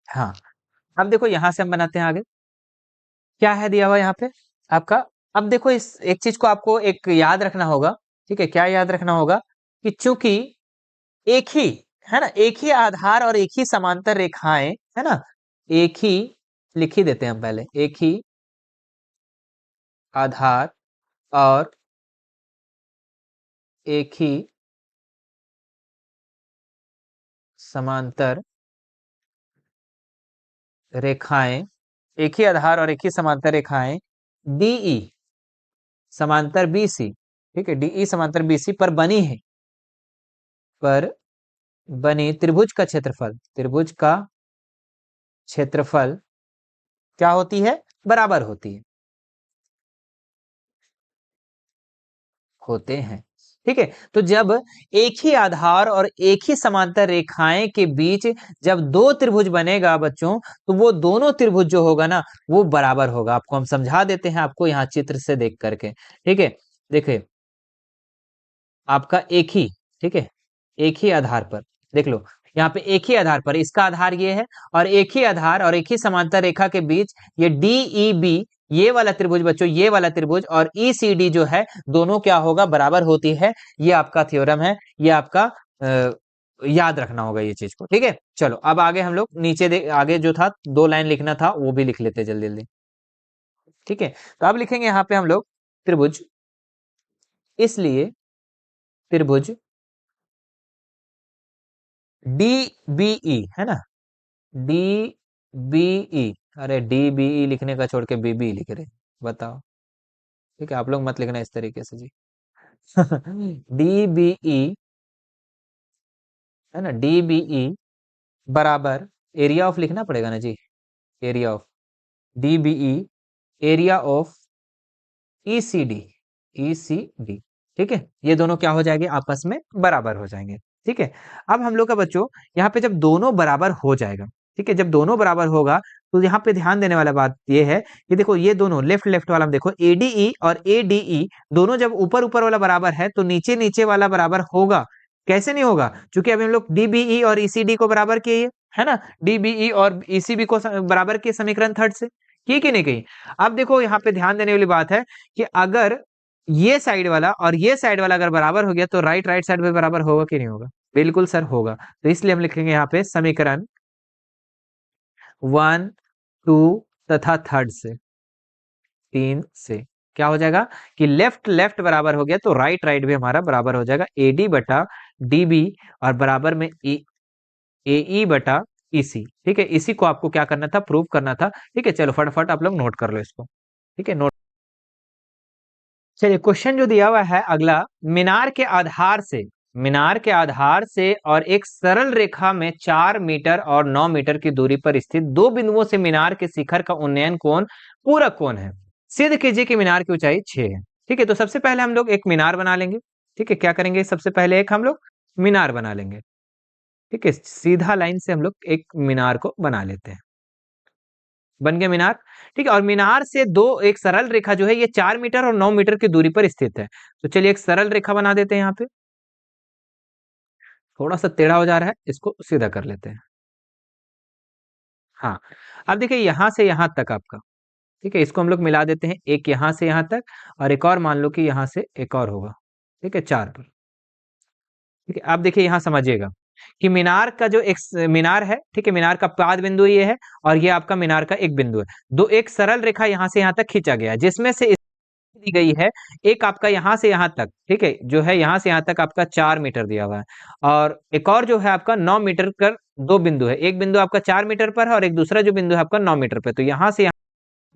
हाँ, अब देखो यहां से हम बनाते हैं आगे, क्या है दिया हुआ यहाँ पे आपका। अब देखो इस एक चीज को आपको एक याद रखना होगा। ठीक है, क्या याद रखना होगा, कि चूंकि एक ही, है ना, एक ही आधार और एक ही समांतर रेखाएं, है ना, एक ही, लिख ही देते हैं हम पहले, एक ही आधार और एक ही समांतर रेखाएं, एक ही आधार और एक ही समांतर रेखाएं डीई समांतर बीसी। ठीक है, डीई समांतर बीसी पर बनी है, पर बनी त्रिभुज का क्षेत्रफल, त्रिभुज का क्षेत्रफल क्या होती है, बराबर होती है, होते हैं। ठीक है, तो जब एक ही आधार और एक ही समांतर रेखाएं के बीच जब दो त्रिभुज बनेगा बच्चों, तो वो दोनों त्रिभुज जो होगा ना, वो बराबर होगा। आपको हम समझा देते हैं, आपको यहाँ चित्र से देख करके। ठीक है, देखिए आपका एक ही, ठीक है, एक ही आधार पर देख लो, यहाँ पे एक ही आधार पर, इसका आधार ये है, और एक ही आधार और एक ही समांतर रेखा के बीच ये DEB, ये वाला त्रिभुज बच्चों, ये वाला त्रिभुज और ECD जो है, दोनों क्या होगा, बराबर होती है। ये आपका थ्योरम है, ये आपका याद रखना होगा ये चीज को। ठीक है, चलो अब आगे हम लोग नीचे आगे जो था 2 लाइन लिखना था, वो भी लिख लेते जल्दी जल्दी। ठीक है, तो अब लिखेंगे यहाँ पे हम लोग त्रिभुज, इसलिए त्रिभुज DBE है ना, DBE, अरे DBE लिखने का छोड़ के BB लिख रहे, बताओ। ठीक है, आप लोग मत लिखना इस तरीके से जी। DBE है ना, DBE बराबर एरिया ऑफ लिखना पड़ेगा ना जी, area of DBE, area of ECD, ECD। ठीक है, ये दोनों क्या हो जाएंगे, आपस में बराबर हो जाएंगे। ठीक है, अब हम लोग का बच्चों यहाँ पे जब दोनों बराबर हो जाएगा, ठीक है, जब दोनों बराबर होगा, तो यहाँ पे ध्यान देने वाला बात ये है कि देखो ये दोनों लेफ्ट लेफ्ट वाला, देखो ADE और ADE दोनों जब ऊपर ऊपर वाला बराबर है, तो नीचे नीचे वाला बराबर होगा। कैसे नहीं होगा, क्योंकि अभी हम लोग DBE और ECD को बराबर किए है ना, DBE और ECB को बराबर किए समीकरण थर्ड से, की कि नहीं कही। अब देखो यहाँ पे ध्यान देने वाली बात है कि अगर ये साइड वाला और ये साइड वाला अगर बराबर हो गया, तो राइट राइट साइड पे बराबर होगा कि नहीं होगा, बिल्कुल सर होगा। तो इसलिए हम लिखेंगे यहाँ पे समीकरण 1, 2 तथा थर्ड से, 3 से क्या हो जाएगा कि लेफ्ट लेफ्ट बराबर हो गया, तो राइट राइट भी हमारा बराबर हो जाएगा, AD बटा DB और बराबर में AE बटा EC। ठीक है, इसी को आपको क्या करना था, प्रूव करना था। ठीक है, चलो फटाफट आप लोग नोट कर लो इसको। ठीक है, नोट। चलिए क्वेश्चन जो दिया हुआ है अगला, मीनार के आधार से, मीनार के आधार से और एक सरल रेखा में 4 मीटर और 9 मीटर की दूरी पर स्थित दो बिंदुओं से मीनार के शिखर का उन्नयन कोण पूरक कोण है। सिद्ध कीजिए कि मीनार की ऊंचाई 6 है। ठीक है, तो सबसे पहले हम लोग एक मीनार बना लेंगे। ठीक है, क्या करेंगे, सबसे पहले एक हम लोग मीनार बना लेंगे। ठीक है, सीधा लाइन से हम लोग एक मीनार को बना लेते हैं, बन गया मीनार। ठीक है, और मीनार से दो एक सरल रेखा जो है, ये 4 मीटर और 9 मीटर की दूरी पर स्थित है। तो चलिए एक सरल रेखा बना देते हैं यहाँ पे, थोड़ा सा टेढ़ा हो जा रहा है, इसको सीधा कर लेते हैं। हाँ, अब देखिए यहाँ से यहाँ तक आपका, ठीक है, इसको हम लोग मिला देते हैं, एक यहाँ से यहाँ तक और एक और मान लो कि यहाँ से एक और होगा। ठीक है, 4 पर। ठीक है, अब देखिए यहाँ समझिएगा कि मीनार का जो एक मीनार है, ठीक है, मीनार का पाद बिंदु ये है और ये आपका मीनार का एक बिंदु है। दो एक सरल रेखा यहाँ से यहाँ तक खींचा गया है, जिसमें से दी गई है एक आपका यहाँ से यहाँ तक, ठीक है, जो है यहाँ से यहाँ तक आपका 4 मीटर दिया हुआ है, और एक और जो है आपका 9 मीटर कर दो बिंदु है, एक बिंदु आपका 4 मीटर पर है और एक दूसरा जो बिंदु है आपका 9 मीटर पे, तो यहाँ से यहाँ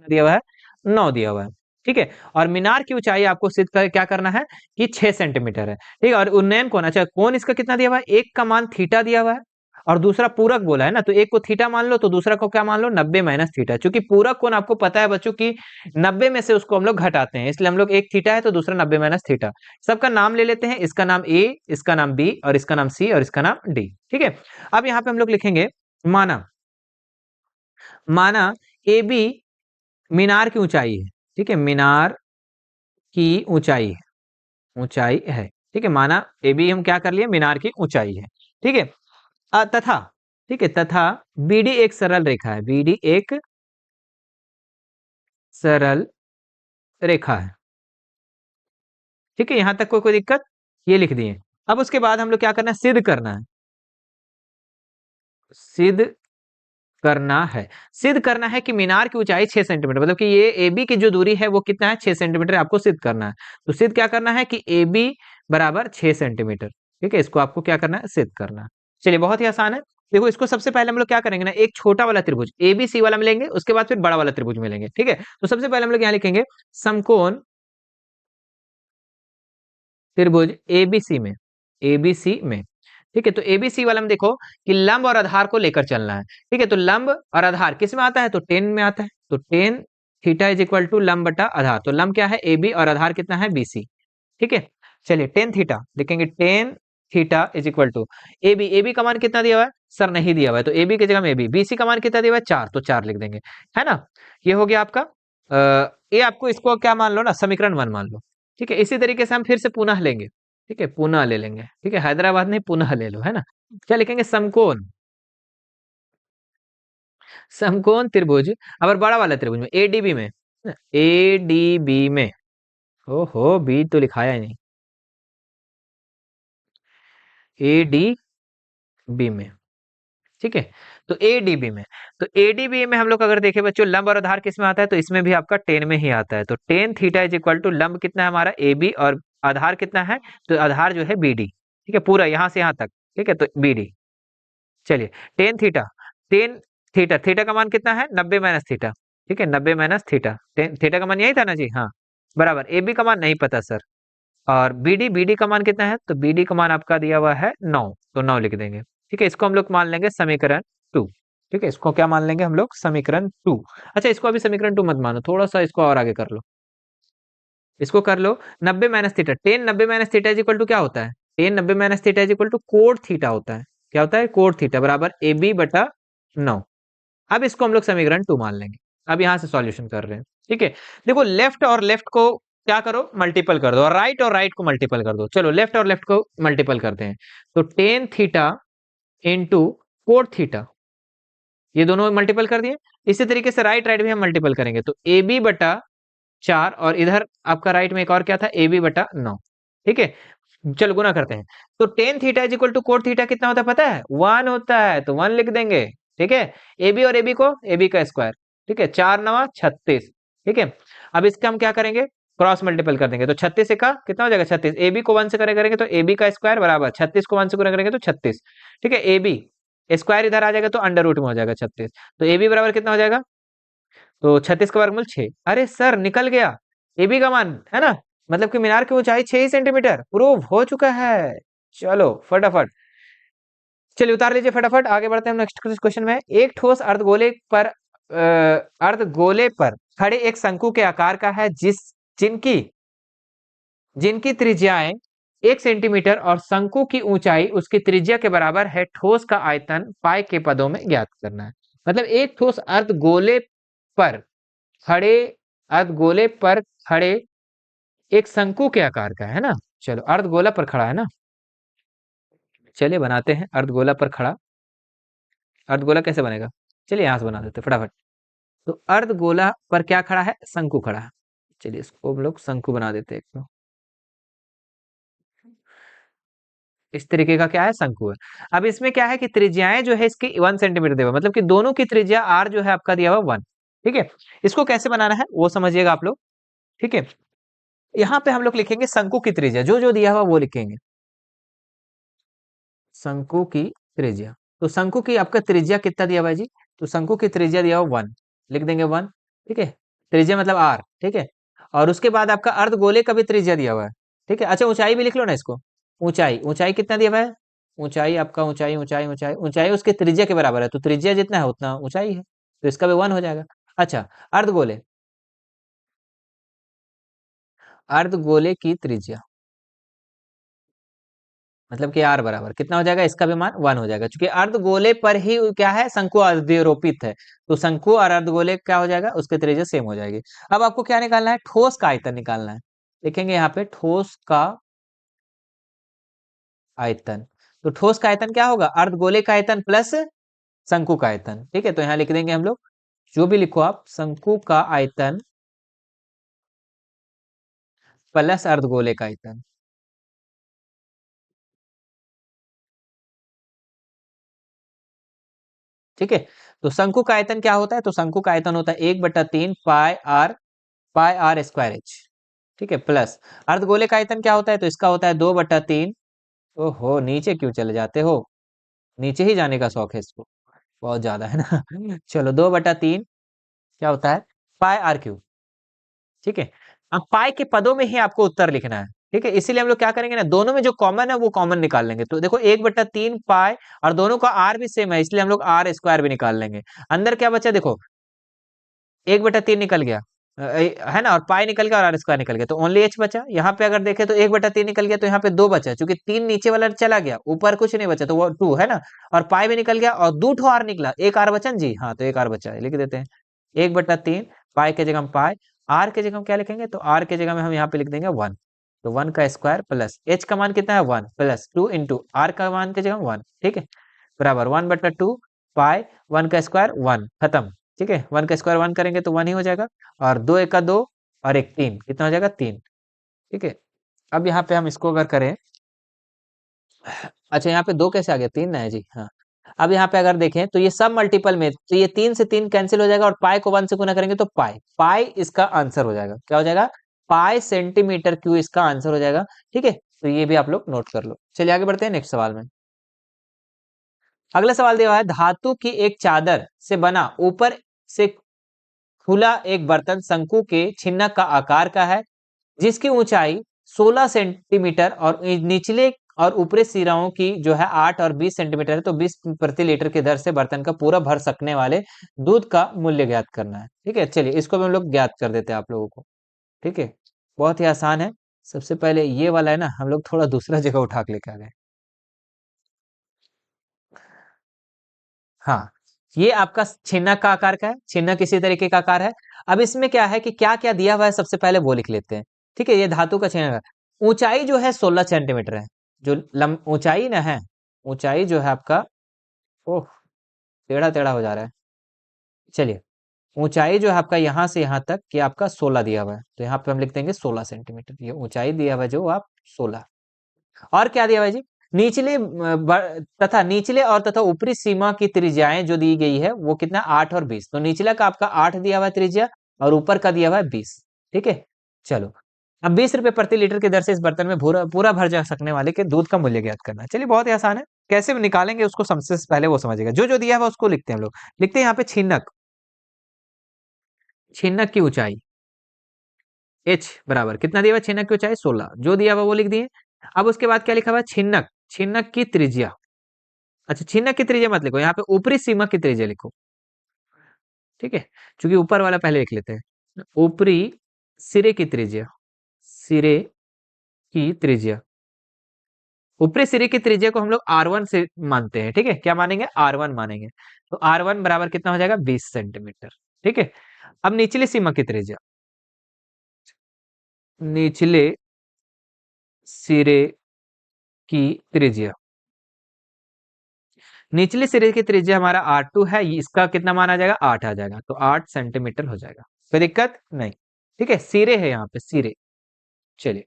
दिया हुआ है 9 दिया हुआ है। ठीक है, और मीनार की ऊंचाई आपको सिद्ध कर क्या करना है कि 6 सेंटीमीटर है। ठीक है, और उन्नयन कोण, अच्छा कोण इसका कितना दिया हुआ है, एक का मान थीटा दिया हुआ है और दूसरा पूरक बोला है ना, तो एक को थीटा मान लो तो दूसरा को क्या मान लो, 90 माइनस थीटा। चूंकि पूरक कोण आपको पता है बच्चों की 90 में से उसको हम लोग घटाते हैं, इसलिए हम लोग एक थीटा है तो दूसरा 90 माइनस थीटा। सबका नाम ले लेते हैं, इसका नाम A, इसका नाम B और इसका नाम C और इसका नाम D। ठीक है, अब यहाँ पे हम लोग लिखेंगे माना, माना AB मीनार की ऊंचाई है। ठीक है, मीनार की ऊंचाई है, ऊंचाई है। ठीक है, माना AB हम क्या कर लिए, मीनार की ऊंचाई है। ठीक है, तथा, ठीक है, तथा BD एक सरल रेखा है, BD एक सरल रेखा है। ठीक है, यहां तक कोई कोई दिक्कत, ये लिख दिए। अब उसके बाद हम लोग क्या करना है, सिद्ध करना है, सिद्ध करना है, सिद्ध करना है कि मीनार की ऊंचाई 6 सेंटीमीटर, मतलब कि ये AB की जो दूरी है वो कितना है, 6 सेंटीमीटर आपको सिद्ध करना है। तो सिद्ध क्या करना है कि AB बराबर 6 सेंटीमीटर। ठीक है, इसको आपको क्या करना है, सिद्ध करना है। चलिए बहुत ही आसान है। देखो इसको सबसे पहले हम लोग क्या करेंगे ना, एक छोटा वाला त्रिभुज ABC वाला मिलेंगे, उसके बाद फिर बड़ा वाला त्रिभुज मिलेंगे। ठीक है, तो सबसे पहले हम लोग यहाँ लिखेंगे समकोण त्रिभुज ABC में, ABC में ठीक है, तो एबीसी वाला में देखो कि लंब और आधार को लेकर चलना है। ठीक है, तो लंब और आधार किस में आता है, तो टेन में आता है, तो tan theta is equal to लंब बटा आधार। तो लंब क्या है, एबी, और आधार कितना है, बीसी। ठीक है, चलिए टेन थीटा देखेंगे, tan theta is equal to AB. AB का मान कितना दिया हुआ है सर, नहीं दिया हुआ है, तो एबी की जगह में एबी। बीसी का मान कितना दिया हुआ है, 4, तो 4 लिख देंगे, है ना। ये हो गया आपका ये आपको इसको क्या मान लो ना, समीकरण 1 मान लो। ठीक है, इसी तरीके से हम फिर से पुनः लेंगे। ठीक है, पुनः ले लेंगे। ठीक है, हैदराबाद नहीं, पुनः ले लो, है ना। क्या लिखेंगे, समकोण, समकोण त्रिभुज, और बड़ा वाला त्रिभुज में एडीबी में, एडीबी में, ओहो बी तो लिखाया ही नहीं, एडीबी में। ठीक है, तो एडीबी में, तो एडीबी में हम लोग अगर देखें बच्चों, लंब और आधार किस में आता है, तो इसमें भी आपका टेन में ही आता है। तो tan theta is equal to लंब कितना है हमारा एबी, और आधार कितना है, तो आधार जो है बीडी। ठीक है, पूरा यहां से यहां तक। ठीक है, तो बीडी। चलिए tan theta, tan theta, theta का मान कितना है, 90 माइनस थीटा। ठीक है, 90 माइनस थीटा, थीटा का मान यही था ना जी, हाँ बराबर। एबी का मान नहीं पता सर, और बीडी, बीडी का मान कितना है, तो बीडी का मान आपका दिया हुआ है 9, तो 9 लिख देंगे। ठीक है, इसको हम लोग मान लेंगे समीकरण 2। ठीक है, इसको क्या मान लेंगे हम लोग, समीकरण 2। अच्छा, इसको अभी समीकरण 2 मत मानो, थोड़ा सा इसको और आगे कर लो, इसको कर लो। 90 minus theta, tan 90 minus theta is equal to क्या होता है, tan 90 minus theta is equal to cot theta होता है। क्या होता है, कोट थीटा बराबर ए बी बटा 9। अब इसको हम लोग समीकरण 2 मान लेंगे। अब यहां से सॉल्यूशन कर रहे हैं। ठीक है, देखो लेफ्ट और लेफ्ट को क्या करो, मल्टीपल कर दो, और राइट को मल्टीपल कर दो। चलो लेफ्ट और लेफ्ट को मल्टीपल करते हैं, तो tan theta into cot theta, ये दोनों मल्टीपल कर दिए। इसी तरीके से राइट राइट भी हम मल्टीपल करेंगे, तो ए बी बटा 4, और इधर आपका राइट में एक और क्या था, ए बी बटा 9। ठीक है, चलो गुना करते हैं, तो tan theta is equal to cot theta कितना होता है पता है, 1 होता है, तो 1 लिख देंगे। ठीक है, ए बी और ए बी को, ए बी का स्क्वायर। ठीक है, 4 9 36। ठीक है, अब इसका हम क्या करेंगे, क्रॉस मल्टीपल कर देंगे, तो 36 का कितना हो जाएगा, 36। ए बी को 1 से करेंगे तो ए बी का स्क्वायर बराबर 36 को 1 से गुना करेंगे तो 36। ठीक है, ए बी स्क्वायर इधर आ जाएगा तो अंडर रूट में हो जाएगा 36, तो ए बी बराबर कितना हो जाएगा, तो 36 का वर्गमूल 6। अरे सर निकल गया, एबी का मान है ना, मतलब कि मीनार की ऊंचाई 6 ही सेंटीमीटर प्रूव हो चुका है। चलो फटाफट, चलिए उतार लीजिए फटाफट, आगे बढ़ते हैं हम नेक्स्ट क्वेश्चन में। एक ठोस अर्धगोले पर खड़े एक शंकु के आकार का है, जिनकी जिनकी त्रिज्याएं 1 सेंटीमीटर और शंकु की ऊंचाई उसकी त्रिज्या के बराबर है। ठोस का आयतन पाई के पदों में ज्ञात करना है। मतलब एक ठोस पर खड़े अर्धगोले पर खड़े एक शंकु के आकार का है ना। चलो अर्धगोला पर खड़ा है ना, चलिए बनाते हैं अर्धगोला पर खड़ा। अर्धगोला कैसे बनेगा, चलिए यहां से बना देते हैं फटाफट। तो अर्धगोला पर क्या खड़ा है, शंकु खड़ा है। चलिए इसको हम लोग शंकु बना देते हैं। एक तो इस तरीके का क्या है, शंकु है। अब इसमें क्या है कि त्रिज्याएं जो है इसकी 1 सेंटीमीटर दिया हुआ, मतलब कि दोनों की त्रिज्या आर जो है आपका दिया हुआ 1। ठीक है, इसको कैसे बनाना है वो समझिएगा आप लोग। ठीक है, यहाँ पे हम लोग लिखेंगे शंकु की त्रिज्या, जो जो दिया हुआ वो लिखेंगे, शंकु की त्रिज्या। तो शंकु की आपका त्रिज्या कितना दिया हुआ है जी, तो शंकु की त्रिज्या दिया हुआ 1, लिख देंगे 1। ठीक है, त्रिज्या मतलब आर। ठीक है, और उसके बाद आपका अर्धगोले का भी त्रिज्या दिया हुआ है। ठीक है, अच्छा ऊंचाई भी लिख लो ना इसको, ऊंचाई, ऊंचाई कितना दिया हुआ है, ऊंचाई आपका, ऊंचाई ऊंचाई ऊंचाई ऊंचाई उसके त्रिज्या के बराबर है, तो त्रिज्या जितना है उतना ऊंचाई है, तो इसका भी 1 हो जाएगा। अच्छा, अर्धगोले, अर्धगोले की त्रिज्या मतलब कि आर बराबर कितना हो जाएगा, इसका भी मान 1 हो जाएगा, क्योंकि अर्धगोले पर ही क्या है, शंकु अध्यारोपित है। तो शंकु और अर्धगोले क्या हो जाएगा, उसके त्रिज्या सेम हो जाएगी। अब आपको क्या निकालना है, ठोस का आयतन निकालना है। देखेंगे यहाँ पे ठोस का आयतन, तो ठोस का आयतन क्या होगा, अर्धगोले का आयतन प्लस शंकु का आयतन। ठीक है, तो यहाँ लिख देंगे हम लोग, जो भी लिखो आप, शंकु का आयतन प्लस अर्धगोले का आयतन। ठीक है, तो शंकु का आयतन क्या होता है, तो शंकु का आयतन होता है 1/3 पाई आर स्क्वायर एच। ठीक है, प्लस अर्धगोले का आयतन क्या होता है, तो इसका होता है 2/3। ओहो नीचे क्यों चले जाते हो, नीचे ही जाने का शौक है इसको, बहुत ज्यादा है ना चलो 2/3 क्या होता है, पाई आर क्यूब। ठीक है, अब पाई के पदों में ही आपको उत्तर लिखना है। ठीक है, इसीलिए हम लोग क्या करेंगे ना, दोनों में जो कॉमन है वो कॉमन निकाल लेंगे। तो देखो 1/3 पाई, और दोनों का आर भी सेम है, इसलिए हम लोग आर स्क्वायर भी निकाल लेंगे। अंदर क्या बचा देखो, 1/3 निकल गया, है ना, और पाई निकल गया और आर स्क्वायर निकल गया, तो ओनली एच बचा। यहाँ पे अगर देखें तो 1/3 निकल गया, तो यहाँ पे 2 बचा, क्योंकि 3 नीचे वाला चला गया, ऊपर कुछ नहीं बचा, तो वो 2 है ना, और पाई भी निकल गया, और 2 ठो आर निकला, एक आर बचा जी, हाँ तो एक आर बचा है, लिख देते हैं 1/3, पाई के जगह हम पाई, आर के जगह हम क्या लिखेंगे, तो आर के जगह में हम यहाँ पे लिख देंगे 1, तो 1 का स्क्वायर प्लस एच का मान कितना है 1 प्लस 2 इंटू आर का मान के जगह 1, ठीक है, बराबर 1/2 पाई 1 का स्क्वायर 1, खत्म। ठीक है, 1 का स्क्वायर 1 करेंगे तो 1 ही हो जाएगा, और 2 एक का 2 और एक 3, कितना हो जाएगा 3। ठीक है, अब यहाँ पे हम इसको अगर करें, अच्छा यहाँ पे 2 कैसे आ गया, 3 ना है जी, हाँ। अब यहाँ पे अगर देखें तो ये सब मल्टीपल में, तो ये 3 से 3 कैंसिल हो जाएगा, और पाई को 1 से गुना करेंगे तो पाई, पाई इसका आंसर हो जाएगा, क्या हो जाएगा, पाई सेंटीमीटर क्यू इसका आंसर हो जाएगा। ठीक है, तो ये भी आप लोग नोट कर लो। चलिए आगे बढ़ते हैं नेक्स्ट सवाल में। अगला सवाल दिया हुआ है, धातु की एक चादर से बना ऊपर से खुला एक बर्तन शंकु के छिन्नक का आकार का है, जिसकी ऊंचाई 16 सेंटीमीटर और निचले और ऊपरी सिराओं की जो है 8 और 20 सेंटीमीटर है, तो 20 प्रति लीटर की दर से बर्तन का पूरा भर सकने वाले दूध का मूल्य ज्ञात करना है। ठीक है, चलिए इसको भी हम लोग ज्ञात कर देते हैं आप लोगों को। ठीक है, बहुत ही आसान है। सबसे पहले ये वाला है ना, हम लोग थोड़ा दूसरा जगह उठा के लेके आ गए। हाँ, ये आपका छेना का आकार का है, छेना किसी तरीके का आकार है। अब इसमें क्या है कि क्या क्या दिया हुआ है, सबसे पहले वो लिख लेते हैं। ठीक है, ये धातु का छेना है। ऊंचाई जो है 16 सेंटीमीटर है, जो ऊंचाई ना है, ऊंचाई जो है आपका, ओह टेढ़ा टेढ़ा हो जा रहा है, चलिए, ऊंचाई जो है आपका यहाँ से यहाँ तक कि आपका 16 दिया हुआ है, तो यहाँ पे हम लिख देंगे 16 सेंटीमीटर, ये ऊंचाई दिया हुआ है जो आप 16। और क्या दिया हुआ है जी, निचले तथा निचले और तथा ऊपरी सीमा की त्रिज्याएं जो दी गई है वो कितना 8 और 20, तो निचला का आपका 8 दिया हुआ है त्रिज्या, और ऊपर का दिया हुआ है 20। ठीक है, चलो, अब 20 रुपए प्रति लीटर की दर से इस बर्तन में पूरा पूरा भर जा सकने वाले के दूध का मूल्य ज्ञात करना है। चलिए बहुत ही आसान है, कैसे निकालेंगे उसको सबसे पहले वो समझेगा। जो जो दिया है उसको लिखते हैं हम लोग। लिखते हैं यहाँ पे छिन्नक, छिन्नक की ऊंचाई h बराबर कितना दिया हुआ है, छिन्नक की ऊंचाई 16, जो दिया हुआ वो लिख दिए। अब उसके बाद क्या लिखा हुआ है, छिन्नक, छिन्नक की त्रिज्या, अच्छा छिन्नक की त्रिज्या मत लिखो, यहाँ पे ऊपरी सीमा की त्रिज्या लिखो। ठीक है, क्योंकि ऊपर वाला पहले लिख लेते हैं, ऊपरी सिरे की त्रिज्या, सिरे की त्रिज्या, ऊपरी सिरे की त्रिज्या को हम लोग R1 से मानते हैं। ठीक है, क्या मानेंगे, R1 मानेंगे, तो R1 बराबर कितना हो जाएगा 20 सेंटीमीटर। ठीक है, अब निचली सीमा की त्रिज्या, निचले सिरे की त्रिज्या, निचले सिरे की त्रिज्या हमारा R2 है, इसका कितना मान आ जाएगा 8 आ जाएगा, तो 8 सेंटीमीटर हो जाएगा, कोई दिक्कत नहीं। ठीक है, सिरे है यहाँ पे सिरे। चलिए,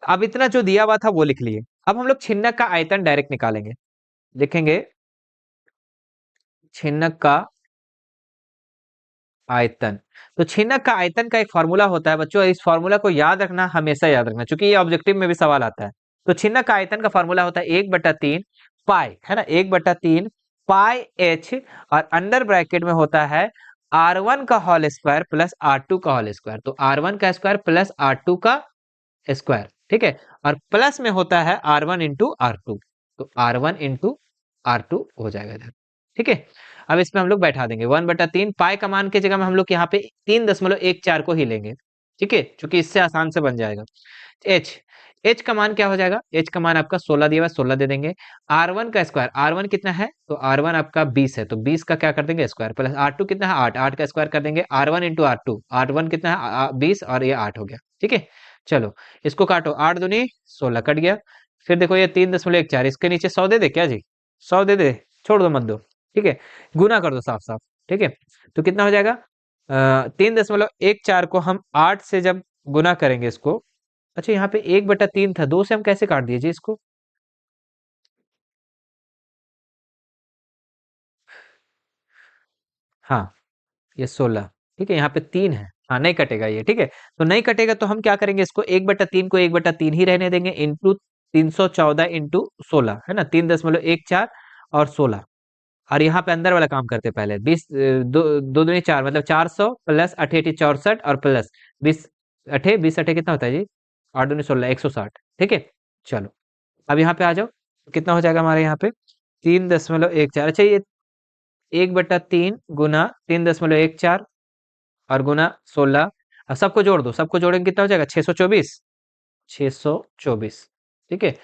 अब इतना जो दिया हुआ था वो लिख लिए। अब हम लोग छिन्नक का आयतन डायरेक्ट निकालेंगे, लिखेंगे छिन्नक का आयतन। तो छिन्नक का आयतन का एक फॉर्मूला होता है बच्चों, इस फॉर्मूला को याद रखना, हमेशा याद रखना, क्योंकि ये ऑब्जेक्टिव में भी सवाल आता है। तो छिन्नक का आयतन का फॉर्मूला होता है 1/3 पाई, है ना, 1/3 पाई एच, और अंडर ब्रैकेट में होता है R1 का होल स्क्वायर प्लस R2 का होल स्क्वायर, तो R1 का स्क्वायर प्लस R2 का स्क्वायर। ठीक है, और प्लस में होता है R1 इंटू R2, तो R1 इंटू R2 हो जाएगा इधर। ठीक है, अब इसमें हम लोग बैठा देंगे 1/3 पाई का मान की जगह में हम लोग यहाँ पे 3.14 को ही लेंगे। ठीक है, क्योंकि इससे आसान से बन जाएगा। एच, एच का मान क्या हो जाएगा, एच का मान आपका 16 दिया हुआ, 16 दे देंगे। R1 का स्क्वायर, R1 कितना है, तो R1 आपका 20 है, तो 20 का क्या कर देंगे स्क्वायर, प्लस R2 कितना है 8, 8 का स्क्वायर कर देंगे, R1 इंटू R2, R1 कितना है 20 और ये 8 हो गया। ठीक है, चलो इसको काटो, 8 दूनी 16 कट गया। फिर देखो ये 3.14, इसके नीचे 100 दे दे क्या जी, 100 दे दे, छोड़ दो मत दो। ठीक है, गुना कर दो साफ साफ। ठीक है, तो कितना हो जाएगा 3.14 को हम 8 से जब गुना करेंगे इसको, अच्छा यहाँ पे 1/3 था, 2 से हम कैसे काट दिए जी इसको, हाँ ये 16। ठीक है, यहाँ पे 3 है, हाँ नहीं कटेगा ये। ठीक है, तो नहीं कटेगा तो हम क्या करेंगे, इसको 1/3 को 1/3 ही रहने देंगे, इंटू 314 इंटू 16, है ना, 3.14 और 16, और यहाँ पे अंदर वाला काम करते हैं पहले, 20 दो दो दूनी 4 मतलब 400 प्लस 8 64 और प्लस 20 अठे 20 अठे कितना होता है जी 8 दूनी 16, 160। ठीक है, चलो अब यहाँ पे आ जाओ, कितना हो जाएगा हमारे यहाँ पे 3.14। अच्छा, ये 1/3 गुना 3.14 और गुना 16, अब सबको जोड़ दो, सबको जोड़ेंगे कितना हो जाएगा 624। 624, ठीक है,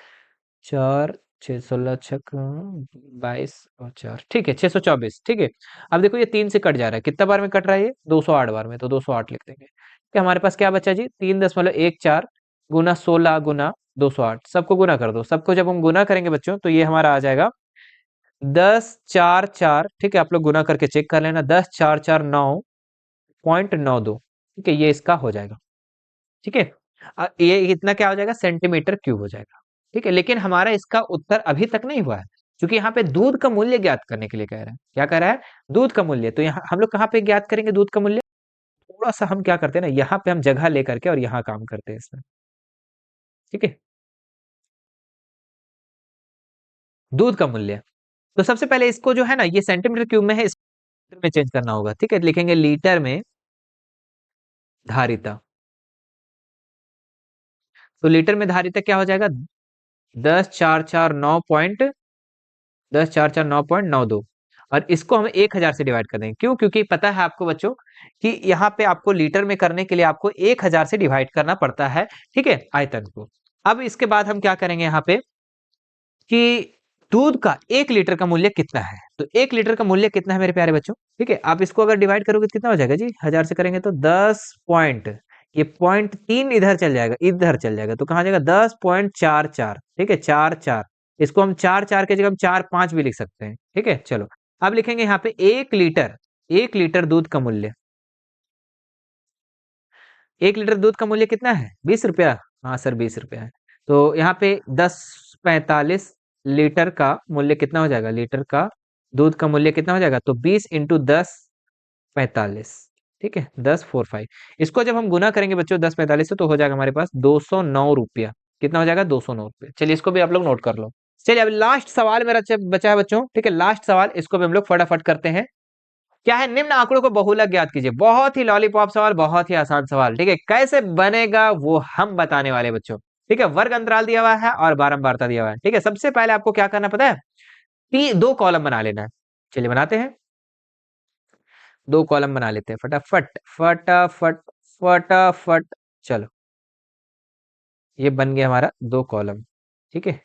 4 6 16 छक 22 और 4, ठीक है 624। ठीक है, अब देखो ये 3 से कट जा रहा है, कितना बार में कट रहा है ये 208 बार में, तो 208 लिख देंगे। कि हमारे पास क्या बचा जी 3.14 गुना 16 गुना 208, सबको गुना कर दो। सबको जब हम गुना करेंगे बच्चों तो ये हमारा आ जाएगा 1044। ठीक है, आप लोग गुना करके चेक कर लेना, 10,449.92। ठीक है, ये इसका हो जाएगा। ठीक है, ये इतना क्या हो जाएगा सेंटीमीटर क्यूब हो जाएगा। ठीक है, लेकिन हमारा इसका उत्तर अभी तक नहीं हुआ है, क्योंकि यहाँ पे दूध का मूल्य ज्ञात करने के लिए कह रहा है। क्या कह रहा है, दूध का मूल्य। तो यहाँ हम लोग कहाँ पे ज्ञात करेंगे दूध का मूल्य, थोड़ा सा हम क्या करते हैं ना, यहाँ पे हम जगह लेकर के और यहाँ काम करते हैं इसमें। ठीक है, दूध का मूल्य। तो सबसे पहले इसको जो है ना, ये सेंटीमीटर क्यूब में है, इसको में चेंज करना होगा। ठीक है, लिखेंगे लीटर में धारिता। तो लीटर में धारिता क्या हो जाएगा 10,449.92। और इसको हम 1000 से डिवाइड कर देंगे। क्यों, क्योंकि पता है आपको बच्चों कि यहाँ पे आपको लीटर में करने के लिए आपको 1000 से डिवाइड करना पड़ता है। ठीक है, आयतन को। अब इसके बाद हम क्या करेंगे यहाँ पे कि दूध का 1 लीटर का मूल्य कितना है, तो 1 लीटर का मूल्य कितना है मेरे प्यारे बच्चों। ठीक है, आप इसको अगर डिवाइड करोगे तो कितना हो जाएगा जी, 1000 से करेंगे तो 10 पॉइंट, ये 0.3 इधर चल जाएगा, इधर चल जाएगा, तो कहाँ जाएगा 10.44। ठीक है, 44, इसको हम 4 की जगह हम 4 5 भी लिख सकते हैं। ठीक है, चलो अब लिखेंगे यहाँ पे 1 लीटर, 1 लीटर दूध का मूल्य। 1 लीटर दूध का मूल्य कितना है 20 रुपया। हाँ सर 20 रुपया है। तो यहाँ पे 10.45 लीटर का मूल्य कितना हो जाएगा, लीटर का दूध का मूल्य कितना हो जाएगा, तो 20 × 10 45। ठीक है, 1045। इसको जब हम गुना करेंगे बच्चों 1045 से, तो हो जाएगा हमारे पास 209 रुपया। कितना हो जाएगा 209 रुपया। चलिए इसको भी आप लोग नोट कर लो। चलिए अब लास्ट सवाल मेरा बचा है बच्चों। ठीक है, लास्ट सवाल, इसको भी हम लोग फटाफट करते हैं। क्या है, निम्न आंकड़ों को बहुलक ज्ञात कीजिए। बहुत ही लॉलीपॉप सवाल, बहुत ही आसान सवाल। ठीक है, कैसे बनेगा वो हम बताने वाले बच्चों। ठीक है, वर्ग अंतराल दिया हुआ है और बारंबारता दिया हुआ है। ठीक है, सबसे पहले आपको क्या करना पता है, 2 कॉलम बना लेना है। चलिए बनाते हैं, 2 कॉलम बना लेते हैं फटाफट फटाफट फटाफट। चलो ये बन गया हमारा 2 कॉलम। ठीक है,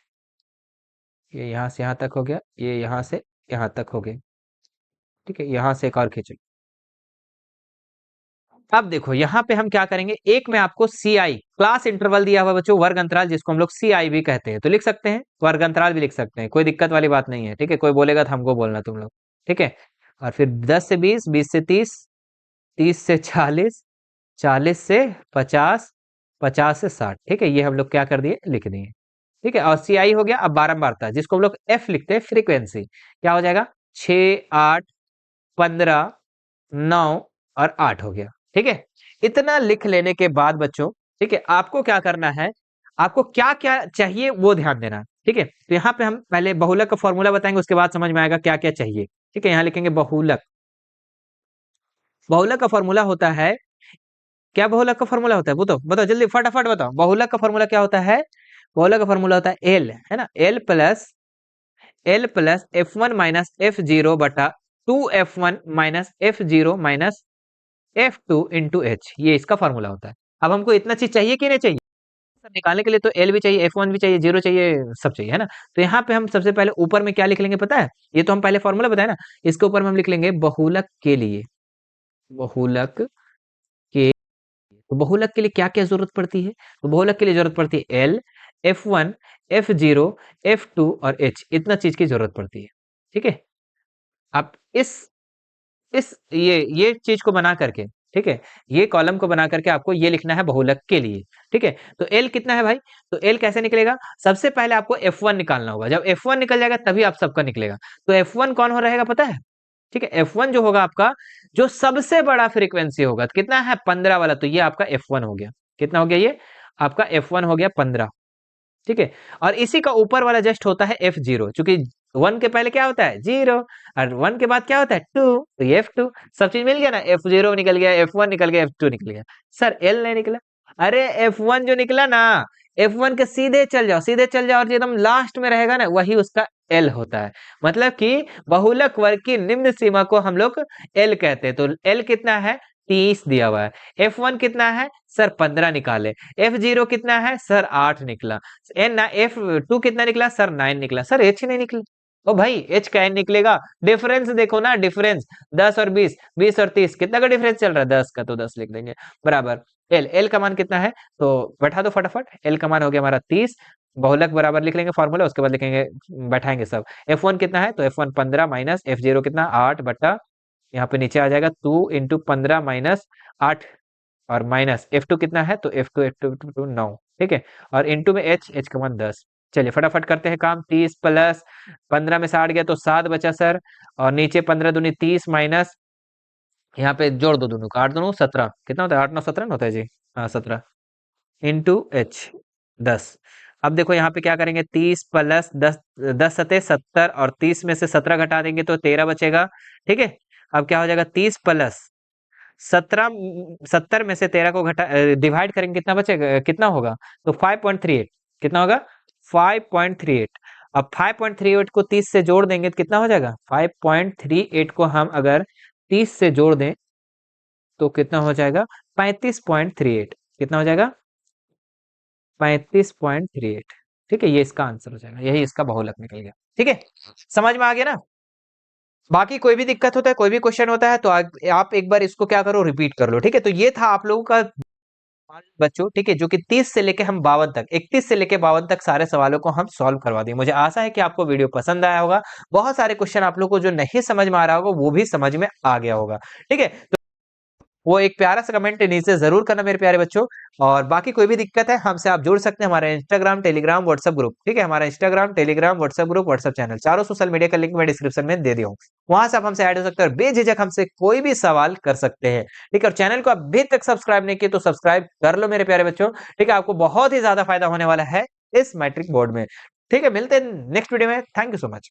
ये यहां से यहां तक हो गया, ये यहां से यहां तक हो गया। ठीक है, यहां से एक और खींच लो। अब देखो यहाँ पे हम क्या करेंगे, एक में आपको सी आई क्लास इंटरवल दिया हुआ बच्चों, वर्ग अंतराल, जिसको हम लोग सी आई भी कहते हैं, तो लिख सकते हैं, वर्ग अंतराल भी लिख सकते हैं, कोई दिक्कत वाली बात नहीं है। ठीक है, कोई बोलेगा तो हमको बोलना तुम लोग। ठीक है, और फिर 10 से 20, 20 से 30, 30 से 40, 40 से 50, 50 से 60। ठीक है, ये हम लोग क्या कर दिए, लिख दिए। ठीक है, और सी आई हो गया। अब बारंबारता, जिसको हम लोग एफ लिखते हैं, फ्रीक्वेंसी, क्या हो जाएगा 6 8 15 9 और 8 हो गया। ठीक है, इतना लिख लेने के बाद बच्चों, ठीक है, आपको क्या करना है, आपको क्या क्या चाहिए वो ध्यान देना। ठीक है, तो यहाँ पे हम पहले बहुलक का फॉर्मूला बताएंगे, उसके बाद समझ में आएगा क्या क्या चाहिए। ठीक है, यहाँ लिखेंगे बहुलक। बहुलक का फॉर्मूला होता है, क्या बहुलक का फॉर्मूला होता है, वो तो बताओ जल्दी फटाफट बताओ। बहुलक का फॉर्मूला क्या होता है, बहुलक का फॉर्मूला होता है एल, है ना, L plus F1 minus F0 बटा 2F1 minus F0 minus F2 into H, ये इसका फॉर्मूला होता है। अब हमको इतना चीज चाहिए कि नहीं चाहिए, सब निकालने के लिए तो एल भी चाहिए, F1 भी चाहिए, जीरो चाहिए, सब चाहिए, है ना। तो यहाँ पे हम सबसे पहले ऊपर में क्या लिख लेंगे पता है, ये तो हम पहले फॉर्मूला बताए ना, इसके ऊपर में हम लिख लेंगे बहुलक के लिए। बहुलक के, तो बहुलक के लिए क्या क्या जरूरत पड़ती है, तो बहुलक के लिए जरूरत पड़ती है एल, F1, F0, F2 और H, इतना चीज की जरूरत पड़ती है। ठीक है, आप इस ये चीज को बना करके, ठीक है, ये कॉलम को बना करके आपको ये लिखना है बहुलक के लिए। ठीक है, तो एल कितना है भाई, तो एल कैसे निकलेगा, सबसे पहले आपको F1 निकालना होगा, जब F1 निकल जाएगा तभी आप सबका निकलेगा। तो F1 कौन हो रहेगा पता है, ठीक है, F1 जो होगा आपका, जो सबसे बड़ा फ्रीक्वेंसी होगा, तो कितना है 15 वाला, तो ये आपका F1 हो गया। कितना हो गया, ये आपका F1 हो गया 15। ठीक है, और इसी का ऊपर वाला जस्ट होता है F0, क्योंकि 1 के पहले क्या होता है 0 और 1 के बाद क्या होता है 2, तो ये F2। सब चीज मिल गया ना, F0 निकल गया, F1 निकल गया, F2 निकल गया। सर एल नहीं निकला, अरे F1 जो निकला ना, F1 के सीधे चल जाओ, सीधे चल जाओ, और जो एकदम लास्ट में रहेगा ना वही उसका L होता है। मतलब कि बहुलक वर्ग की निम्न सीमा को हम लोग L कहते हैं। तो L कितना है, 30 दिया हुआ है। F1 कितना है सर, 15 निकाले। F0 कितना है सर, 8 निकला। F2 कितना निकला सर, 9 निकला। सर H नहीं निकला। ओ भाई H का N निकलेगा। डिफरेंस देखो ना, डिफरेंस 10 और 20, 20 और 30, कितना का डिफरेंस चल रहा है, 10 का, तो 10 लिख देंगे बराबर। एल का मान कितना है, तो बैठा दो फटाफट। एल का मान हो गया हमारा 30। बहुलक बराबर लिख लेंगे फॉर्मूला, उसके बाद लिखेंगे, बैठाएंगे सब। F1 कितना है, तो F1 15 माइनस F0 कितना 8 बटा, यहाँ पे नीचे आ जाएगा 2 इंटू 15 माइनस 8, और माइनस F2 कितना है, तो F2 9, ठीक है। और इंटू में H का मान 10। चलिए फटाफट करते हैं काम। 30 प्लस 15 में से 8 गया तो 7 बचा सर, और नीचे 15 दूनी 30 माइनस, यहाँ पे जोड़ दो दोनों का, 8 दूनों 17, कितना होता है, 8 9 17 होता है जी, हाँ 17 इंटू H 10। अब देखो यहाँ पे क्या करेंगे, 30 प्लस 10, 10 सते 70, और 30 में से 17 घटा देंगे तो 13 बचेगा, ठीक है। अब क्या हो जाएगा, 30 प्लस 17, 70 में से 13 को घटा डिवाइड करेंगे, कितना बचेगा, कितना होगा, तो 5.38, कितना होगा 5.38। अब 5.38 को 30 से जोड़ देंगे तो कितना हो जाएगा, 5.38 को हम अगर 30 से जोड़ दें तो कितना हो जाएगा, 35.38, कितना हो जाएगा, 35.38, ठीक है। ये इसका आंसर हो जाएगा, यही इसका बहुलक निकल गया, ठीक है। समझ में आ गया ना। बाकी कोई भी दिक्कत होता है, कोई भी क्वेश्चन होता है, तो आप एक बार इसको क्या करो, रिपीट कर लो, ठीक है। तो ये था आप लोगों का बच्चों, ठीक है, जो कि 30 से लेके हम 52 तक, 31 से लेके 52 तक सारे सवालों को हम सॉल्व करवा दिए। मुझे आशा है कि आपको वीडियो पसंद आया होगा। बहुत सारे क्वेश्चन आप लोग को जो नहीं समझ में आ रहा होगा वो भी समझ में आ गया होगा, ठीक है। वो एक प्यारा सा कमेंट नीचे जरूर करना मेरे प्यारे बच्चों। और बाकी कोई भी दिक्कत है हमसे आप जुड़ सकते हैं, हमारा इंस्टाग्राम टेलीग्राम व्हाट्सएप ग्रुप, ठीक है। हमारा Instagram Telegram WhatsApp group WhatsApp channel, चारों सोशल मीडिया का लिंक मैं डिस्क्रिप्शन में दे दिया हूँ। वहां से आप हमसे ऐड हो सकते हैं और बेझिझक हमसे कोई भी सवाल कर सकते हैं, ठीक है। और चैनल को अभी तक सब्सक्राइब नहीं किया तो सब्सक्राइब कर लो मेरे प्यारे बच्चों, ठीक है। आपको बहुत ही ज्यादा फायदा होने वाला है इस मैट्रिक बोर्ड में, ठीक है। मिलते हैं नेक्स्ट वीडियो में। Thank you so much.